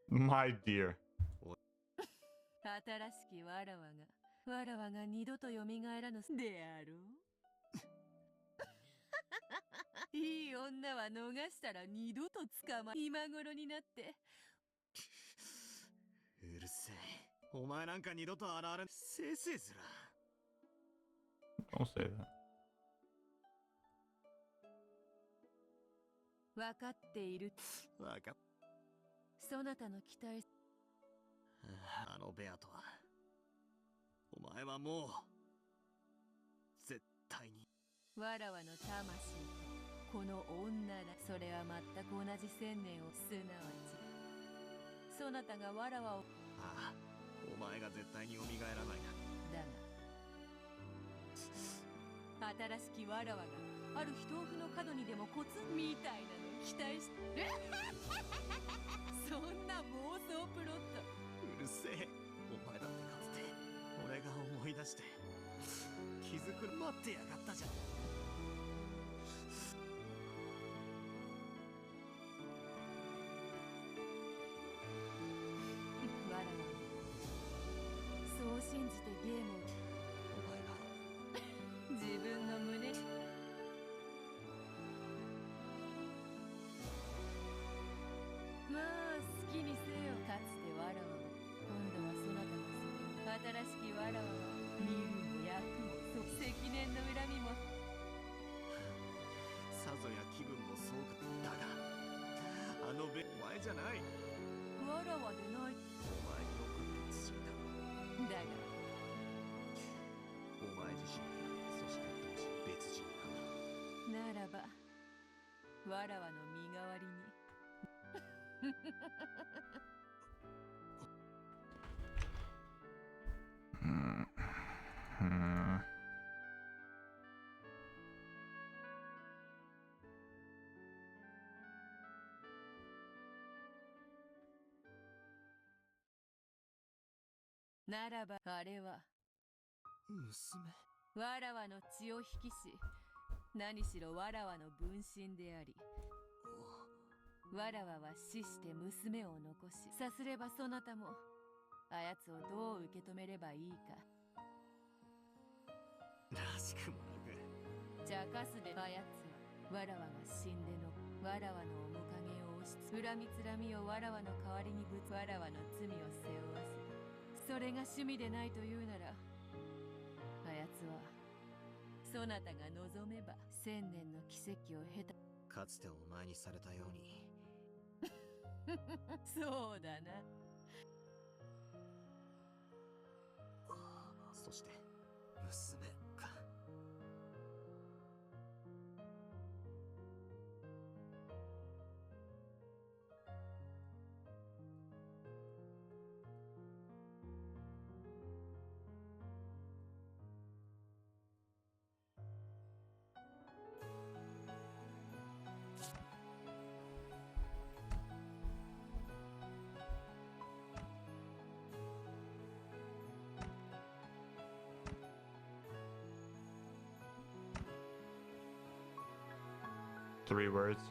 Speaker 1: My dear.
Speaker 3: 新しきわらわが二度と蘇らぬであろう。いい女は逃したら二度と捕ま今頃になって。
Speaker 7: うるせえ。お前なんか二度と現れん。せいせいずら。
Speaker 1: Don't say that.
Speaker 3: 分かっている。
Speaker 7: わかっ。
Speaker 3: そなたの期待。
Speaker 7: あのベアとは。お前はもう絶対に。
Speaker 3: わらわの魂とこの女ら、それは全く同じ千年を、すなわちそなたがわらわを。
Speaker 7: ああ、お前が絶対に蘇らないな。
Speaker 3: だが新しきわらわがある日豆腐の角にでもコツンみたいなのを期待して。そんな妄想プロット。
Speaker 7: うるせえ。お前だってかつて俺が思い出して気づく待ってやがったじゃん。
Speaker 3: わらわそう信じてゲームを。
Speaker 7: お前が
Speaker 3: 自分の胸に。まあ好きにせよ。かつてわらわは、今度はそなたがそれを。新しきわらわは見るも焼くも、そう積年の恨みも。
Speaker 7: さぞや気分もそうか。だがあのベお前じゃない。
Speaker 3: わらわでない。
Speaker 7: お前に送った罪だ。
Speaker 3: だが
Speaker 7: お前自身、そして同時に別人なんだ。
Speaker 3: ならばわらわの身代わりに。ならばあれは
Speaker 7: 娘。
Speaker 3: わらわの血を引きし、何しろわらわの分身であり、わらわは死して娘を残し、さすればそなたもあやつをどう受け止めればいいか。
Speaker 7: らしくもなく。
Speaker 3: 茶化すであやつは、わらわが死んでのわらわの面影を押しつ、恨みつらみをわらわの代わりにぶつ、わらわの罪を背負わせ、それが趣味でないというなら、あやつはそなたが望めば千年の奇跡を経た。
Speaker 7: かつてお前にされたように。
Speaker 3: そうだな。
Speaker 7: そして娘か。
Speaker 1: 3 words.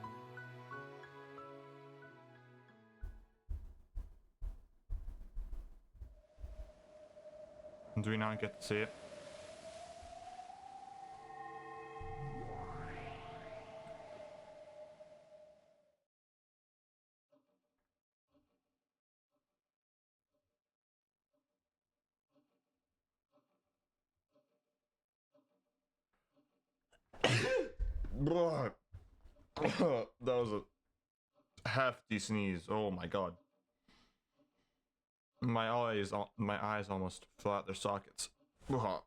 Speaker 1: Do we not get to see it? Blah. That was a hefty sneeze. Oh my god. My eyes almost fell out their sockets. Blah.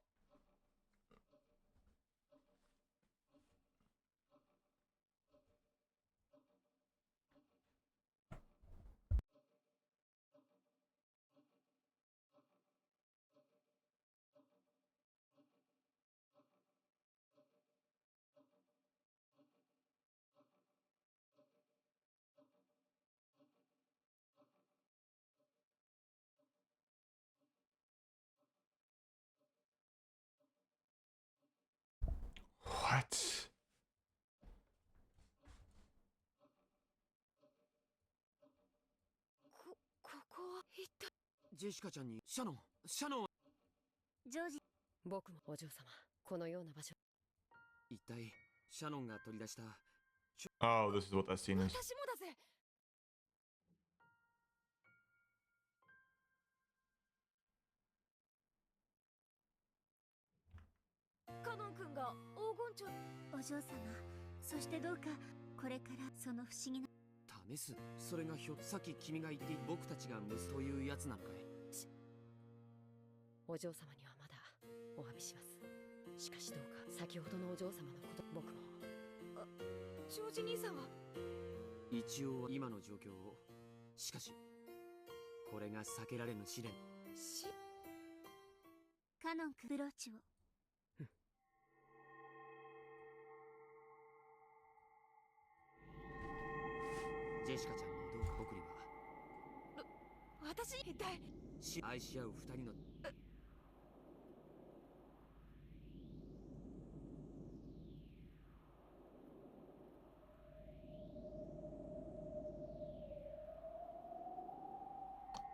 Speaker 1: What?
Speaker 6: ここは一体。
Speaker 5: ジェシカちゃんにシャノン
Speaker 2: ジョージ、
Speaker 10: 僕もお嬢様、このような場所。
Speaker 5: 一体シャノンが取り出した
Speaker 1: Oh, this is what that scene is.
Speaker 6: 私もだぜ。カノン君が黄金蝶。
Speaker 2: お嬢様、そしてどうかこれからその不思議な
Speaker 5: 試す。それがさっき君が言って僕たちが息子というやつなのかい。
Speaker 10: お嬢様にはまだお詫びします。しかしどうか先ほどのお嬢様のこと、僕も。
Speaker 6: ジョージ兄さんは。
Speaker 5: 一応は今の状況を。しかしこれが避けられぬ試練。
Speaker 2: カノン君ブローチを。
Speaker 5: ジェシカちゃんのどうか僕には
Speaker 6: 私一体
Speaker 5: 愛し合う二人の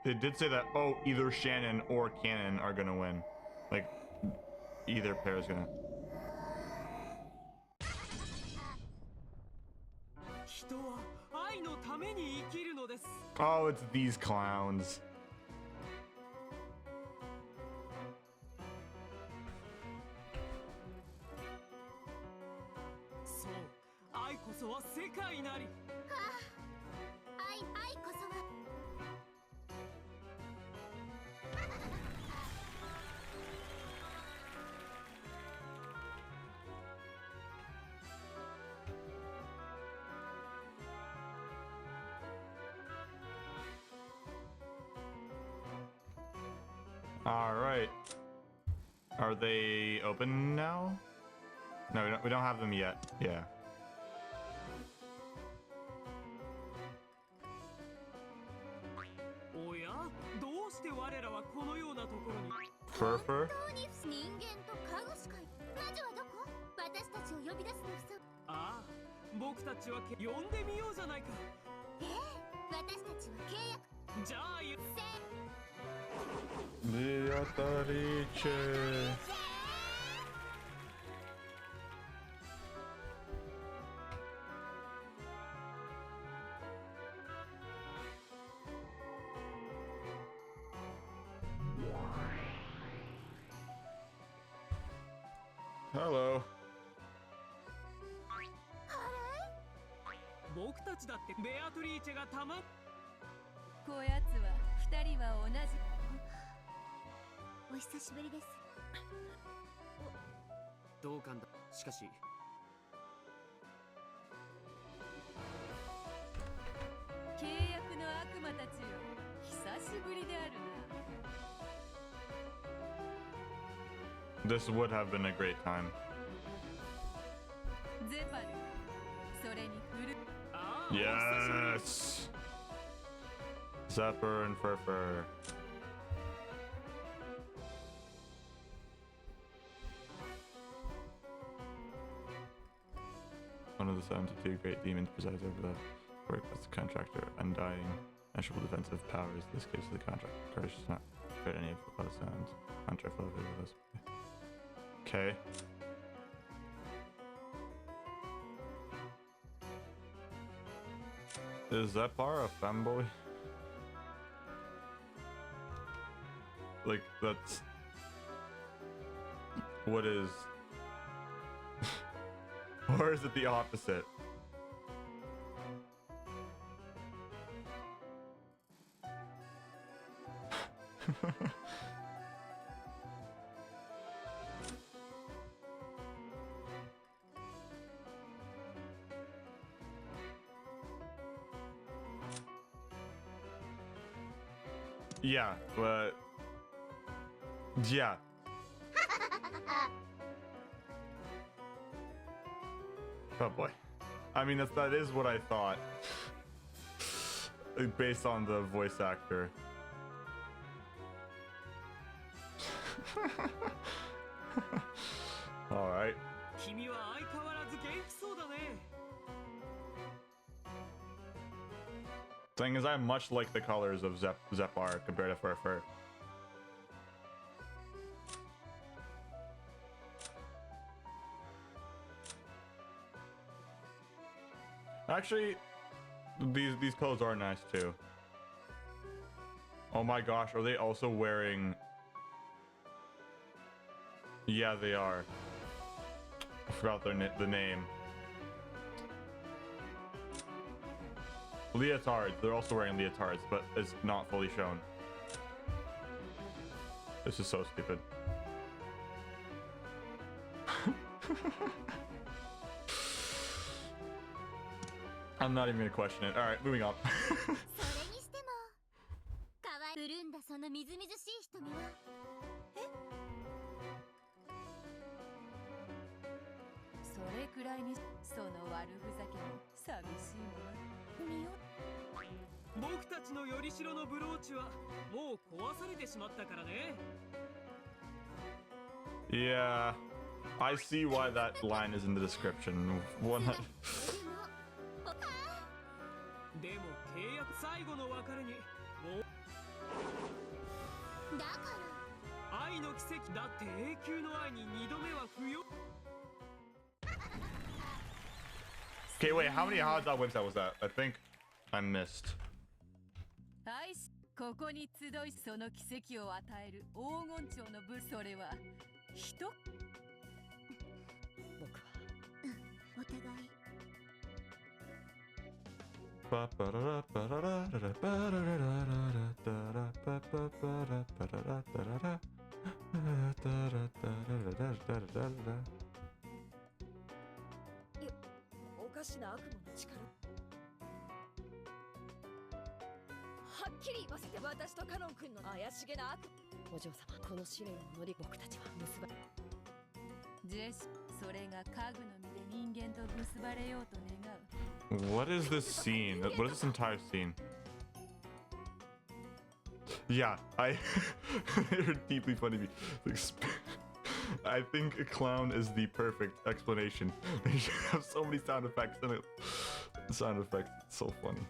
Speaker 1: They did say that, oh, either Shannon or Cannon are gonna win. Like, either pair is gonna.
Speaker 5: 人は愛のために生きるのです。
Speaker 1: Oh, it's these clowns.
Speaker 5: そう、愛こそは世界なり。
Speaker 2: 愛こそは。
Speaker 1: All right. Are they open now? No, we don't have them yet. Yeah. Fur?
Speaker 2: 人間とカゴしかい。魔女はどこ？私たちを呼び出すのふさ。
Speaker 5: ああ、僕たちは呼んでみようじゃないか。
Speaker 2: 私たちは契約。
Speaker 5: じゃあ言う。
Speaker 1: Beatrice. Hello.
Speaker 5: 僕たちだってベアトリーチェがたま。
Speaker 3: こやつは二人は同じ。
Speaker 2: お久しぶりです。
Speaker 5: 同感だ。しかし
Speaker 3: 契約の悪魔たちよ、久しぶりであるな。
Speaker 1: This would have been a great time.
Speaker 3: ゼパル、それにフル。
Speaker 5: ああ、
Speaker 1: Yes. Zephyr and Furfur. One of the 72 great demons presides over the work as the contractor, undying, measurable defensive powers. In this case, the contract courage does not create any of the cloud sounds. Contract flow with us. Okay. Is Zephyr a femboy? Like, that's... What is... Or is it the opposite? Yeah, but yeah. Oh boy. I mean, that is what I thought. Based on the voice actor. Alright. Thing is, I much like the colors of Zepar compared to Fur. Actually, these clothes are nice too. Oh my gosh, are they also wearing? Yeah, they are. I forgot the name. Leotards. They're also wearing leotards, but it's not fully shown. This is so stupid. I'm not even gonna question it. All right, moving on.
Speaker 3: それくらいにその悪ふざけも寂しいもの。見よ。
Speaker 5: 僕たちのよりしろのブローチはもう壊されてしまったからね。
Speaker 1: Yeah, I see why that line is in the description.
Speaker 5: Demo 契約最後の別れにもうだから愛の奇跡だって永久の愛に2度目は不要。
Speaker 1: Okay, wait, how many Hada wins that was that? I think I missed.
Speaker 3: はいここに集いその奇跡を与える黄金鳥の部それは人
Speaker 10: 僕は
Speaker 2: お互い
Speaker 10: おかしな悪魔の力はっきり言わせて私とカノン君の怪しげな悪お嬢様この試練を乗り僕たちは結ば
Speaker 3: ジェシそれが家具の身で人間と結ばれようと願う
Speaker 1: What is this scene? What is this entire scene? Yeah, they're deeply funny to me. I think a clown is the perfect explanation. They should have so many sound effects in it. Sound effects, it's so funny.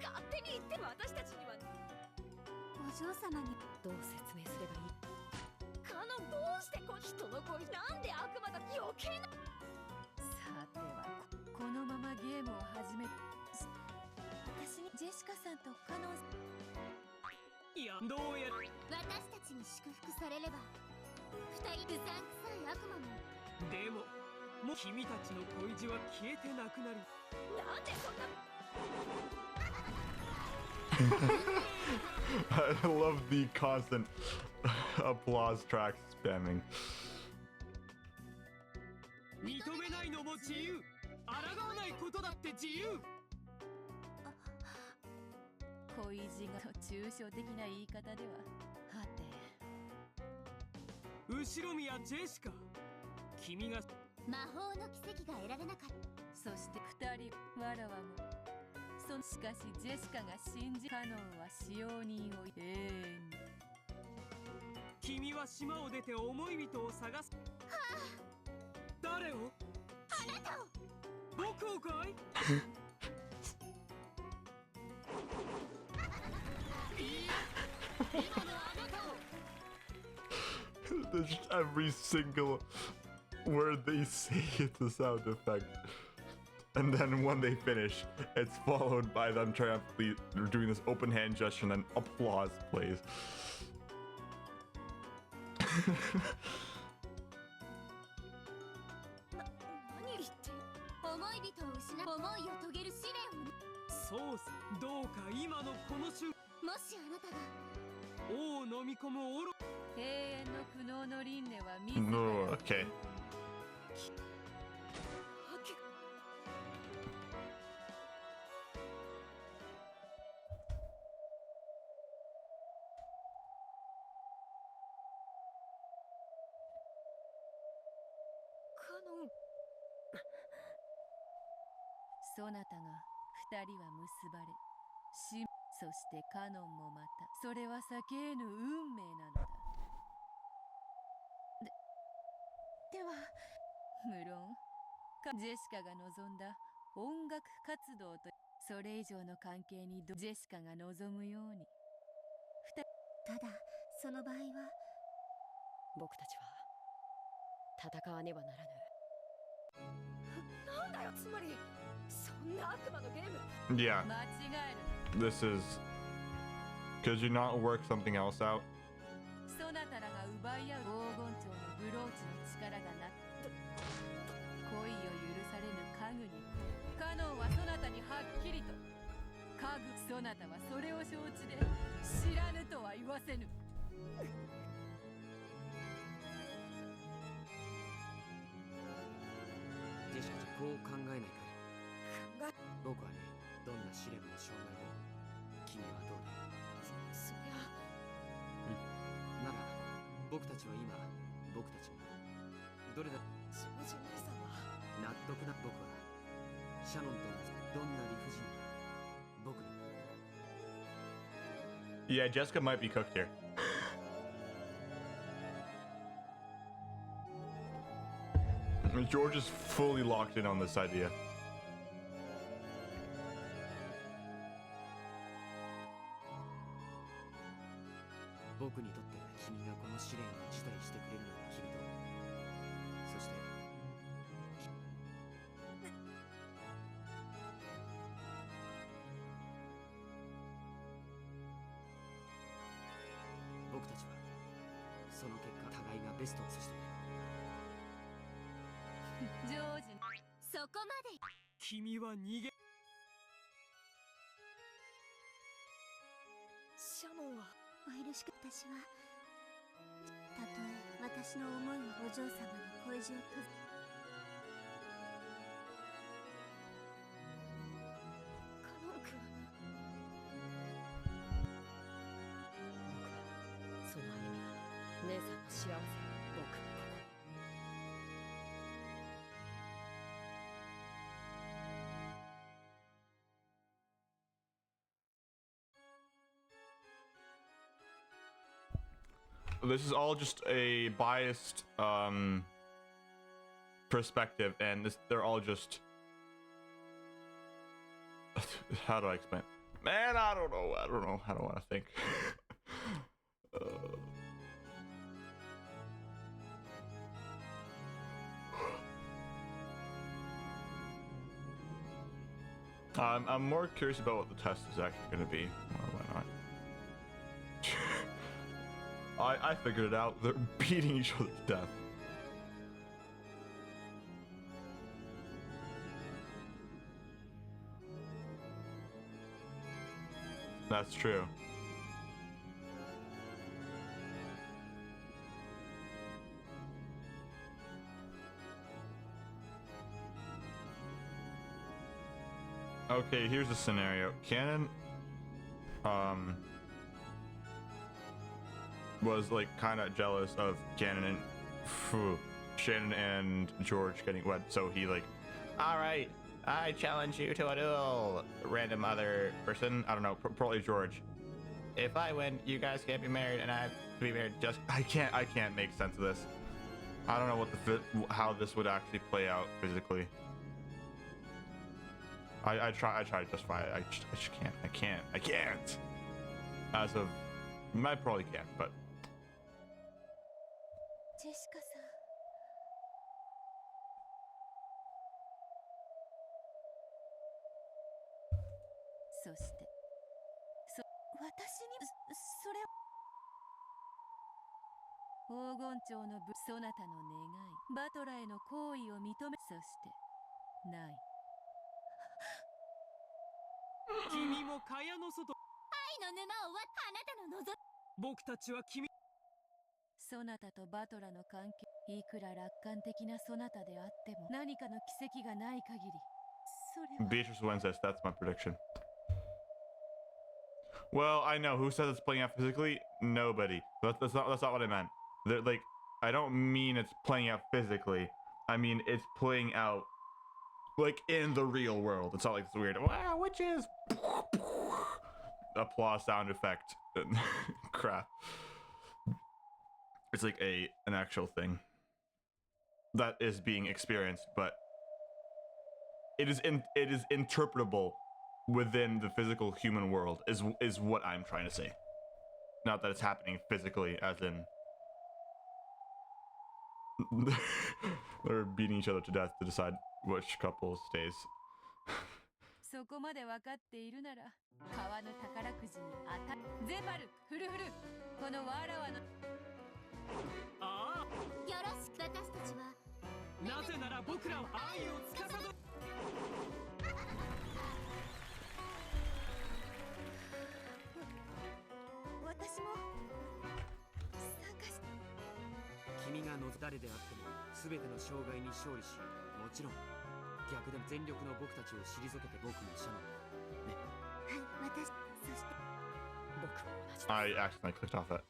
Speaker 10: 勝手に言って私たちには
Speaker 2: お嬢様に
Speaker 10: どう説明すればいいカノンどうして人の恋なんで悪魔だ余計な
Speaker 3: さてはこのままゲームを始め私にジェシカさんとカノン
Speaker 5: いやどうやら
Speaker 2: 私たちに祝福されれば二人うさんくさい悪魔も
Speaker 5: でももう君たちの恋路は消えてなくなる
Speaker 10: なんでそんな
Speaker 1: I love the constant applause track spamming.
Speaker 5: 認めないのも自由抗わないことだって自由
Speaker 3: 恋路が抽象的な言い方でははて
Speaker 5: 後ろ宮ジェシカ君が
Speaker 2: 魔法の奇跡が得られなかった
Speaker 3: そして二人わらわもしかしジェシカが信じカノンは使用人を永遠に
Speaker 5: 君は島を出て思い人を探す、はあ、誰を
Speaker 2: あなたを
Speaker 5: 僕をかい今のあなたを
Speaker 1: There's every single word they say it's a sound effect. And then when they finish, it's followed by them triumphantly doing this open hand gesture and then applause plays.
Speaker 10: 言って
Speaker 4: 思い人を失う思いを遂げる試練をね。
Speaker 5: そうさ、どうか今のこの瞬
Speaker 4: もしあなたが
Speaker 5: 王を飲み込む愚
Speaker 3: 永遠の苦悩の輪廻は自ら
Speaker 1: Oh, okay.
Speaker 10: カノン。
Speaker 3: そなたが二人は結ばれ、そしてカノンもまた、それは先への運命なのだ。
Speaker 6: では
Speaker 3: 無論、ジェシカが望んだ音楽活動と、それ以上の関係にジェシカが望むように。
Speaker 4: ただその場合は
Speaker 10: 僕たちは戦わねばならぬ。なんだよ、つまりそんな悪魔のゲーム。
Speaker 1: Yeah,
Speaker 3: 間違える
Speaker 1: this is. Could you not work something else out?
Speaker 3: な。そなたらが奪い合う黄金蝶のブローチの力がな恋を許されぬ家具に、カノンはそなたにはっきりと、家具そなたはそれを承知で知らぬとは言わせぬ。
Speaker 5: ジェシカちゃん、こう考えないかい？僕はね、どんな試練も障害も君はどうだ？
Speaker 10: そりゃ
Speaker 5: なら僕たちは今、僕たちもどれだ
Speaker 10: ジョージ兄さんは
Speaker 5: 納得な。僕はシャノンとどんな理不尽な僕に
Speaker 1: Yeah, Jessica might be cooked here. George is fully locked in on this idea.
Speaker 5: 僕にとって君がこの試練を辞退してくれるのは君と、そして僕たちはその結果互いがベストを、そして
Speaker 3: ジョージ、
Speaker 4: そこまで。
Speaker 5: 君は逃げ
Speaker 10: シャノンは
Speaker 4: お許しく。私はたとえ私の思いをお嬢様の恋路を閉ざ
Speaker 10: カノン君。僕はその歩みが姉さんの幸せ。僕はここ。
Speaker 1: This is all just a biased perspective, and they're all just. How do I explain? Man, I don't know. I don't know. I don't want to think. I'm more curious about what the test is actually going to be. Well, why not? I figured it out. They're beating each other to death. That's true. Okay, here's the scenario. Cannon was like kind of jealous of Shannon and George getting wed, so he like, all right, I challenge you to a duel. Random other person, I don't know, probably George. If I win, you guys can't be married, and I have to be married. Just I can't make sense of this. I don't know what how this would actually play out physically. I try to justify it. I just can't. I can't. As of, I probably can't, but.
Speaker 6: ジェシカさん。
Speaker 3: そして
Speaker 6: 私にそれ
Speaker 3: 黄金蝶のそなたの願い、バトラへの行為を認め、そしてない。
Speaker 5: 君も蚊帳の外。
Speaker 2: 愛の沼を割あなたの望
Speaker 5: 僕たちは君。
Speaker 3: そなたとバトラの関係、いくら楽観的なそなたであっても何かの奇跡がない限り、それは
Speaker 1: Beatrice wins this. That's my prediction. Well, I know. Who says it's playing out physically? Nobody. That's not what I meant. Like, I don't mean it's playing out physically. I mean it's playing out like in the real world. It's not like this weird wow, witches applause sound effect. Crap. It's like an actual thing that is being experienced, but it is interpretable within the physical human world is what I'm trying to say. Not that it's happening physically, as in they're beating each other to death to decide which couple stays.
Speaker 3: そこまで分かっているなら川の宝くじに当たる。ゼパルフルフル、このわらわの
Speaker 5: あ
Speaker 2: よろしく私たちは
Speaker 5: あ、なぜなら僕らは愛を司る。
Speaker 6: 私も参加し
Speaker 5: 君が望む誰であっても全ての障害に勝利し、もちろん逆でも全力の僕たちを退けて僕もシャマね。
Speaker 2: はい私そして
Speaker 10: 僕も同じです。
Speaker 1: I accidentally clicked off that.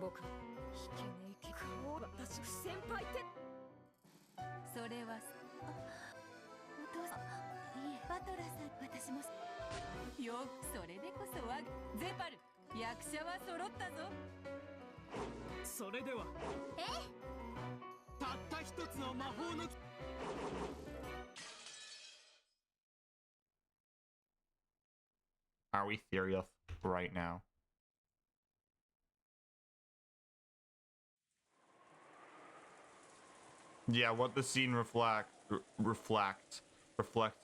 Speaker 10: 僕も引けねえ結果を私先輩って
Speaker 3: それは
Speaker 6: お父さんいえバトラさん私も
Speaker 3: よくそれでこそはゼパル役者は揃ったぞ。
Speaker 5: それではたった一つの魔法の
Speaker 1: Are we serious right now? Yeah, what the scene reflects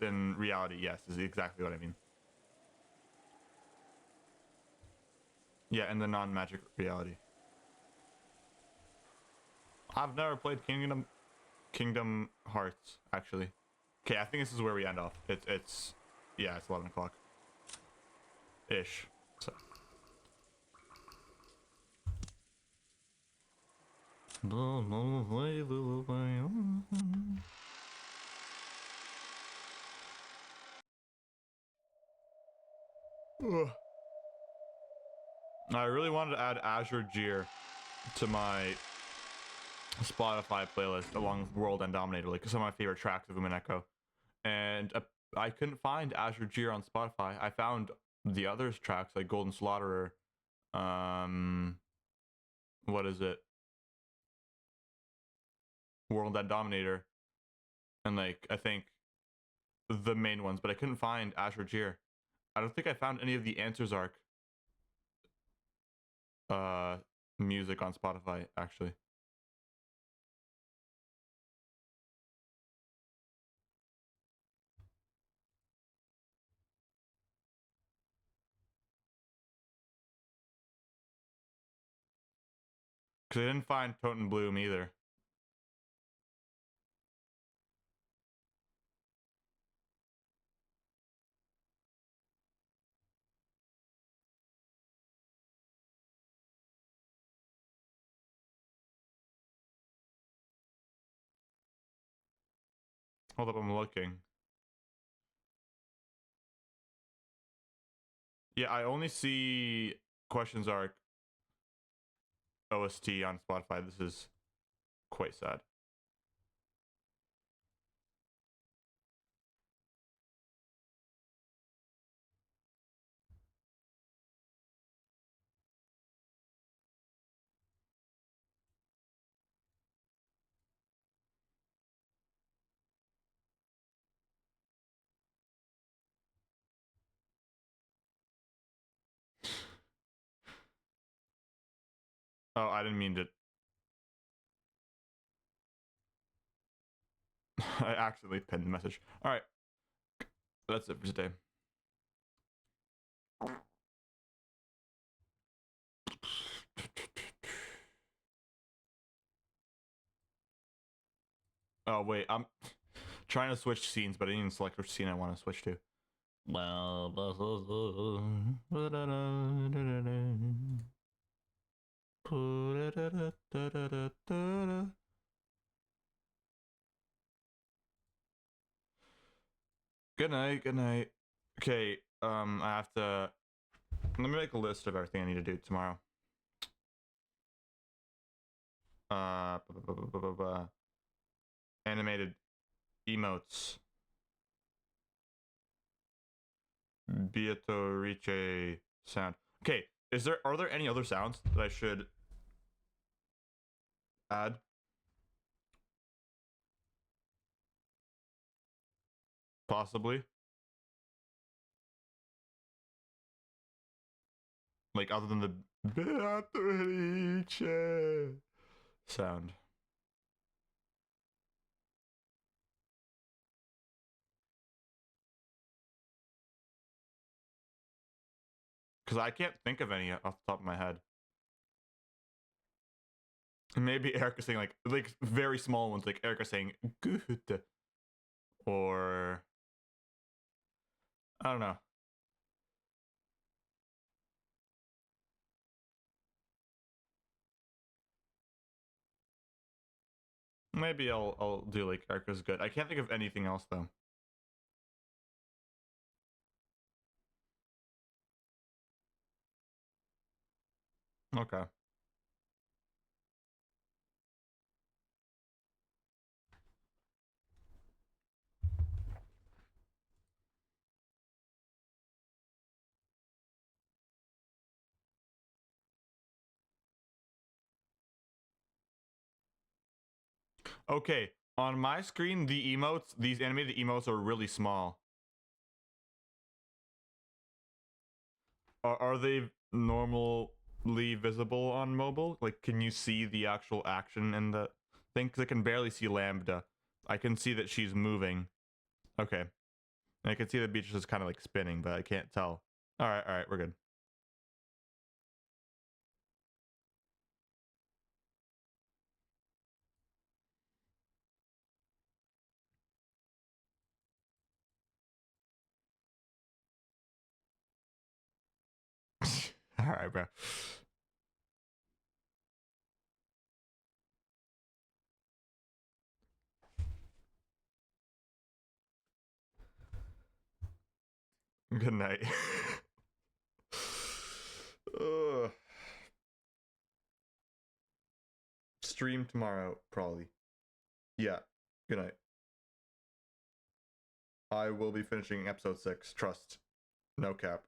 Speaker 1: in reality, yes, is exactly what I mean. Yeah, in the non-magic reality. I've never played Kingdom Hearts, actually. Okay, I think this is where we end off. It's 11 o'clock. Ish. So. Ugh. I really wanted to add Azure Gear to my Spotify playlist along with World and Dominator, like some of my favorite tracks of Umineko. And I couldn't find Azure Gear on Spotify. I found the others tracks like Golden Slaughterer, what is it? World and Dominator, and like I think the main ones, but I couldn't find Azure Gear. I don't think I found any of the Answers Arc music on Spotify actually. Because I didn't find Toten Bloom either. Hold up, I'm looking. Yeah, I only see Questions Arc OST on Spotify. This is quite sad. Oh, I didn't mean to. I accidentally pinned the message. All right. That's it for today. Oh, wait. Trying to switch scenes, but I didn't even select which scene I want to switch to. Good night, good night. Okay, I have to... Let me make a list of everything I need to do tomorrow. Animated emotes. Beatorice sound. Okay, are there any other sounds that I should add? Possibly. Like other than the Beatrice sound. Because I can't think of any off the top of my head. Maybe Erica saying like very small ones, like Erica saying good, or I don't know. Maybe I'll do like Erica's good. I can't think of anything else though. Okay. Okay, on my screen, the emotes, these animated emotes are really small. Are they normally visible on mobile? Like, can you see the actual action in the thing? Because I can barely see Lambda. I can see that she's moving. Okay. And I can see the beach is kind of like spinning, but I can't tell. All right, we're good. All right, bro. Good night. Ugh. Stream tomorrow, probably. Yeah. Good night. I will be finishing episode 6. Trust. No cap.